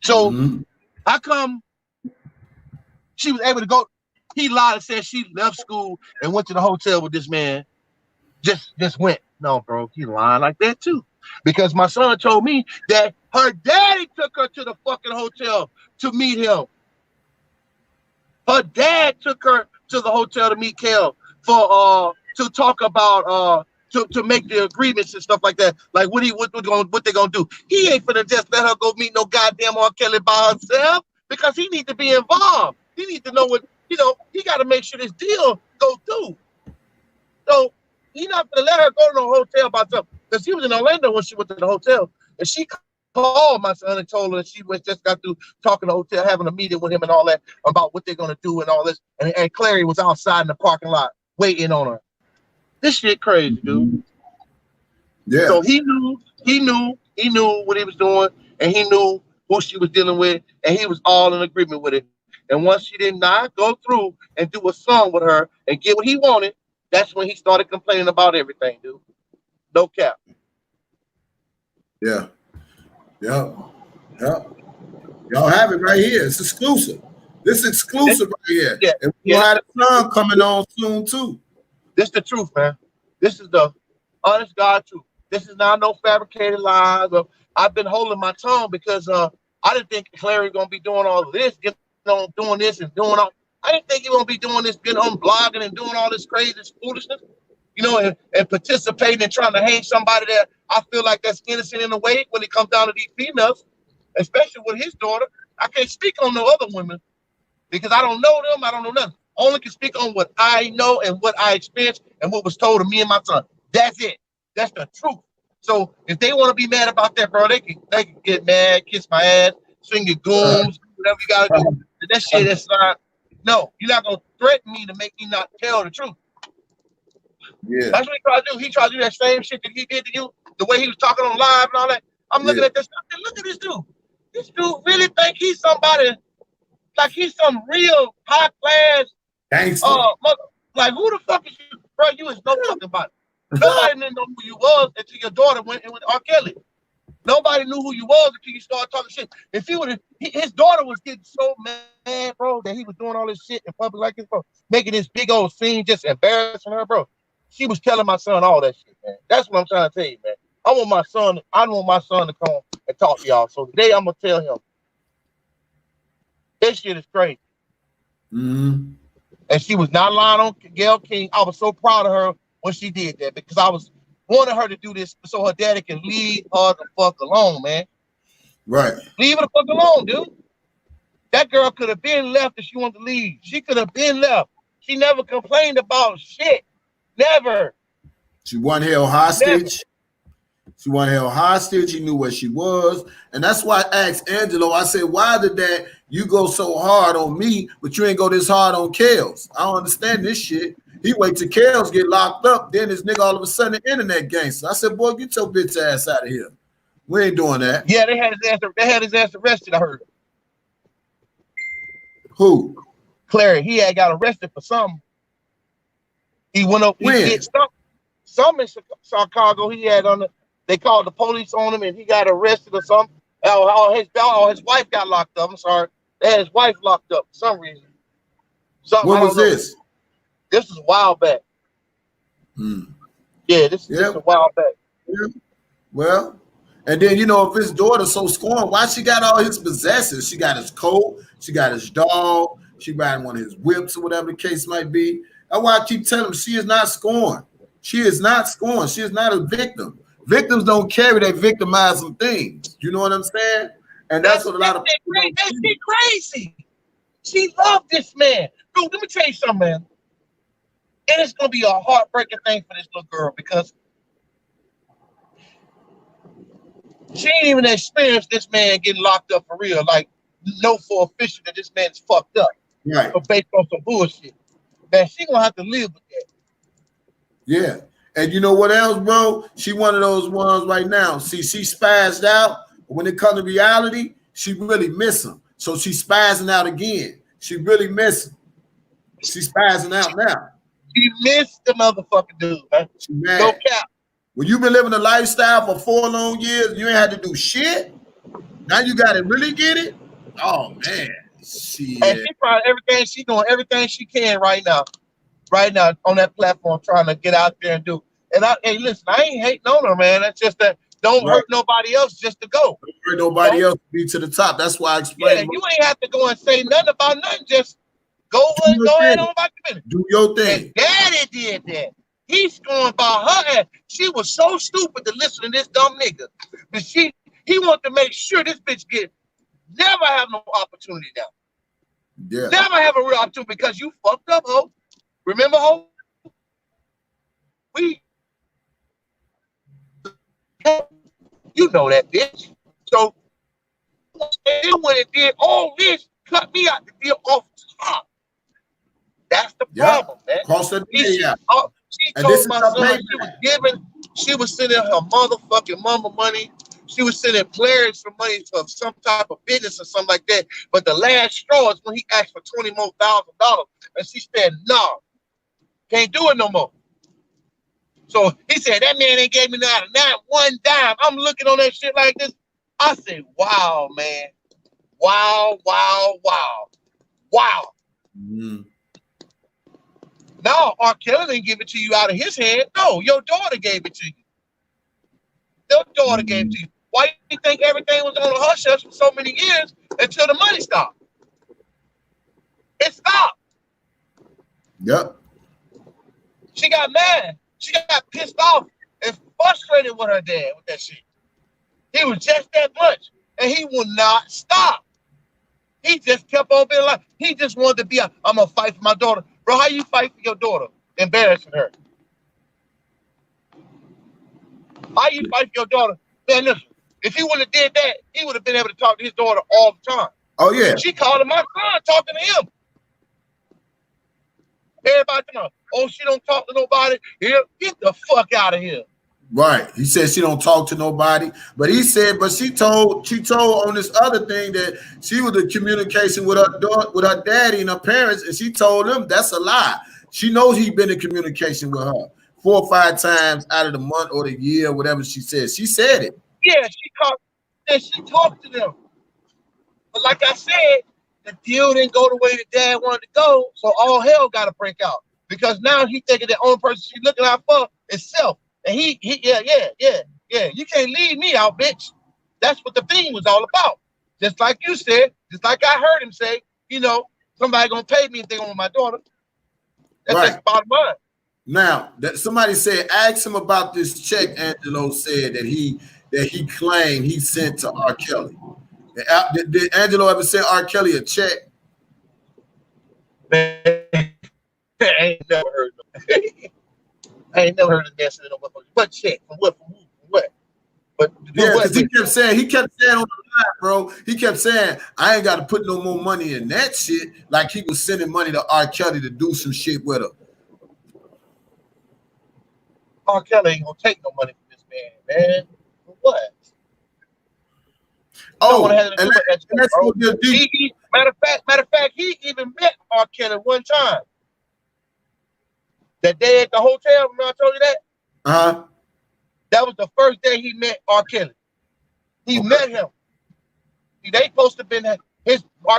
So how come she was able to go? He lied and said she left school and went to the hotel with this man. Just went. No, bro, he lying like that too. Because my son told me that her daddy took her to the fucking hotel to meet him. Her dad took her to the hotel to meet Kel for to talk about to make the agreements and stuff like that. Like what they gonna do. He ain't finna just let her go meet no goddamn R. Kelly by herself because he need to be involved. He need to know what, you know, he got to make sure this deal go through. So he not gonna let her go to no hotel by herself because he was in Orlando when she went to the hotel and she called my son and told her that she just got through talking to the hotel, having a meeting with him and all that about what they're gonna do and all this. And Clary was outside in the parking lot waiting on her. This shit crazy, dude. Yeah. So he knew what he was doing, and he knew who she was dealing with, and he was all in agreement with it. And once she did not go through and do a song with her and get what he wanted, that's when he started complaining about everything, dude. No cap. Yeah. Yeah. Yeah. Y'all have it right here. It's exclusive. This exclusive right here. Yeah, And we'll have the song coming on soon too. This is the truth, man. This is the honest God truth. This is not no fabricated lies. I've been holding my tongue because I didn't think Clary was gonna be doing all of this, getting on doing this and doing all. I didn't think he was gonna be doing this, getting on blogging and doing all this crazy foolishness, and participating and trying to hang somebody that I feel like that's innocent in a way when it comes down to these females, especially with his daughter. I can't speak on no other women because I don't know them. I don't know nothing. Only can speak on what I know and what I experienced and what was told to me and my son. That's it. That's the truth. So if they want to be mad about that, bro, they can get mad, kiss my ass, swing your gooms, whatever you gotta do. That shit is not. No, you're not gonna threaten me to make me not tell the truth. Yeah. That's what he tried to do. He tried to do that same shit that he did to you, the way he was talking on live and all that. I'm looking at this. I said, look at this dude. This dude really think he's somebody, like he's some real high class. Like who the fuck is you, bro? You is no fucking body. Nobody didn't know who you was until your daughter went in with R. Kelly. Nobody knew who you was until you started talking shit. If he would, his daughter was getting so mad, bro, that he was doing all this shit in public like this, bro, making this big old scene, just embarrassing her, bro. She was telling my son all that shit, man. That's what I'm trying to tell you, man. I want my son to come and talk to y'all. So today I'm gonna tell him this shit is crazy. Mm-hmm. And she was not lying on Gayle King. I was so proud of her when she did that because I was wanting her to do this so her daddy can leave her the fuck alone, man. Right. Leave her the fuck alone, dude. That girl could have been left if she wanted to leave. She could have been left. She never complained about shit. Never. She wasn't held hostage. Never. She wasn't held hostage. He knew where she was. And that's why I asked Angelo, I said, why did that you go so hard on me, but you ain't go this hard on Kels? I don't understand this shit. He wait till Kels get locked up, then this nigga all of a sudden the internet gangster. I said, boy, get your bitch ass out of here. We ain't doing that. Yeah, they had his ass arrested, I heard. Who? Clary. He had got arrested for something. He went up, he did something in Chicago. He had they called the police on him and he got arrested or something. His wife got locked up. I'm sorry. They had his wife locked up for some reason. When was this? This was a while back. Yeah, this is a while back. Yeah. Well, and then, if his daughter's so scorned, why she got all his possessions? She got his coat, she got his dog, she riding one of his whips or whatever the case might be. That's why I keep telling him she is not scorned. She is not scorned. She is not a victim. Victims don't carry that victimizing things. You know what I'm saying? And that's what a lot of people don't That shit crazy. She loved this man. Dude, let me tell you something, man. And it's going to be a heartbreaking thing for this little girl because she ain't even experienced this man getting locked up for real. Like, know for official that this man is fucked up. Right. So based on some bullshit. Man, she going to have to live with that. Yeah. And you know what else, bro? She one of those ones right now. See, she spazzed out. When it comes to reality, she really miss him. So she's spazzing out again. She really miss him. She's spazzing out now. She missed the motherfucking dude, man. She mad. No cap. When you've been living a lifestyle for 4 long years, you ain't had to do shit. Now you got to really get it. Oh man, shit. And she probably everything she can right now on that platform, trying to get out there and do. And hey, listen, I ain't hating on her, man. That's just that don't hurt nobody else just to go. Don't hurt nobody else to be to the top. That's why I explained. Yeah, you ain't have to go and say nothing about nothing. Just go ahead on about the business. Do your thing. And Daddy did that. He's going by her ass. She was so stupid to listen to this dumb nigga. But he wanted to make sure this bitch never have no opportunity now. Yeah. Never have a real opportunity because you fucked up, ho. Remember, ho? You know that bitch. So when it did all this, cut me out the deal off top. That's the problem, man. Cross that She And this told is my her son payback. she was sending her motherfucking mama money. She was sending players some money for some type of business or something like that. But the last straw is when he asked for $20,000 more. And she said, no, can't do it no more. So he said, that man ain't gave me not one dime. I'm looking on that shit like this. I said, wow, man. Wow, wow, wow. Wow. Mm. Now, R. Kelly didn't give it to you out of his hand. No, your daughter gave it to you. Your daughter gave it to you. Why do you think everything was on the hush hush for so many years until the money stopped? It stopped. Yep. She got mad. She got pissed off and frustrated with her dad with that shit. He was just that much. And he would not stop. He just kept on being like, he just wanted to be I'm going to fight for my daughter. Bro, how you fight for your daughter? Embarrassing her. How you fight for your daughter? Man, listen, if he would have did that, he would have been able to talk to his daughter all the time. Oh, yeah. She called him my son, talking to him. Everybody know, oh, she don't talk to nobody. Here, get the fuck out of here. Right. He said she don't talk to nobody. But he said, but she told on this other thing that she was in communication with her daughter, with her daddy and her parents, and she told them that's a lie. She knows he's been in communication with her 4 or 5 times out of the month or the year, whatever she said. She said it. Yeah, she talked to them. But like I said, the deal didn't go the way the dad wanted to go, so all hell got to break out. Because now he thinking the only person she's looking out for is self. And yeah. You can't leave me out, bitch. That's what the thing was all about. Just like you said, just like I heard him say, somebody gonna pay me if they want my daughter. That's Right. just the bottom line. Now, that somebody said, ask him about this check Angelo said that he claimed he sent to R. Kelly. Did Angelo ever send R. Kelly a check? Man, I ain't never heard of I ain't never heard of that. What check? From what? From who? From what? But yeah, because he kept saying on the line, bro. He kept saying, I ain't got to put no more money in that shit. Like he was sending money to R. Kelly to do some shit with her. R. Kelly ain't gonna take no money from this man. For what? Oh, matter of fact, he even met R. Kelly one time. That day at the hotel, remember I told you that? Uh-huh. That was the first day he met R. Kelly. He met him. See, they supposed to been R.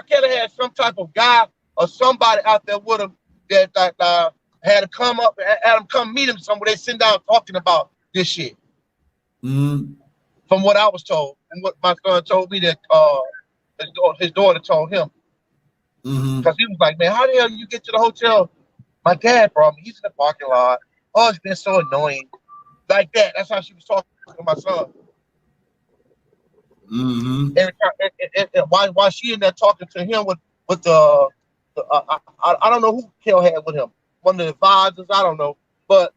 Kelly had some type of guy or somebody out there with him that had him come meet him somewhere. They sit down talking about this shit. Mm-hmm. From what I was told and what my son told me that his daughter told him. Because he was like, man, how the hell you get to the hotel? My dad brought me. He's in the parking lot. Oh, it's been so annoying. Like that. That's how she was talking to my son. Every time, while she in there talking to him with the I don't know who Kel had with him. One of the advisors, I don't know. But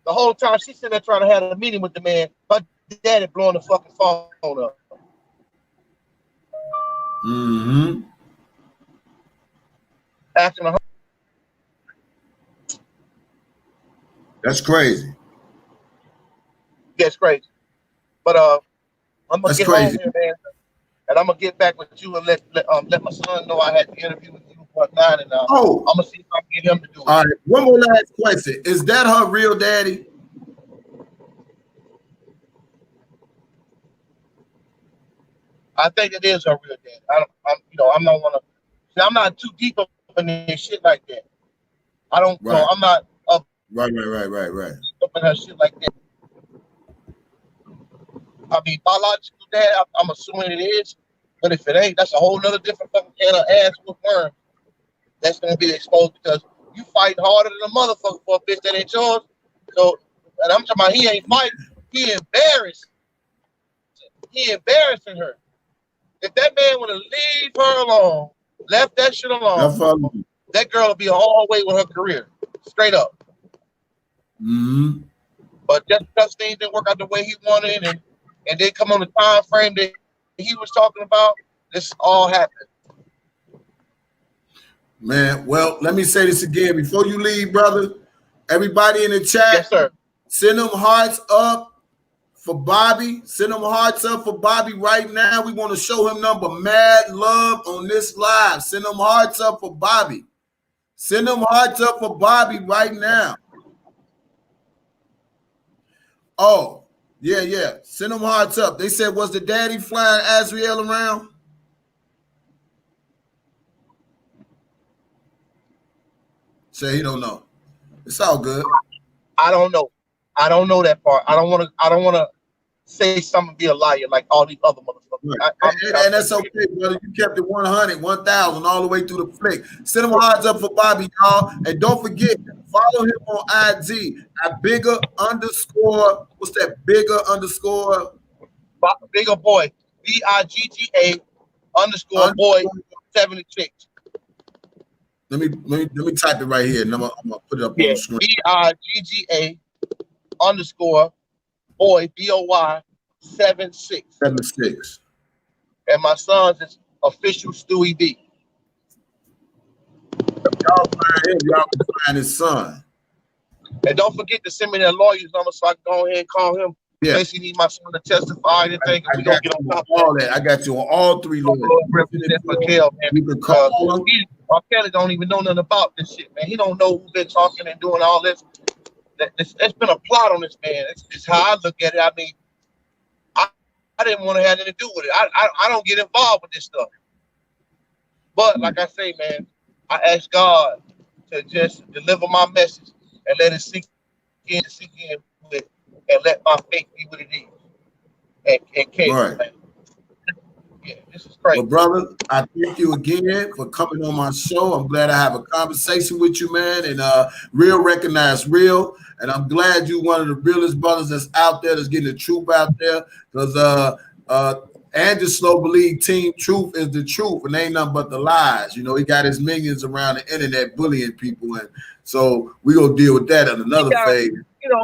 the whole time she's sitting there trying to have a meeting with the man, her daddy blowing the fucking phone up. Asking her. That's crazy. Yeah, it's crazy. But I'm gonna get home here, man, and I'm gonna get back with you and let my son know I had the interview with you and whatnot, and I'm gonna see if I can get him to do it. All right, one more last question: is that her real daddy? I think it is her real daddy. I'm not too deep up in this shit like that. I don't know. I'm not up. Right. Up in her shit like that. I mean, biological dad, I'm assuming it is. But if it ain't, that's a whole nother different fucking can of ass with worm. That's gonna be exposed because you fight harder than a motherfucker for a bitch that ain't yours. So, and I'm talking about he ain't fighting. He embarrassed. He embarrassing her. If that man would have leave her alone, left that shit alone, that girl will be all the way with her career. Straight up. But just because things didn't work out the way he wanted and then come on the time frame that he was talking about, this all happened. Man, well, let me say this again. Before you leave, brother, Everybody in the chat, Yes, sir. send them hearts up for Bobby. Send them hearts up for Bobby right now. We want to show him number mad love on this live. Send them hearts up for Bobby. Send them hearts up for Bobby right now. Oh, yeah. Send them hearts up. They said, was the daddy flying Azrieelleee around? Say he don't know. It's all good. I don't know. I don't know that part. I don't want to say something and be a liar like all these other motherfuckers. Right. And that's okay, brother. You kept it 100, 1,000 all the way through the flick. Send them hearts up for Bobby, y'all. And don't forget, follow him on IG at bigger underscore. What's that? Bigger underscore. Bigger boy. BIGGA underscore boy 76. Let me type it right here, and I'm gonna put it up on the screen. BIGGA underscore boy BOY 76. 76. And my son's is official Stewie B. Y'all can find his son. And don't forget to send me that lawyer's number so I can go ahead and call him. Yeah. In case you need my son to testify anything. I got you on all that. I got you on all three lawyers. You can call him. R. Kelly don't even know nothing about this shit, man. He don't know who been talking and doing all this. It's been a plot on this man. It's how I look at it. I mean, I didn't want to have anything to do with it. I don't get involved with this stuff. But like I say, man, I ask God to just deliver my message and let it sink in with it, and let my faith be what it is. And case, right. Man. Yeah, this is crazy. Well, brother, I thank you again for coming on my show. I'm glad I have a conversation with you, man. And real recognize real. And I'm glad you one of the realest brothers that's out there, that's getting the truth out there. Because Andrew Slow believe Team Truth is the truth, and ain't nothing but the lies. You know, he got his minions around the internet bullying people, and so we gonna deal with that in another phase. You know,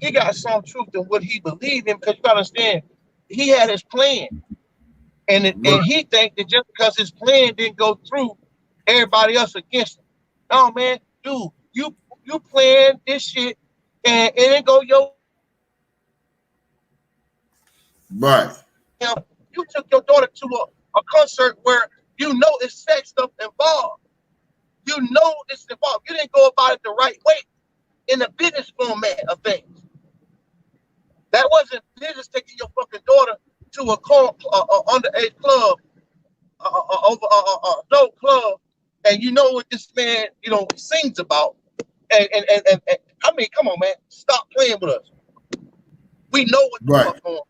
he got some truth in what he believed in, because you gotta understand, he had his plan. And he think that just because his plan didn't go through, everybody else against him. No, man, dude, you planned this shit and it didn't go your right. You took your daughter to a concert where you know it's sex stuff involved. You know it's involved. You didn't go about it the right way in the business format of things. That wasn't business taking your fucking daughter to a underage club, adult club, and you know what this man, sings about. And I mean, come on, man, stop playing with us. We know what the fuck going on.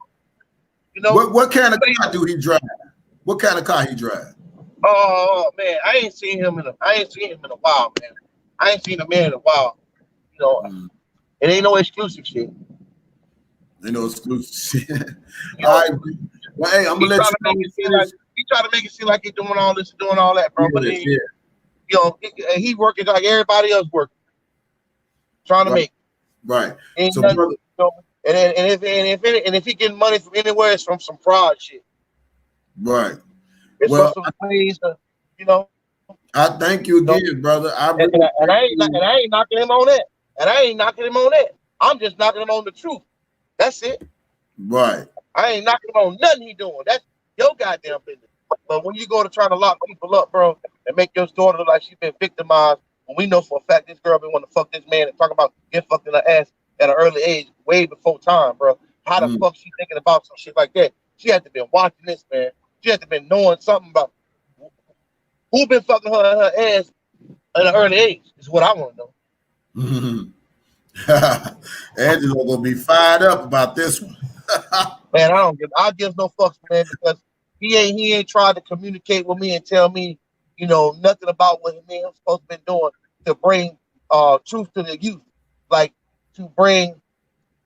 You know what kind of car do he drive? What kind of car he drive? Oh man, I ain't seen him in a while, man. I ain't seen a man in a while. You know, it ain't no exclusive shit. Ain't no exclusive shit. All right. Well, hey, I'm gonna let you know. He try to make it seem like he's doing all this and doing all that, bro. But he working like everybody else working, trying to make it. Right. Ain't So, nothing, brother, and if he getting money from anywhere, it's from some fraud shit. Right. It's from some things, I thank you again, brother. I ain't knocking him on that. I'm just knocking him on the truth. That's it. Right. I ain't knocking him on nothing he doing. That's your goddamn business. But when you go to try to lock people up, bro, and make your daughter look like she's been victimized, when we know for a fact this girl been wanting to fuck this man and talk about get fucked in her ass at an early age, way before time, bro. How the fuck she thinking about some shit like that? She had to been watching this, man. She had to been knowing something about who been fucking her ass at an early age. Is what I want to know. Angelo gonna be fired up about this one. Man, I give no fucks, man, because he ain't tried to communicate with me and tell me, nothing about what me and him supposed to been doing to bring truth to the youth, like to bring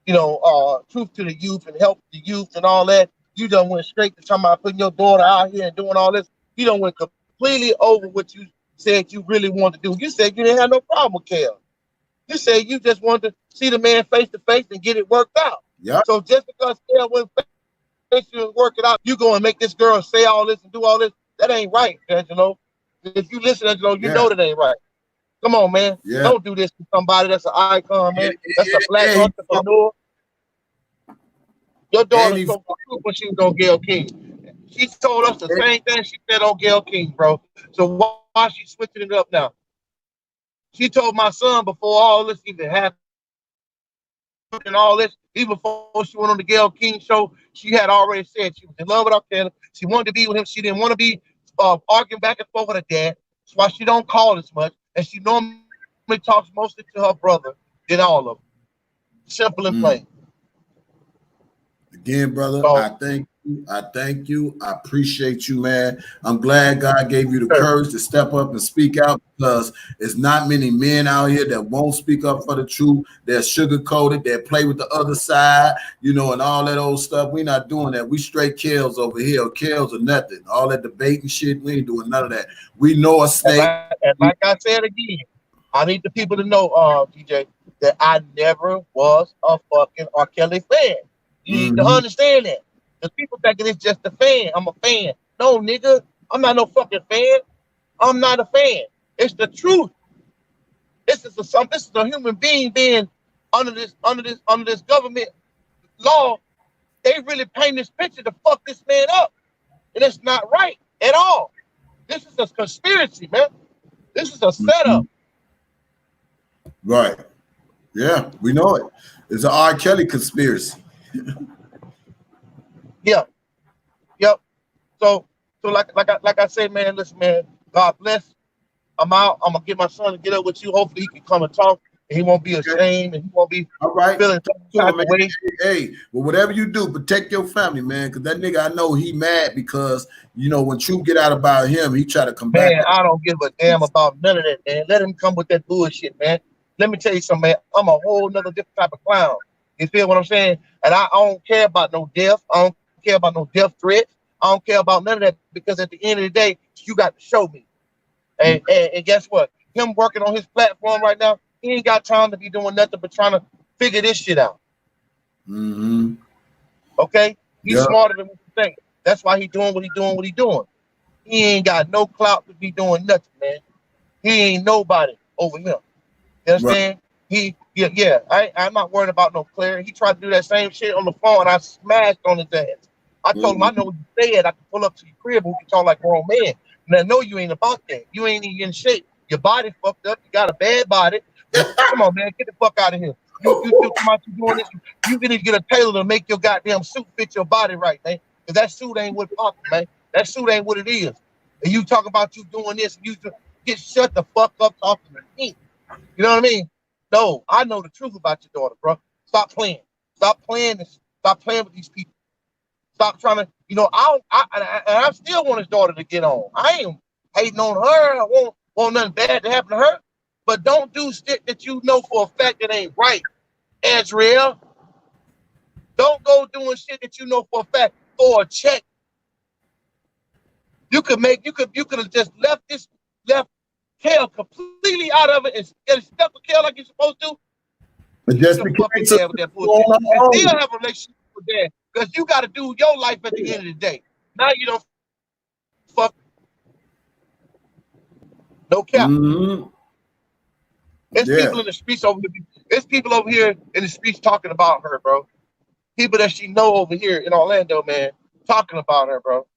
truth to the youth and help the youth and all that. You done went straight to talking about putting your daughter out here and doing all this. You done went completely over what you said you really wanted to do. You said you didn't have no problem with Kel. You said you just wanted to see the man face to face and get it worked out. Yeah. So just because Kel went face to work it out, you go and make this girl say all this and do all this. That ain't right, Angelo. If you listen, Angelo, you know that ain't right. Come on, man. Yeah. Don't do this to somebody that's an icon, man. That's a black And entrepreneur. Your daughter he told the truth when she was on Gayle King. She told us the same thing she said on Gayle King, bro. So why she switching it up now? She told my son before all this even happened and all this, even before she went on the Gayle King show, she had already said she was in love with our Kelly. She wanted to be with him. She didn't want to be arguing back and forth with her dad. That's why she don't call as much. And she normally talks mostly to her brother than all of them. Simple and plain. Again, brother, So, I thank you. I thank you. I appreciate you, man. I'm glad God gave you the courage to step up and speak out, because it's not many men out here that won't speak up for the truth. They're sugar-coated. They play with the other side, you know, and all that old stuff. We're not doing that. We straight kills over here. Kills or nothing. All that debate and shit, we ain't doing none of that. We know a snake. And like I said again, I need the people to know, DJ, that I never was a fucking R. Kelly fan. You need to understand that. The people thinking it's just a fan. I'm a fan. No, nigga, I'm not no fucking fan. I'm not a fan. It's the truth. This is a human being being under this government law. They really paint this picture to fuck this man up, and it's not right at all. This is a conspiracy, man. This is a setup. Right. Yeah, we know it. It's an R. Kelly conspiracy. Yep. So like I say, man, listen, man, God bless. I'm out. I'm gonna get my son to get up with you. Hopefully he can come and talk, and he won't be ashamed, and he won't be feeling some type of way. Hey, well, whatever you do, protect your family, man. Because that nigga, I know he mad because, you know, when truth get out about him, he try to come back. Man, I don't give a damn about none of that, man. Let him come with that bullshit, man. Let me tell you something, man. I'm a whole nother different type of clown. You feel what I'm saying? And I don't care about no death. I don't care about no death threats. I don't care about none of that, because at the end of the day, you got to show me. And guess what? Him working on his platform right now, he ain't got time to be doing nothing but trying to figure this shit out. Okay? He's smarter than what you think. That's why he doing what he doing. He ain't got no clout to be doing nothing, man. He ain't nobody over him. You understand? Right. I'm not worried about no Claire. He tried to do that same shit on the phone, and I smashed on his ass. I told him, I know what you said. I can pull up to your crib and we can talk like grown man. And I know you ain't about that. You ain't even in shape. Your body fucked up. You got a bad body. Come on, man. Get the fuck out of here. You come out, you doing this. You need to get a tailor to make your goddamn suit fit your body right, man. Because that suit ain't what popping, man. That suit ain't what it is. And you talk about you doing this, and you get shut the fuck up talking to me. You know what I mean? No, I know the truth about your daughter, bro. Stop playing. Stop playing this. Stop playing with these people. Stop trying to, you know, I still want his daughter to get on. I ain't hating on her. I want nothing bad to happen to her. But don't do shit that you know for a fact that ain't right, Azrieelleee. Don't go doing shit that you know for a fact for a check. You could have just left Kel completely out of it and stuck with Kel like you're supposed to. But just because with that bullshit. And still have a relationship with dad, because you got to do your life at the end of the day. Now you don't fuck. No cap. There's people in the streets over here. There's people over here in the streets talking about her, bro. People that she know over here in Orlando, man, talking about her, bro.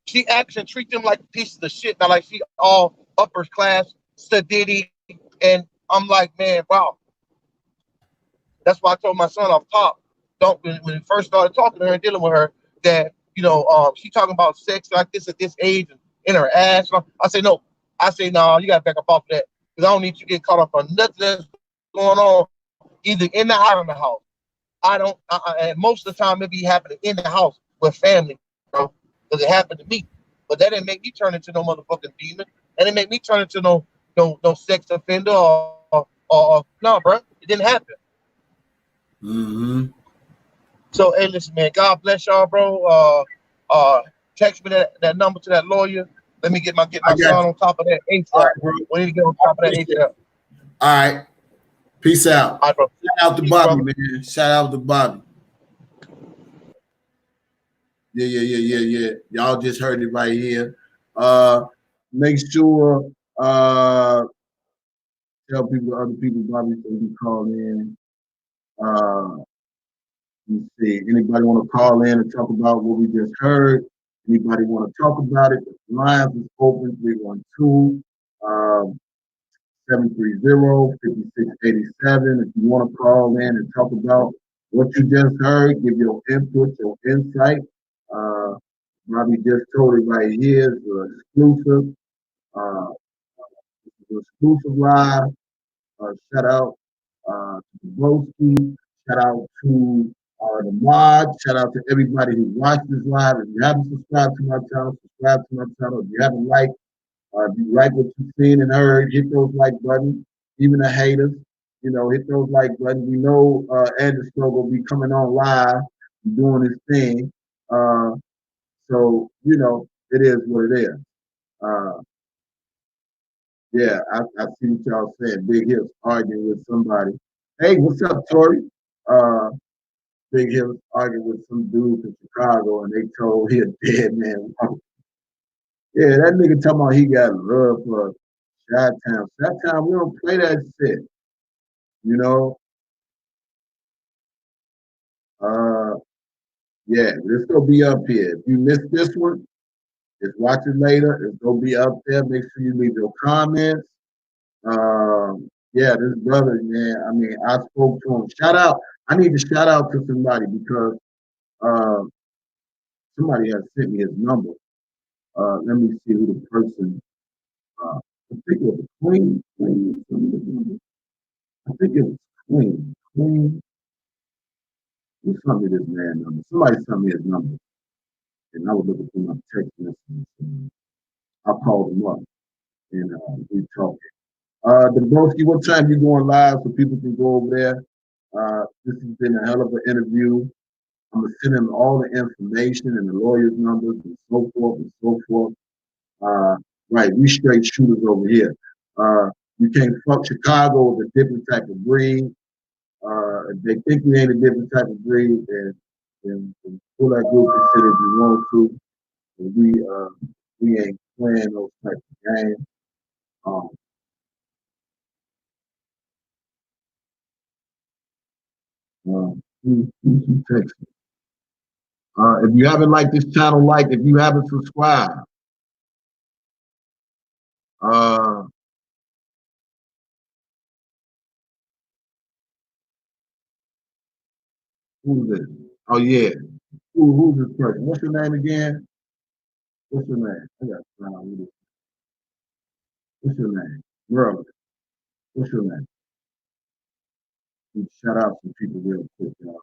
She acts and treat them like pieces of shit. Now, like she all upper class, sedity, and I'm like, man, wow. That's why I told my son off top, when we first started talking to her and dealing with her, that, you know, she talking about sex like this at this age and in her ass. I say, no. I say, no, you got to back up off of that. Because I don't need you getting caught up on nothing that's going on, either in the house or in the house. I don't, and most of the time it be happening in the house with family, bro. Because it happened to me. But that didn't make me turn into no motherfucking demon. That didn't make me turn into no sex offender or no, bro. It didn't happen. So, hey, listen, man. God bless y'all, bro. Text me that number to that lawyer. Let me get my son on top of that ASAP. Right, we need to get on top of that ASAP. All right. Peace out. All right, bro. Shout out to Bobby, man. Shout out to Bobby. Yeah. Y'all just heard it right here. Make sure Tell people, other people, Bobby, so you can call in. Let me see. Anybody want to call in and talk about what we just heard? Anybody want to talk about it? The lines is open 312 730 5687. If you want to call in and talk about what you just heard, give your input, your insight. Bobby just told it right here. It's exclusive. Exclusive live. Shout out to Broski. Shout out to the mod. Shout out to everybody who watched this live. If you haven't subscribed to my channel, subscribe to my channel. If you haven't liked, if you like what you've seen and heard, hit those like buttons. Even the haters, you know, hit those like buttons. We know Anderson will be coming on live, doing his thing. So, you know, it is what it is. Yeah, I see what y'all saying. Big Hips arguing with somebody. Hey, what's up, Tori? Big Hips arguing with some dude from Chicago, and they told he a dead man. Yeah, that nigga talking about he got love for Chi-Town. Chi-Town, we don't play that shit. You know? Yeah, this will be up here. If you missed this one, just watch it later. It's gonna be up there. Make sure you leave your comments. Yeah, this brother, man, I mean, I spoke to him. Shout out. I need to shout out to somebody because uh, somebody has sent me his number. Let me see who the person, I think it was Queen. I think it was Queen. Who sent me this man number? Somebody sent me his number. And I was looking through my text messages. And I called him up and we talked. Debunking, what time you going live so people can go over there? This has been a hell of an interview. I'm gonna send him all the information and the lawyers' numbers and so forth and so forth. Right, we straight shooters over here. You can't fuck Chicago with a different type of breed. If they think we ain't a different type of breed, then pull that group and shit if you want to. But we ain't playing those type of games. Um, who texted? If you haven't liked this channel, like. If you haven't subscribed, who's this? Oh yeah, who's this person? What's your name again? What's your name? I got to find out who this. What's your name? Girl, what's your name? Shout out some people real quick, y'all.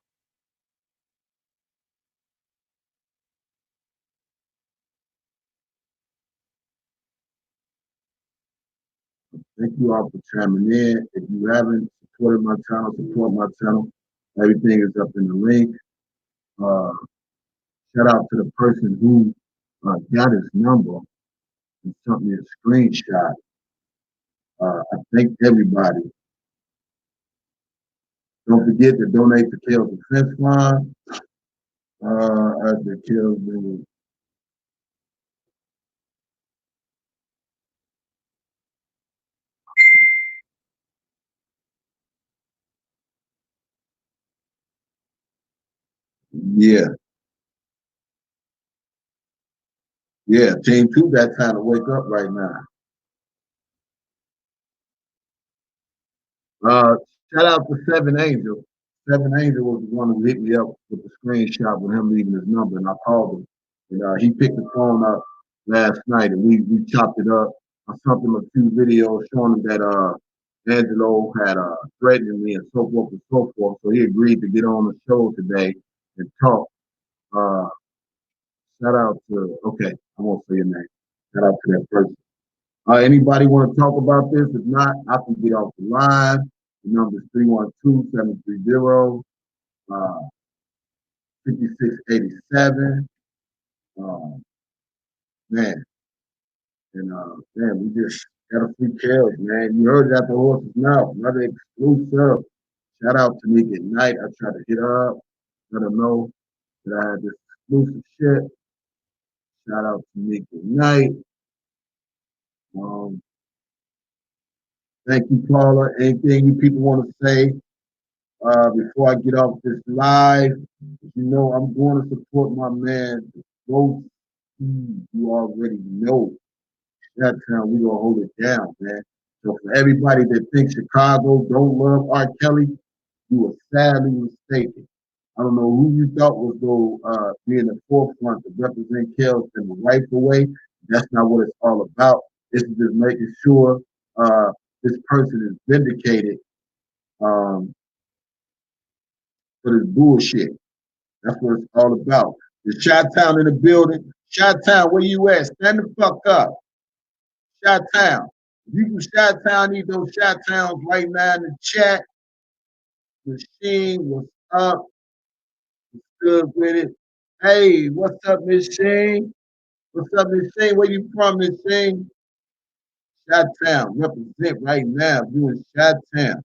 Thank you all for chiming in. If you haven't supported my channel, support my channel. Everything is up in the link. Shout out to the person who got his number and sent me a screenshot. I thank everybody. Don't forget to donate to Kale's Defense Fund. As the Kale's been. Yeah. Yeah, Team 2 got time to wake up right now. Shout out to Seven Angel. Seven Angel was the one who hit me up with the screenshot with him leaving his number, and I called him. And he picked the phone up last night, and we chopped it up. I sent him a few videos showing him that Angelo had threatened me and so forth and so forth. So he agreed to get on the show today and talk. Shout out to, okay, I won't say your name. Shout out to that person. Anybody want to talk about this? If not, I can get off the line. The number is 312-730-5687. Man, and man, we just got a few kills, man. You heard it at the horse's mouth. Another exclusive. Shout out to Nick at night. I tried to hit her up, let her know that I had this exclusive shit. Shout out to Nick at night. Thank you, Paula. Anything you people want to say before I get off this live? You know, I'm going to support my man, Ghost. You already know. That time we gonna hold it down, man. So for everybody that thinks Chicago don't love R. Kelly, you are sadly mistaken. I don't know who you thought was going to be in the forefront to represent Kells in the rightful way. That's not what it's all about. This is just making sure this person is vindicated for this bullshit. That's what it's all about. The Chi-Town in the building. Chi-Town, where you at? Stand the fuck up. Chi-Town. If you from Chi-Town, need those Chi-Towns right now in the chat. Machine, what's up? Good with it. Hey, what's up, Miss Shane? What's up, Miss Shane? Where you from, Miss Shane? Chi-Town, represent right now. You in Chi-Town.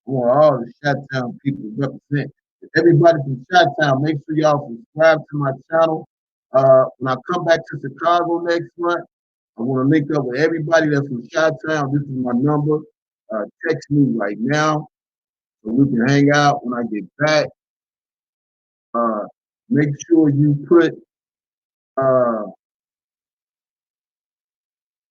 I want all the Chi-Town people to represent. Everybody from Chi-Town, make sure y'all subscribe to my channel. When I come back to Chicago next month, I want to link up with everybody that's from Chi-Town. This is my number. Text me right now so we can hang out when I get back. Make sure you put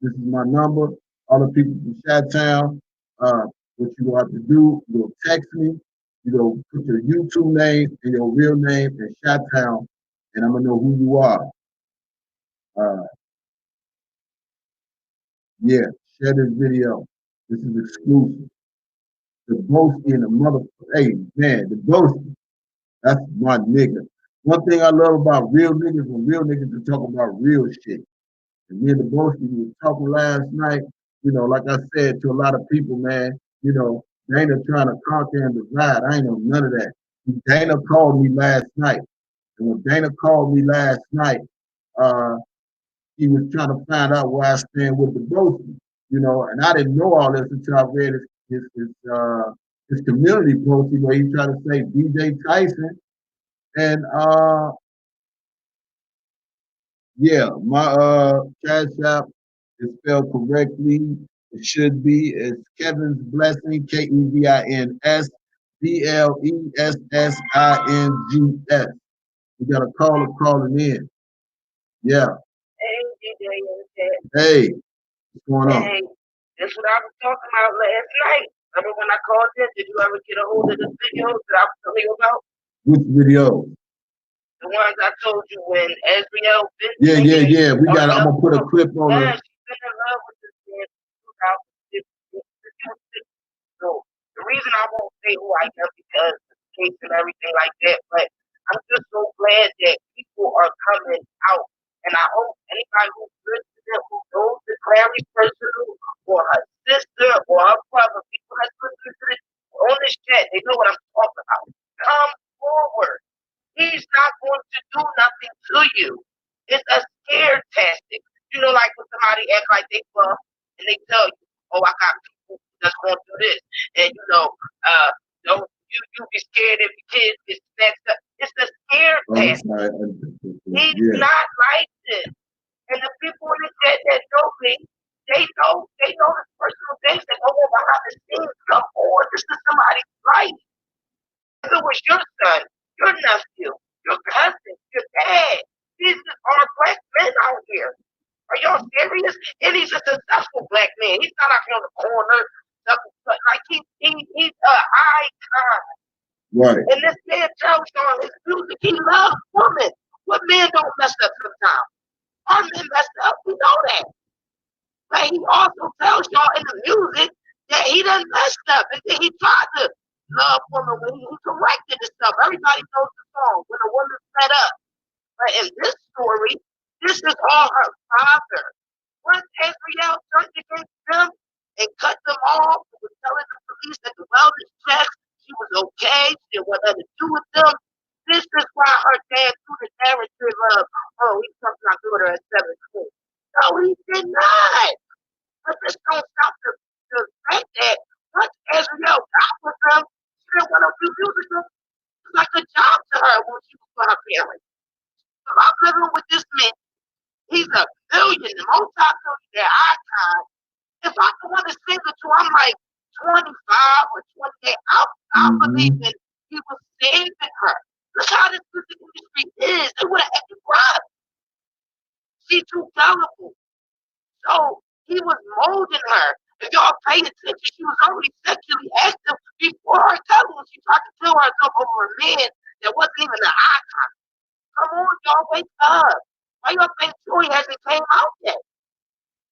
this is my number. All the people from Chi-Town, what you have to do, you'll text me, you put your YouTube name and your real name and Chi-Town, and I'm gonna know who you are. Yeah, share this video. This is exclusive. The Ghosty and the mother, hey man, the Ghosty, that's my nigga. One thing I love about real niggas when real niggas can talk about real shit. And me and the Ghosty was talking last night, like I said to a lot of people, man, Dana trying to conquer and divide. I ain't know none of that. Dana called me last night. And when Dana called me last night, he was trying to find out where I stand with the Ghosty, and I didn't know all this until I read his community post where he tried to say DJ Tyson. And yeah, my cash app is spelled correctly. It should be. It's Kevinsblessings, Kevinsblessings. We got a caller calling in. Yeah. Hey, DJ. Hey, what's going on? Hey, that's what I was talking about last night. Remember when I called in? Did you ever get a hold of the videos that I was telling you about? Which video? The ones I told you when Azrieelleee. Yeah. I'm gonna put a clip on it. Yeah, it. she's been in love with this man since 2015. So the reason I won't say who I am because of the case and everything like that, but I'm just so glad that people are coming out. And I hope anybody who's listening, who knows the Clary personal or her sister or her brother, people that's listening to this on this chat, they know what I'm talking about. Come forward. He's not going to do nothing to you. It's a scare tactic. Like when somebody act like they buff and they tell you, oh, I got people that's going to do this. And don't you be scared if your kids get snatched up. It's a scare tactic. He's not like this. And the people in the chat that know me, they know the personal things that go on behind the scenes. Come on, this is somebody's life. If it was your son, your nephew, your cousin, your dad, these are black men out here. Are y'all serious? And he's a successful black man. He's not out here on the corner. Like he's an icon. Right. And this man tells y'all his music, he loves women. What men don't mess up sometimes? Our men mess up, we know that. But he also tells y'all in the music that he done messed up and then he tried to love women when he corrected his stuff. Everybody knows the song, When a Woman's Fed Up. But in this story, this is all her father. Once Azrieelleee turned against them and cut them off and was telling the police that the wellness checks, she was okay, she didn't want nothing to do with them. This is why her dad threw the narrative of, oh, he took my daughter at 17. No, he did not. But this don't stop the fact that once Azrieelleee got with them, she didn't want to do music. It was like a job to her when she was with her parents. So I'm living with this man. He's a billionaire, multi-billionaire icon. If I the one that's single to, I'm like 25 or 28. I believe that he was saving her. Look how this music industry is. They would have acted rough. She's too gullible. So he was molding her. If y'all pay attention, she was already sexually active before her cousin when she tried to kill herself over a man that wasn't even an icon. Come on, y'all, wake up. Why y'all think Joy hasn't came out yet?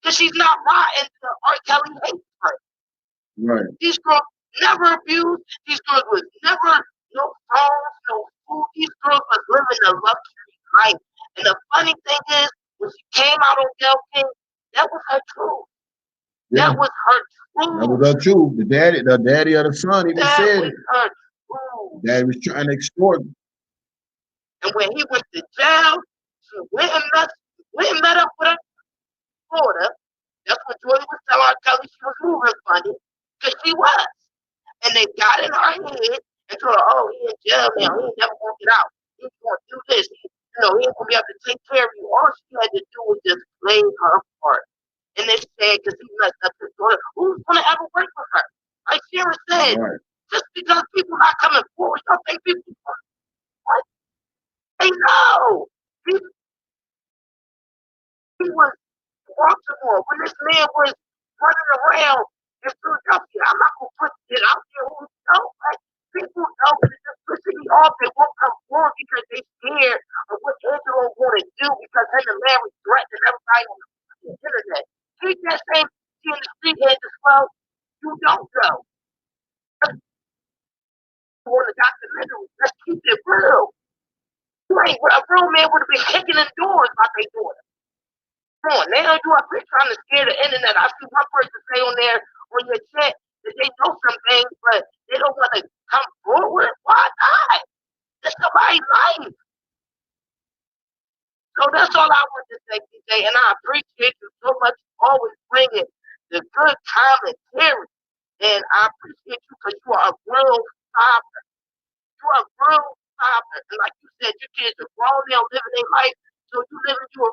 Because she's not rotten to R. Kelly hates her. Right. These girls never abused. These girls was never no phones, no food. These girls was living a luxury life. And the funny thing is, when she came out on Debunking, that was her truth. Yeah. That was her truth. That was her truth. The daddy of the son even that said was it. her truth. Daddy was trying to extort him. And when he went to jail, she went and met up with her in Florida. That's when Joy was telling R. Kelly she was moving funny, because she was. And they got in her head and told her, oh, he in jail now. He ain't never gonna get out. He's gonna do this. He ain't gonna be able to take care of you. All she had to do was just play her part. And they said, because he messed up his daughter, who's gonna ever work with her? Like Shira said, Right. just because people not coming forward, y'all think people what? They know. He was Baltimore when this man was running around in Philadelphia. I'm not gonna put it out there who knows. Like, people know that it's just pissing me off. They won't come forward because they scared of what Angelo gonna do, because him and Larry threatening everybody on the internet. Keep that same shit in the street head as well. You don't know. On the documentary, let's keep it real. You ain't a real man would have been kicking in doors like they doing. Come on, now you up here trying to scare the internet. I see one person say on there on your chat that they know some things, but they don't want to come forward. Why not? It's somebody's life. So that's all I want to say, DJ, and I appreciate you so much for always bringing the good commentary. And I appreciate you because you are a real father. You are a real father. And like you said, your kids are grown now, living their life, so you living your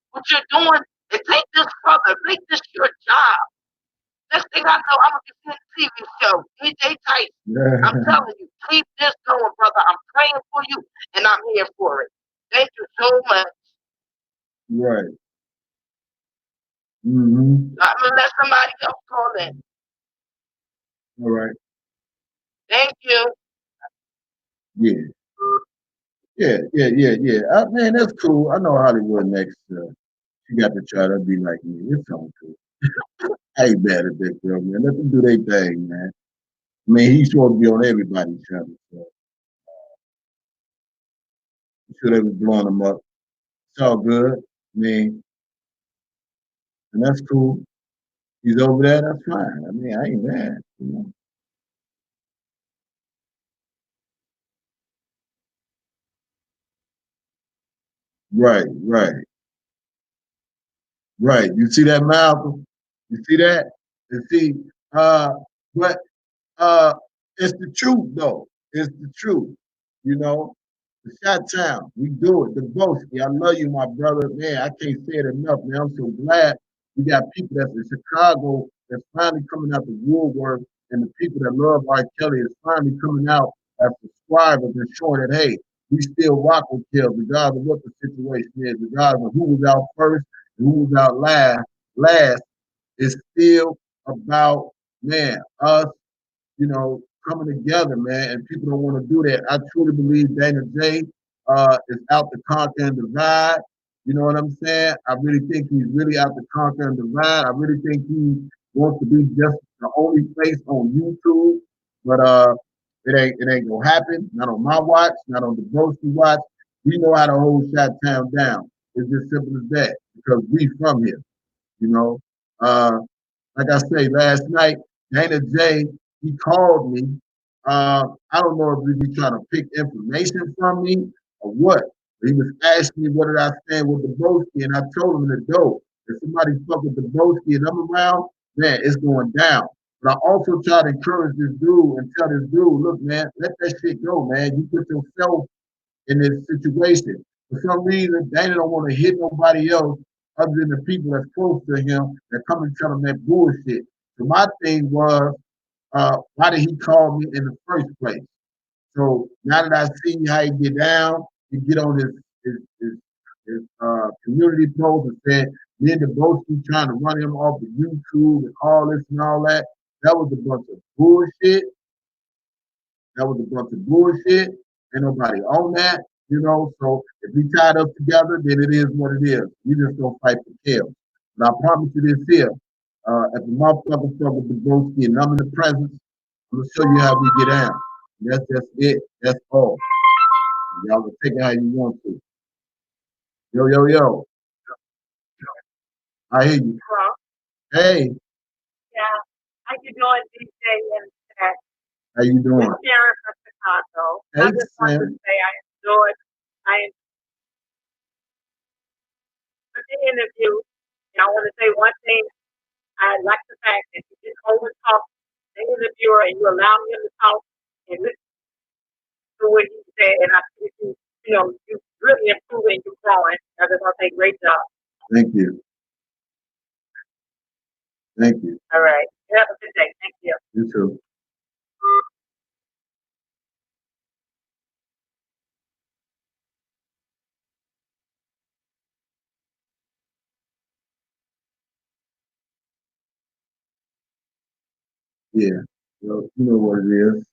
what you're doing, and take this further, make this your job. Next thing I know, I'm gonna be seeing a TV show, DJ Tyson. Yeah. I'm telling you, keep this going, brother. I'm praying for you, and I'm here for it. Thank you so much. Right. I'm gonna let somebody else call in. All right. Thank you. Yeah. Man, that's cool. I know Hollywood next. She got to try to be like me. It's on cool. I ain't bad at that girl, man. Let them do their thing, man. I mean, he's supposed to be on everybody's channel. So I'm sure they was blowing him up. It's all good. I mean, and that's cool. He's over there, that's fine. I mean, I ain't mad. You know? Right. You see that, Malcolm? You see that? You see, but it's the truth, though. It's the truth. You know, the Shot Town, we do it. The Boski, I love you, my brother. Man, I can't say it enough, man. I'm so glad we got people that's in Chicago that's finally coming out the woodwork, and the people that love R. Kelly is finally coming out as subscribers and showing that, hey, we still rock with Kelly, regardless of what the situation is, regardless of who was out first and who was out last. It's still about, man, us, you know, coming together, man, and people don't want to do that. I truly believe Dana J is out to conquer and divide. You know what I'm saying? I really think he's really out to conquer and divide. I really think he wants to be just the only face on YouTube, but it ain't gonna happen. Not on my watch, not on the Broski watch. We know how to hold Shot Town down. It's just simple as that because we from here. You know, like I say, last night Dana J, he called me. I don't know if he was trying to pick information from me or what. But he was asking me what did I stand with the Broski, and I told him in the dope. If somebody fuck with the Broski and I'm around, man, it's going down. But I also try to encourage this dude and tell this dude, look, man, let that shit go, man. You put yourself in this situation. For some reason, Dana don't want to hit nobody else other than the people that's close to him that come and tell him that bullshit. So my thing was, why did he call me in the first place? So now that I see how he get down, he get on his community post and said, me and Debunking trying to run him off of YouTube and all this and all that. That was a bunch of bullshit. That was a bunch of bullshit. Ain't nobody on that, you know. So if we tied up together, then it is what it is. We just don't fight for kills. And I promise you this here. If the motherfucker fuck with Debunking and I'm in the presence, I'm gonna show you how we get down. And that's just it. That's all. Y'all can take it how you want to. Yo, yo, yo. I hear you. Hello? Hey, Yeah. How you doing, DJ and Pat? how you This doing? is Sharon from Chicago. Hey, I just want to Sam. say I enjoyed the interview. And I want to say one thing. I like the fact that you didn't overtalk the interviewer and you allowed him to talk and listen to what he said. And I think you really improved and you're growing. I just want to say great job. Thank you. Thank you. All right. Have a good day. Thank you. You too. Yeah. Well, you know what it is.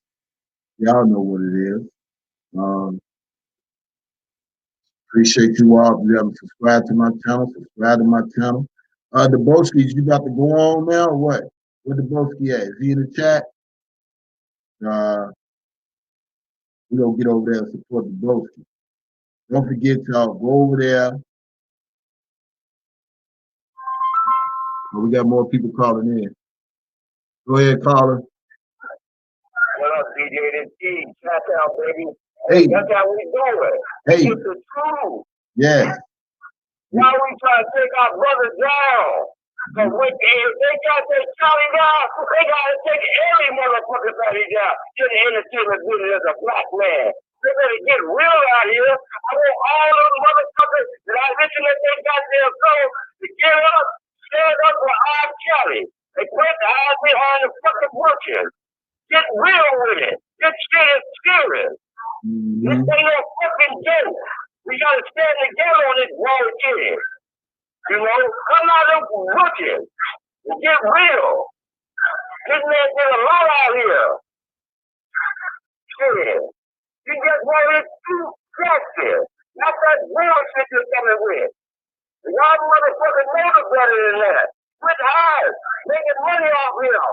Y'all know what it is. Appreciate you all. If you haven't subscribed to my channel, subscribe to my channel. The Boskies, you about to go on now or what? Where the Boski at? Is he in the chat? We gonna get over there and support the Boski. Don't forget, y'all, go over there. We got more people calling in. Go ahead, caller. What up, DJ? This G. Shout out, baby. Hey. That's how we doing. Hey. It's the truth. Yes. Why we trying to take our brothers down? Because if they got their Charlie down, they got to take every motherfucker body down. Get the entertainment business as a black man. They better get real out here. I want all those motherfuckers that I listen to their goddamn show to get up, stand up with R. Kelly. They put the eyes behind the fucking bushes. Get real with it. This shit is serious. This ain't no fucking game. We gotta stand together on this world shit. You know, come out of bushes and get real. This man did a lot out here. Shit. You just wanted too aggressive. That's that bullshit you're coming with. Y'all motherfuckers know the better than that. Quit hard. Making money off here.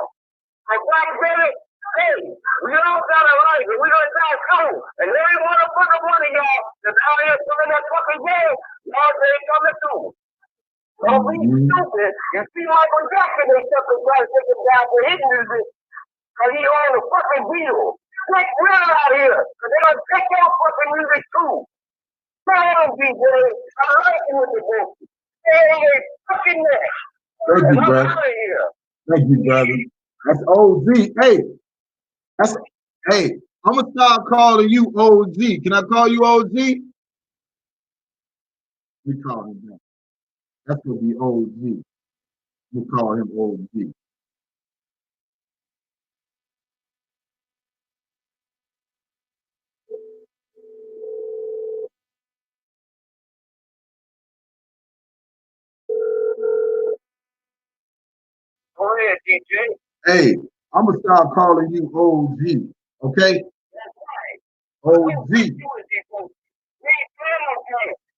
I got it. Hey, we all got a life, and we gonna die soon. And every motherfucker money, y'all, that's out here doing that fucking game, y'all ain't coming through. Don't be stupid. You see Michael Jackson, they took him trying to take him down for his music, because he on the fucking deal. Get real out here, because they gonna take your fucking music too. Tell them, DJ, I'm liking with the book. Stay on their fucking neck. Thank you, brother. I'm out of here. Thank you, brother. That's OG. Hey, I'm gonna start calling you OG. Can I call you OG? We call him that. That's gonna be OG. We call him OG. Go ahead, DJ. Hey, I'm gonna start calling you OG. Okay? That's right. OG.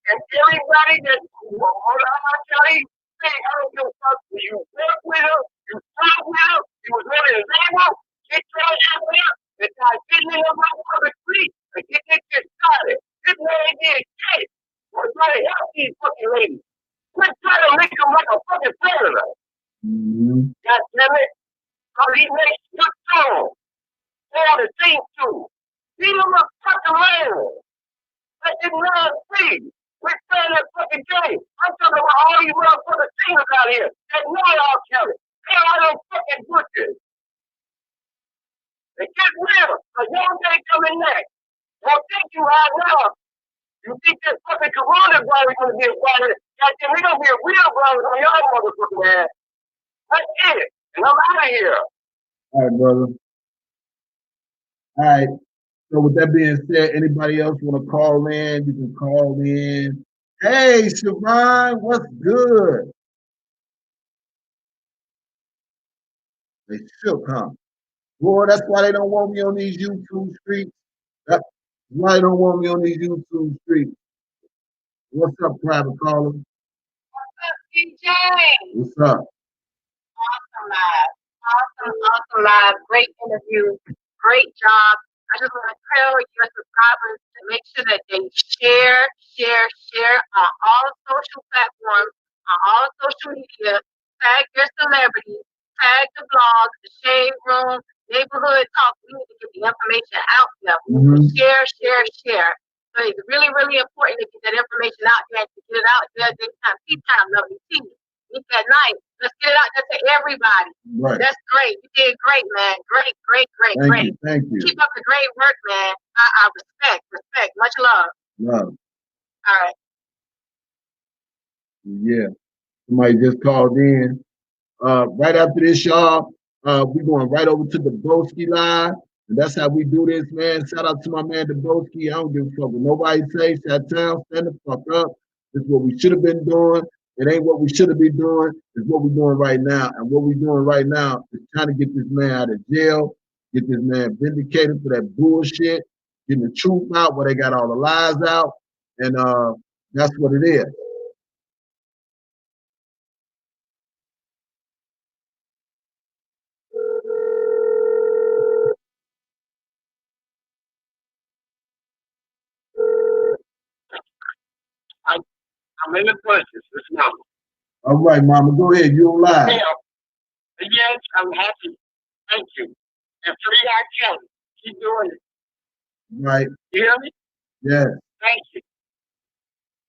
And everybody that hold on, I tell you, say, I don't give a fuck. You work with her, you talk with her, you was on his level, get your ass there, and start getting in the motherfucking street and get this shit started. This man did shit. We're trying to help these fucking ladies. Quit trying to make them like a fucking predator. God damn it. Because he makes good songs. All the things too. Leave him a fucking land. Let him run free. We're playing that fucking game. I'm talking about all you motherfucking singers out here that know y'all Kelly. They are them fucking butchers. And get real, because your day coming next. Don't think you right now. You think that fucking coronavirus is going to be a part of it. Goddamn, we gonna be a real brothers on y'all motherfucking ass. That's it. And I'm out of here. All right, brother. All right. So with that being said, anybody else want to call in? You can call in. Hey, Siobhan, what's good? They still come. Boy, that's why they don't want me on these YouTube streets. That's why they don't want me on these YouTube streets. What's up, private caller? What's up, DJ? What's up? Awesome live. Awesome live. Great interview. Great job. I just want to tell your subscribers to make sure that they share on all social platforms, on all social media. Tag your celebrities, tag the blogs, the shade room, neighborhood talk. We need to get the information out there. We need to share. So it's really, really important to get that information out there, to get it out there. Daytime, tea time, lovely tea. It's at night. Let's get it out there to everybody. Right. That's great. You did great, man. Great. Thank you. Keep up the great work, man. I respect. Much love. Love. All right. Yeah. Somebody just called in. Right after this, y'all, we're going right over to the Broski Live. And that's how we do this, man. Shout out to my man, the Broski. I don't give a fuck what nobody say. Shout town, stand the fuck up. This is what we should have been doing. It ain't what we should have been doing. It's what we're doing right now. And what we're doing right now is trying to get this man out of jail, get this man vindicated for that bullshit, getting the truth out where they got all the lies out. And that's what it is. I'm in the punches. This number. All right, mama, go ahead. You on live. Yeah. Yes, I'm happy. Thank you. And free our Kelly. Keep doing it. Right. You hear me? Yes. Thank you.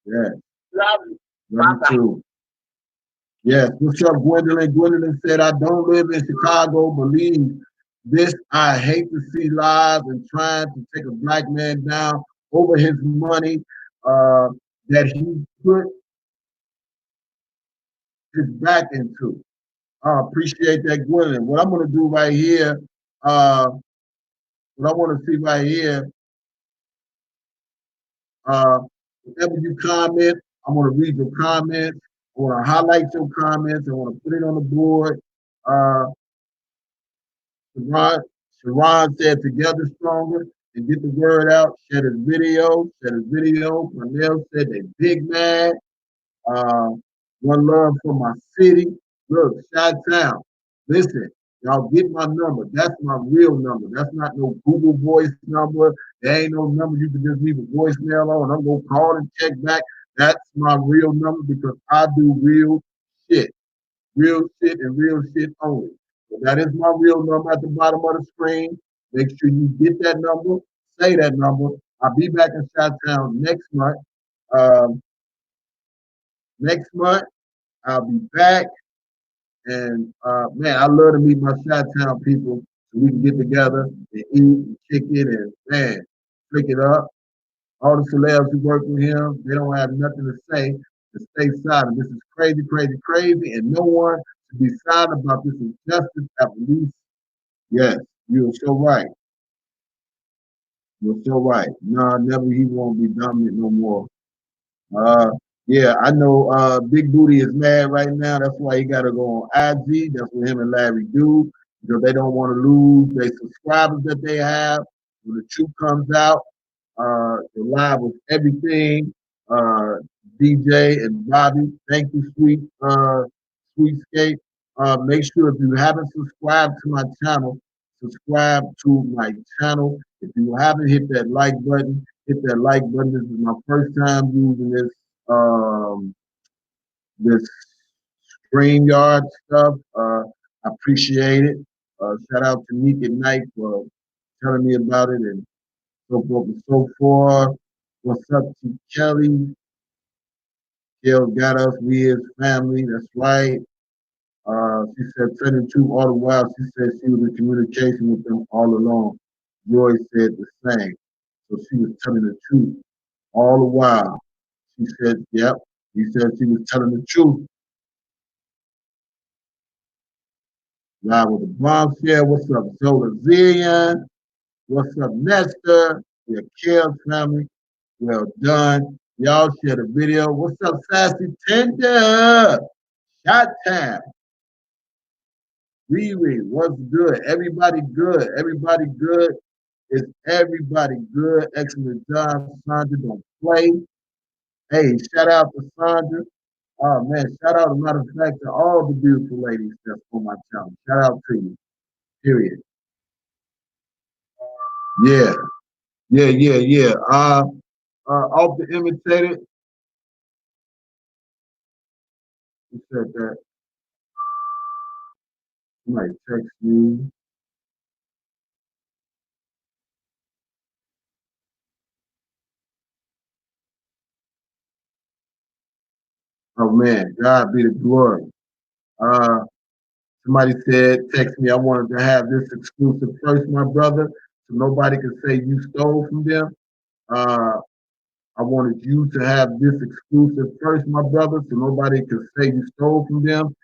Yes. Love you. Love you too. Yes. What's up, Gwendolyn? Gwendolyn said, I don't live in Chicago. Believe this. I hate to see lies and trying to take a black man down over his money that he put his back into. I appreciate that, Gwendolyn. What I'm going to do right here, what I want to see right here, whenever you comment, I want to read your comments. I want to highlight your comments. I want to put it on the board. Sharon said, together stronger and get the word out. Share his video. Cornell said they big mad. One love for my city. Look, Chi-Town. Listen, y'all get my number. That's my real number. That's not no Google voice number. There ain't no number you can just leave a voicemail on. I'm going to call and check back. That's my real number because I do real shit. Real shit and real shit only. So that is my real number at the bottom of the screen. Make sure you get that number. Say that number. I'll be back in Chi-Town next month. Next month, I'll be back. And man, I love to meet my Chi-Town people so we can get together and eat and kick it and man, flick it up. All the celebs who work with him, they don't have nothing to say to stay silent. This is crazy, and no one should be silent about this injustice at least. Yes, you're so right. You're so right. No, never he won't be dominant no more. Yeah, I know Big Booty is mad right now. That's why he gotta go on IG. That's what him and Larry do. Because they don't want to lose their subscribers that they have. When the truth comes out, the live with everything. DJ and Bobby, thank you, sweet skate. Make sure if you haven't subscribed to my channel, subscribe to my channel. If you haven't hit that like button, hit that like button. This is my first time using this StreamYard stuff. I appreciate it. Shout out to Meek at Night for telling me about it and so forth and so forth. What's up to Kelly? Kel got us, we his family, that's right. She said, telling the truth all the while. She said she was in communication with them all along. Joy said the same. So she was telling the truth all the while. She said, yep, He said she was telling the truth. Live with the bombshell. What's up, Azrieelleee? What's up, Nestor? Yeah, Kale's family. Well done. Y'all share the video. What's up, Sassy Tender? Shot time. Riri, what's good? Everybody good. Everybody good. Is everybody good? Excellent job. Sandra, don't play. Hey, shout out to Sandra. Oh man, shout out, as a matter of fact, to all the beautiful ladies that's on my channel. Shout out to you. Period. Yeah. Yeah. Off the imitated. Who said that? Somebody text me. Oh man, God be the glory. Somebody said, text me, I wanted to have this exclusive first, my brother, so nobody could say you stole from them. I wanted you to have this exclusive first, my brother, so nobody could say you stole from them.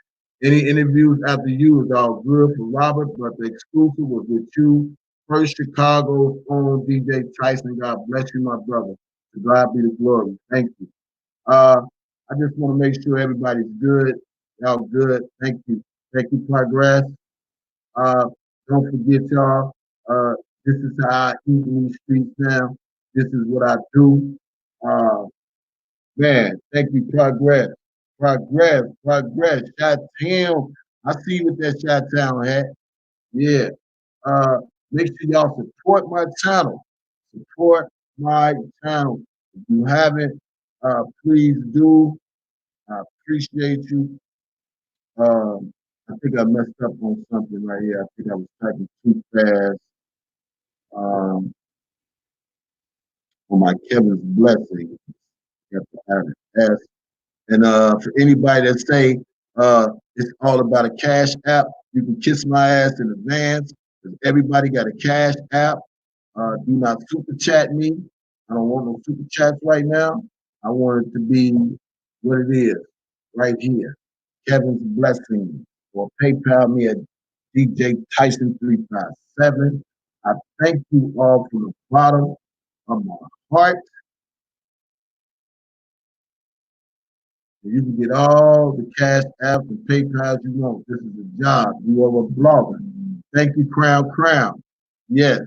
Any interviews after you is all good for Robert, but the exclusive was with you. First Chicago's own DJ Tyson. God bless you, my brother. To God be the glory. Thank you. I just want to make sure everybody's good. Y'all good. Thank you. Thank you, Progress. Uh, don't forget, y'all. This is how I eat in these streets now. This is what I do. Uh, Man, thank you, Progress. Progress. Shot Town. I see what that Shot Town hat. Yeah. Uh, Make sure y'all support my channel. Support my channel. If you haven't, please do. I appreciate you. I think I messed up on something right here. I think I was typing too fast. On my Kevinsblessings. You have to add an S. And for anybody that say it's all about a cash app, you can kiss my ass in advance. Because everybody got a cash app. Do not super chat me. I don't want no super chats right now. I want it to be what it is, right here. Kevinsblessings. Or PayPal me at DJ Tyson 357. I thank you all from the bottom of my heart. You can get all the cash apps and PayPal you want. This is a job. You are a blogger. Thank you, Crown. Yes.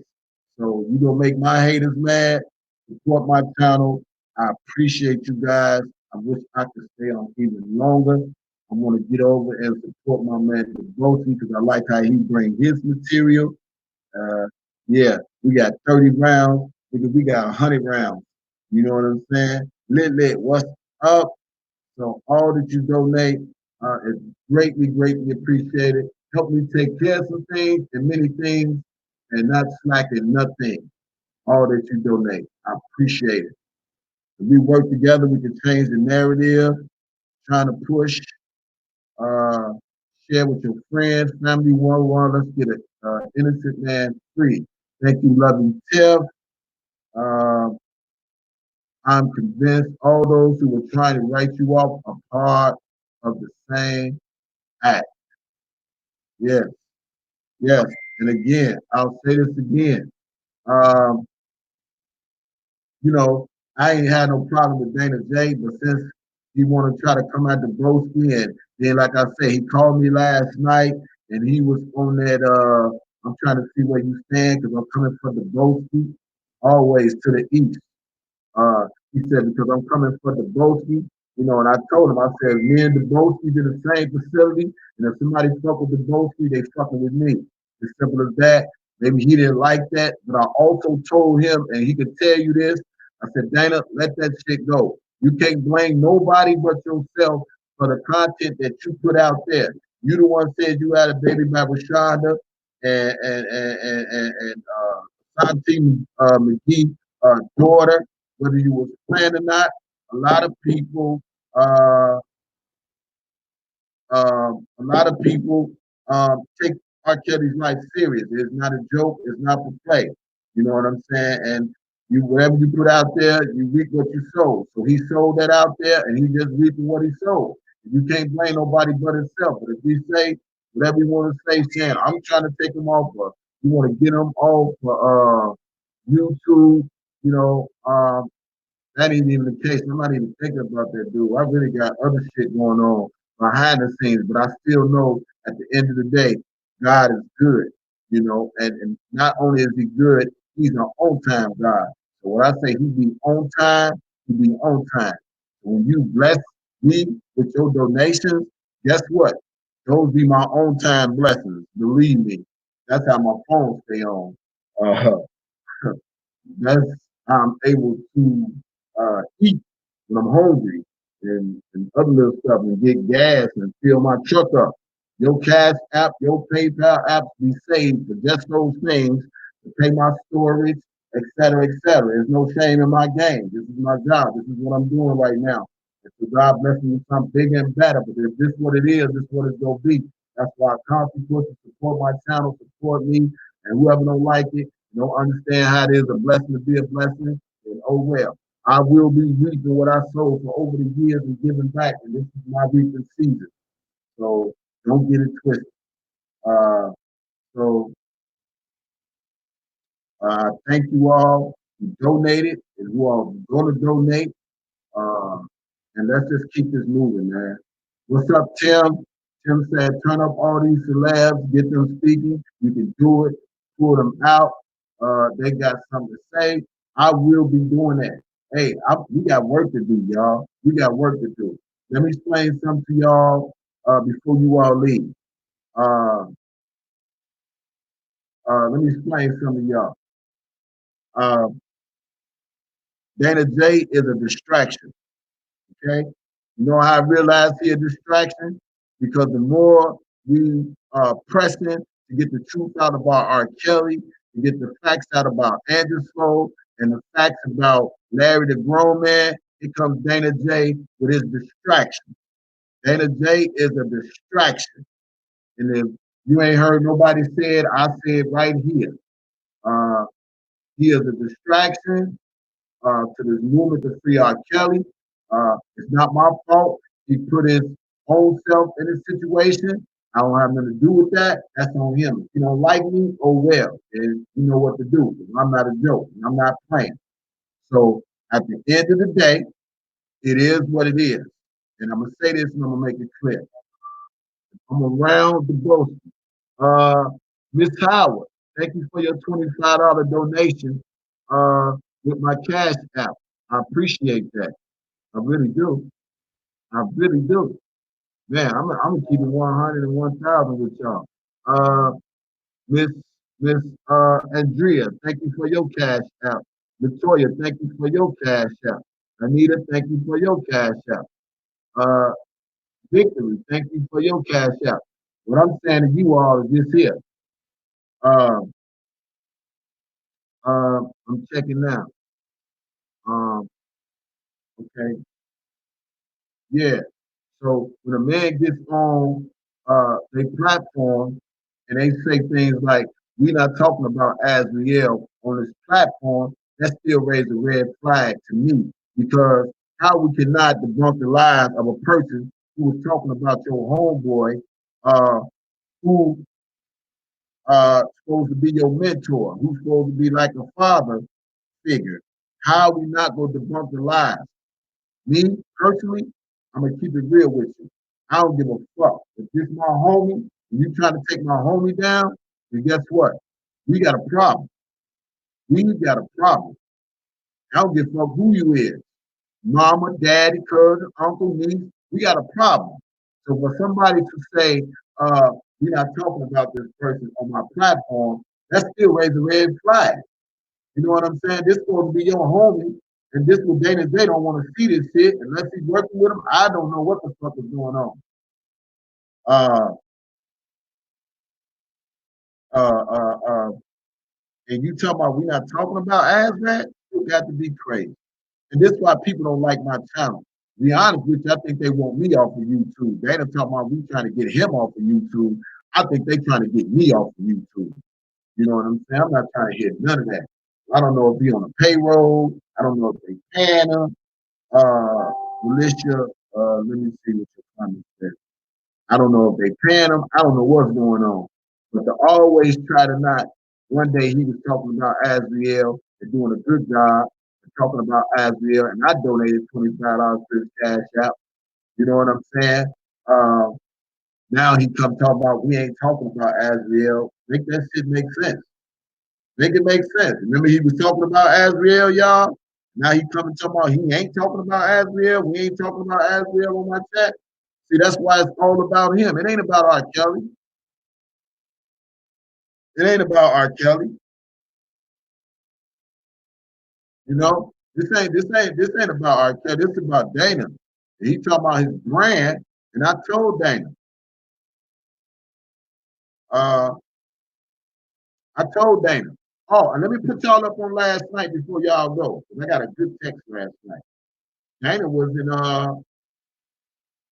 So you gonna make my haters mad. Support my channel. I appreciate you guys. I wish I could stay on even longer. I'm gonna get over and support my man Debunking because I like how he bring his material. Yeah, we got 30 rounds because we got 100 rounds. You know what I'm saying? Lit. What's up? So all that you donate is greatly appreciated. Help me take care of some things and many things and not slacking nothing. All that you donate. I appreciate it. If we work together, we can change the narrative, trying to push, uh, share with your friends, family, one. Let's get an innocent man free. Thank you, loving Tiff. I'm convinced all those who were trying to write you off are part of the same act. Yes. And again, I'll say this again. Um, you know, I ain't had no problem with Dana J, but since he want to try to come at the broski, and then like I said, he called me last night and he was on that I'm trying to see where you stand because I'm coming for the broski, always to the east. He said, because I'm coming for the Debunking, and I told him, I said, me and the Debunking in the same facility, and if somebody fuck with the Debunking, they fucking with me. As simple as that. Maybe he didn't like that, but I also told him, and he could tell you this, I said, Dana, let that shit go. You can't blame nobody but yourself for the content that you put out there. You the one said you had a baby by Rashonda and Santi McGee daughter, whether you was planned or not. A lot of people, take R. Kelly's life serious. It's not a joke. It's not for play. You know what I'm saying? And You whatever you put out there, you reap what you sow. So he sowed that out there, and he just reaping what he sowed. You can't blame nobody but himself. But if we say whatever you want to say, saying I'm trying to take him off, you want to get him off YouTube, you know, that ain't even the case. I'm not even thinking about that dude. I really got other shit going on behind the scenes, but I still know at the end of the day, God is good, you know, and not only is he good, he's an on-time God. So when I say he be on time, he be on time. When you bless me with your donations, guess what? Those be my on-time blessings. Believe me. That's how my phone stay on. Uh, that's how I'm able to eat when I'm hungry and other little stuff and get gas and fill my truck up. Your Cash App, your PayPal app be saved for just those things to pay my storage, et cetera, et cetera. There's no shame in my game. This is my job. This is what I'm doing right now. If the God bless me with something bigger and better, but if this is what it is, this is what it's going to be. That's why I constantly push to support my channel, support me, and whoever don't like it, don't understand how it is a blessing to be a blessing, and oh well. I will be reaping what I sowed for over the years and giving back, and this is my reaping season. So don't get it twisted. Uh, so thank you all who donated and who are going to donate. Uh, and let's just keep this moving, man. What's up, Tim? Tim said, turn up all these celebs, get them speaking. You can do it, pull them out. They got something to say. I will be doing that. Hey, we got work to do, y'all. We got work to do. Let me explain something to y'all before you all leave. Let me explain something to y'all. Dana J is a distraction. Okay? You know how I realized he a distraction? Because the more we are pressing to get the truth out about R. Kelly, to get the facts out about Anderson, and the facts about Larry the Grown Man, here comes Dana J with his distraction. Dana J is a distraction. And if you ain't heard nobody say it, I say it right here. He is a distraction to this movement to free R. Kelly. It's not my fault. He put his own self in this situation. I don't have nothing to do with that. That's on him. If you don't like me, oh well. And you know what to do. I'm not a joke. I'm not playing. So at the end of the day, it is what it is. And I'm going to say this and I'm going to make it clear. I'm around the boat. Miss Howard, thank you for your $25 donation with my Cash App. I appreciate that. I really do. I really do. Man, I'm gonna keep it 100 and 1,000 with y'all. Miss Miss Andrea, thank you for your Cash App. Latoya, thank you for your Cash App. Anita, thank you for your Cash App. Victory, thank you for your Cash App. What I'm saying to you all is this here. I'm checking now. Okay. Yeah. So when a man gets on their platform and they say things like, we're not talking about Azrieelleee on this platform, that still raises a red flag to me, because how we cannot debunk the lies of a person who was talking about your homeboy who supposed to be your mentor, who's supposed to be like a father figure. How are we not going to debunk the lies? Me, personally, I'm going to keep it real with you. I don't give a fuck. If this my homie, and you trying to take my homie down, then guess what? We got a problem. We got a problem. I don't give a fuck who you is. Mama, daddy, cousin, uncle, niece. We got a problem. So for somebody to say, we're not talking about this person on my platform, that still raises a red flag. You know what I'm saying? This is supposed to be your homie, and this will Dana J don't want to see this shit unless he's working with him. I don't know what the fuck is going on. And you talking about we not talking about Azrieelleee? You got to be crazy. And this is why people don't like my channel. To be honest with you, I think they want me off of YouTube. Dana talking about we trying to get him off of YouTube. I think they trying to get me off of YouTube. You know what I'm saying? I'm not trying to hear none of that. I don't know if he on a payroll. I don't know if they paying him. Militia, let me see what your comment says. I don't know if they paying him. I don't know what's going on. But to always try to not. One day he was talking about Azrieelleee and doing a good job and talking about Azrieelleee, and I donated $25 to his cash app. You know what I'm saying? Now he come talking about we ain't talking about Azrieelleee. Make that shit make sense. Make it make sense. Remember he was talking about Azrieelleee, y'all? Now he coming talking about he ain't talking about Azrieelleee. We ain't talking about Azrieelleee on my chat. See, that's why it's all about him. It ain't about R. Kelly. It ain't about R. Kelly. You know, this ain't about R. Kelly. This is about Dana. He talking about his brand, and I told Dana. I told Dana. Oh, and let me put y'all up on last night before y'all go. I got a good text last night. Dana was in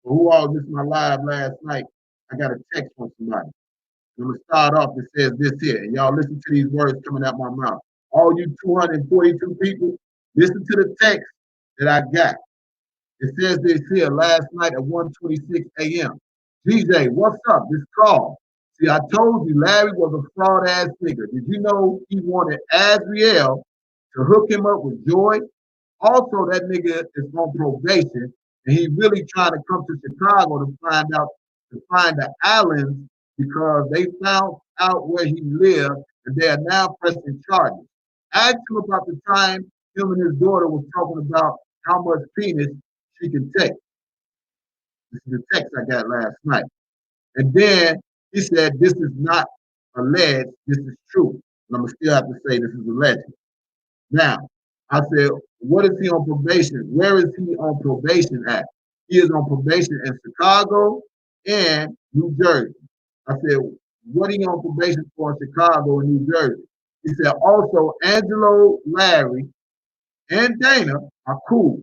who all missed my live last night. I got a text from somebody. I'm gonna start off. It says this here, and y'all listen to these words coming out my mouth. All you 242 people, listen to the text that I got. It says this here last night at 1:26 a.m. DJ, what's up? This call. See, I told you Larry was a fraud ass nigga. Did you know he wanted Azrieelleee to hook him up with Joy? Also, that nigga is on probation, and he really trying to come to Chicago to find the Allens because they found out where he lived, and they are now pressing charges. Ask him about the time him and his daughter was talking about how much penis she can take. This is the text I got last night. And then he said, this is not alleged, this is true. And I'm going to still have to say this is alleged. Now, I said, what is he on probation? Where is he on probation at? He is on probation in Chicago and New Jersey. I said, what are you on probation for in Chicago and New Jersey? He said, also, Angelo, Larry, and Dana are cool.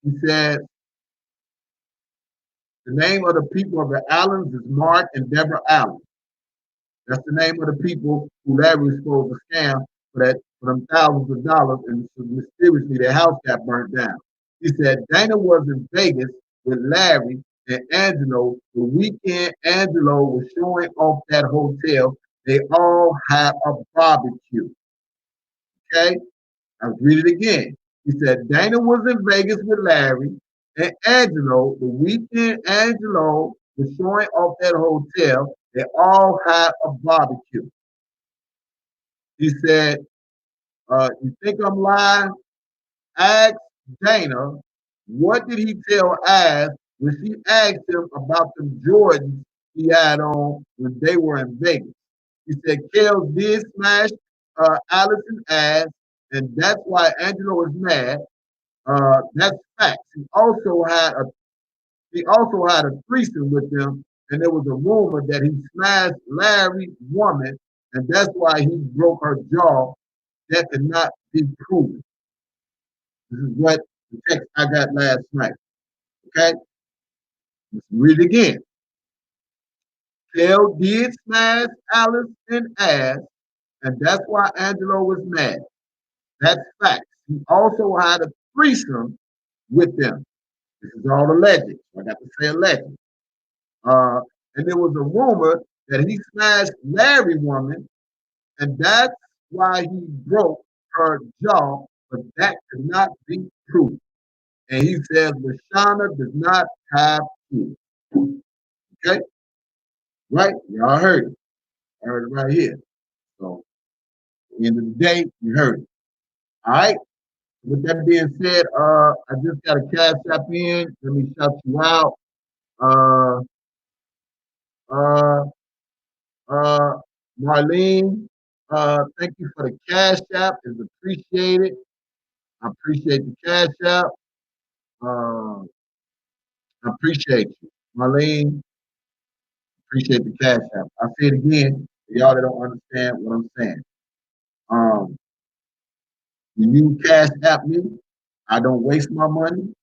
He said, the name of the people of the Allens is Mark and Deborah Allen. That's the name of the people who Larry was supposed to scam for them thousands of dollars, and mysteriously their house got burnt down. He said Dana was in Vegas with Larry and Angelo the weekend Angelo was showing off that hotel. They all had a barbecue. Okay? I'll read it again. He said Dana was in Vegas with Larry and Angelo the weekend Angelo was showing off that hotel. They all had a barbecue. He said, you think I'm lying? Ask Dana, what did he tell Az when she asked him about the Jordans he had on when they were in Vegas? He said, Kels did smash Allison's ass, and that's why Angelo is mad. That's facts. He also had a threesome with them, and there was a rumor that he smashed Larry's woman, and that's why he broke her jaw. That could not be proven. This is what the text I got last night. Okay? Let's read it again. Kel did smash Alice in ass, and that's why Angelo was mad. That's facts. He also had a threesome with them. This is all alleged. I got to say alleged. And there was a rumor that he smashed Larry's woman, and that's why he broke her jaw, but that could not be proven. And he says Lashana does not have kids. Okay? Right? Y'all heard it. I heard it right here. So, at the end of the day, you heard it. All right? With that being said, I just got a cash app in. Let me shout you out. Marlene, thank you for the cash app. It's appreciated. I appreciate the cash app. I appreciate you. Marlene, appreciate the cash app. I say it again for y'all that don't understand what I'm saying. When you cash app me, I don't waste my money.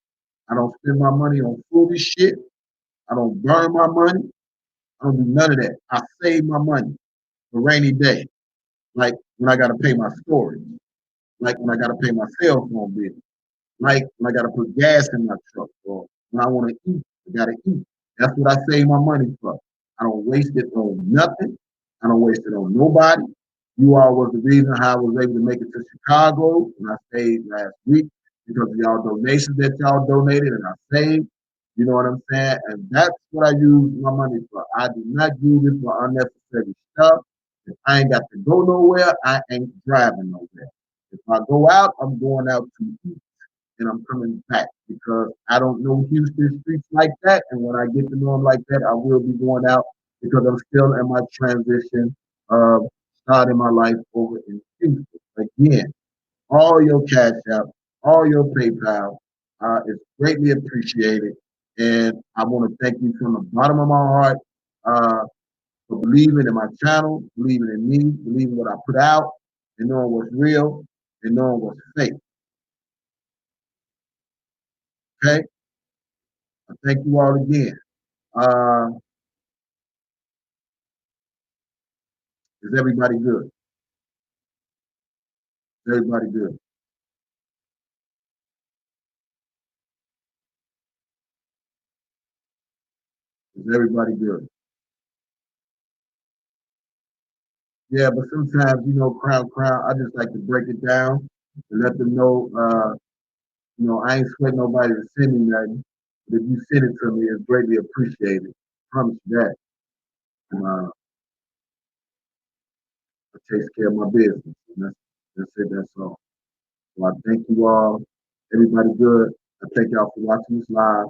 I don't spend my money on foolish shit. I don't burn my money. I don't do none of that. I save my money for rainy day. Like when I got to pay my storage, like when I got to pay my cell phone bill, like when I got to put gas in my truck, or when I want to eat, I got to eat. That's what I save my money for. I don't waste it on nothing. I don't waste it on nobody. You all was the reason how I was able to make it to Chicago when I stayed last week because of y'all donations that y'all donated and I saved. You know what I'm saying? And that's what I use my money for. I do not use it for unnecessary stuff. If I ain't got to go nowhere, I ain't driving nowhere. If I go out, I'm going out to eat and I'm coming back because I don't know Houston streets like that. And when I get to know them like that, I will be going out because I'm still in my transition of starting my life over in Houston. Again, all your Cash App, all your PayPal is greatly appreciated. And I want to thank you from the bottom of my heart for believing in my channel, believing in me, believing what I put out, and knowing what's real and knowing what's fake. Okay? I thank you all again. Is everybody good? Is everybody good? Is everybody good? Yeah, but sometimes, crowd, I just like to break it down and let them know, I ain't sweating nobody to send me nothing. But if you send it to me, it's greatly appreciated. I promise you that. I takes care of my business. And that's it, that's all. So I thank you all. Everybody good. I thank y'all for watching this live.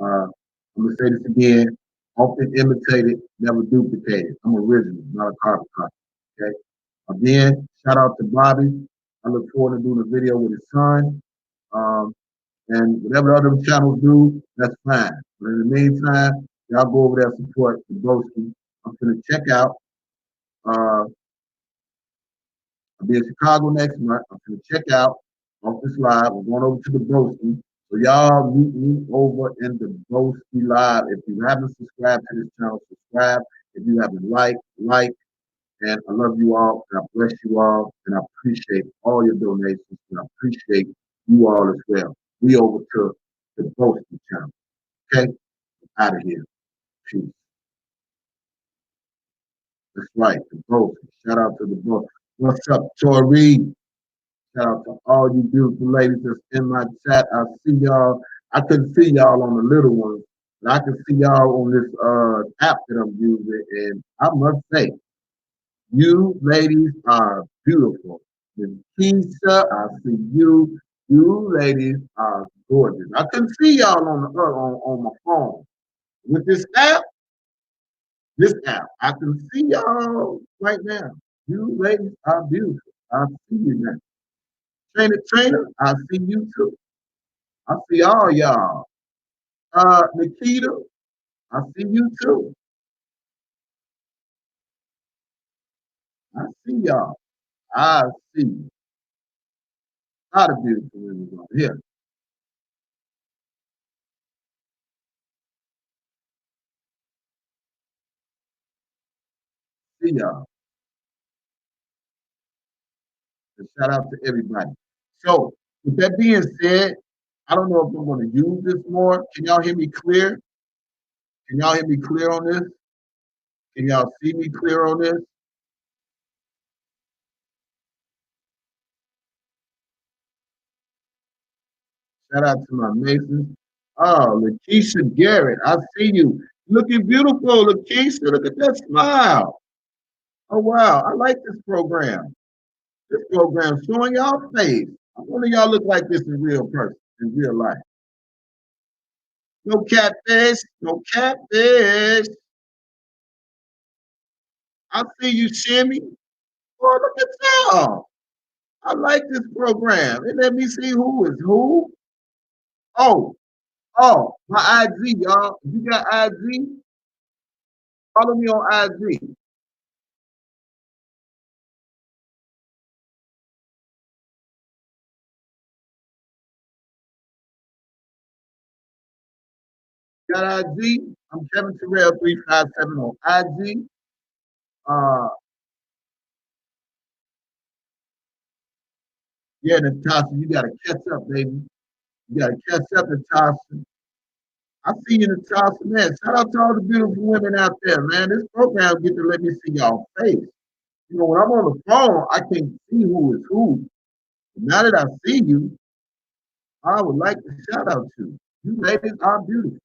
I'm gonna say this again. Often imitated, never duplicated. I'm original, not a carbon copy. Okay. Again, shout out to Bobby. I look forward to doing a video with his son. And whatever other channels do, that's fine. But in the meantime, y'all go over there and support the Broski. I'm gonna check out. I'll be in Chicago next month. I'm gonna check out off this live. We're going over to the Broski. So y'all meet me over in the Broski Live. If you haven't subscribed to this channel, subscribe. If you haven't like. And I love you all. And I bless you all. And I appreciate all your donations. And I appreciate you all as well. We over to the Broski channel. Okay? Out of here. Peace. That's right. The Broski. Shout out to the Broski. What's up, Tori? Shout out to all you beautiful ladies that's in my chat. I see y'all. I couldn't see y'all on the little ones, but I can see y'all on this app that I'm using. And I must say, you ladies are beautiful. Miss Keisha, I see you. You ladies are gorgeous. I couldn't see y'all on my phone. With this app, I can see y'all right now. You ladies are beautiful. I see you now. Trainer, I see you too. I see all y'all. Nikita, I see you too. I see y'all. I see you. A lot of beautiful women on here. See y'all. And shout out to everybody. So, with that being said, I don't know if I'm going to use this more. Can y'all hear me clear? Can y'all hear me clear on this? Can y'all see me clear on this? Shout out to my Masons. Oh, Lakeisha Garrett, I see you. Looking beautiful, Lakeisha. Look at that smile. Oh, wow. I like this program. This program showing y'all face. I wonder y'all look like this in real person, in real life. No catfish, no catfish. I see you, Shimmy. Oh, look at y'all. I like this program. And let me see who is who. Oh, my IG, y'all. If you got IG, follow me on IG. Got IG? I'm Kevin Terrell 357 on IG. Yeah, Natasha, you gotta catch up, baby. You gotta catch up, Natasha. I see you, Natasha, man. Shout out to all the beautiful women out there, man. This program get to let me see y'all face. You know, when I'm on the phone, I can't see who is who. But now that I see you, I would like to shout out to you. You ladies are beautiful.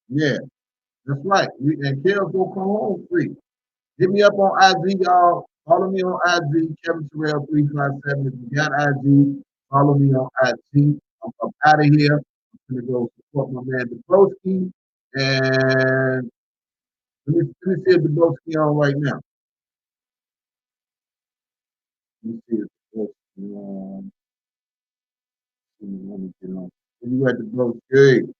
Yeah, that's right. And Kels will come home free. Hit me up on IG, y'all. Follow me on IG, Kevin Terrell 357. If you got IG, follow me on IG. I'm out of here. I'm gonna go support my man Debunking. And let me see if Debunking on right now. Let me see if Debunking on. Let me get on. Where you at Debunking?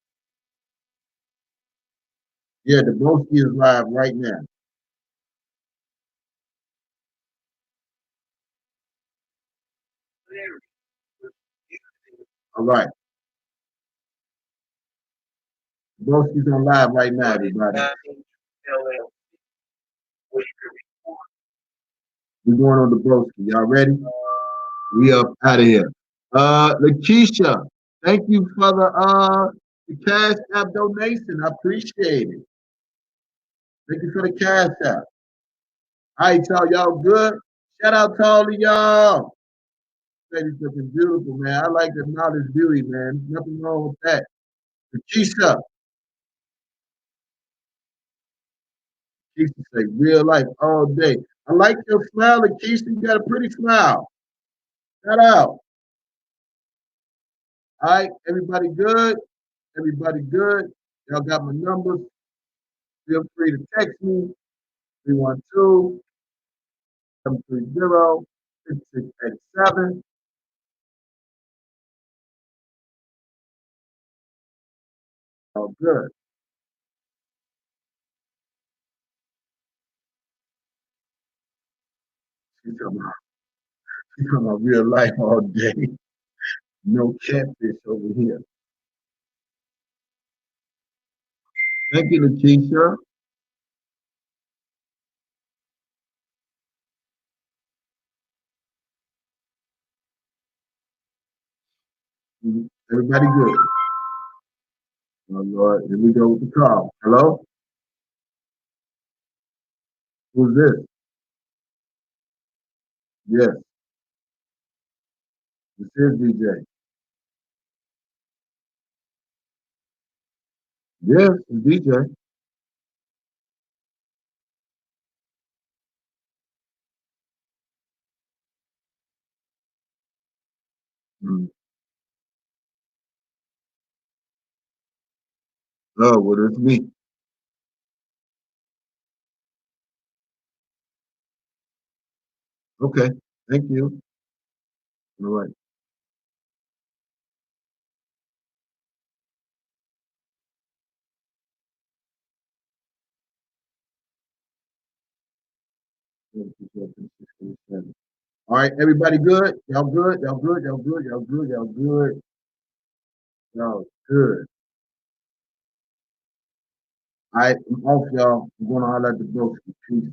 Yeah, Debunking is live right now. All right. Debunking on live right now, everybody. We're going on Debunking. Y'all ready? We up out of here. Lakeisha, thank you for the cash app donation. I appreciate it. Thank you for the cash app. All right, y'all good? Shout out to all of y'all. Ladies looking beautiful, man. I like the knowledge beauty, man. Nothing wrong with that. Lakeisha. Lakeisha say real life all day. I like your smile, Lakeisha. You got a pretty smile. Shout out. All right, everybody good? Everybody good? Y'all got my numbers. Feel free to text me. 312-730-6687. All good. She's talking about real life all day. No catfish over here. Thank you, Lakeisha. Everybody good? Oh, Lord. Here we go with the call. Hello? Who's this? Yes, this is DJ. Yes, it's DJ. Mm. Oh, well, it's me. Okay. Thank you. All right. All right, everybody good? Y'all good? Y'all good? Y'all good? Y'all good? Y'all good? Y'all good. All right, I'm off, y'all. I'm going to highlight the books. Peace.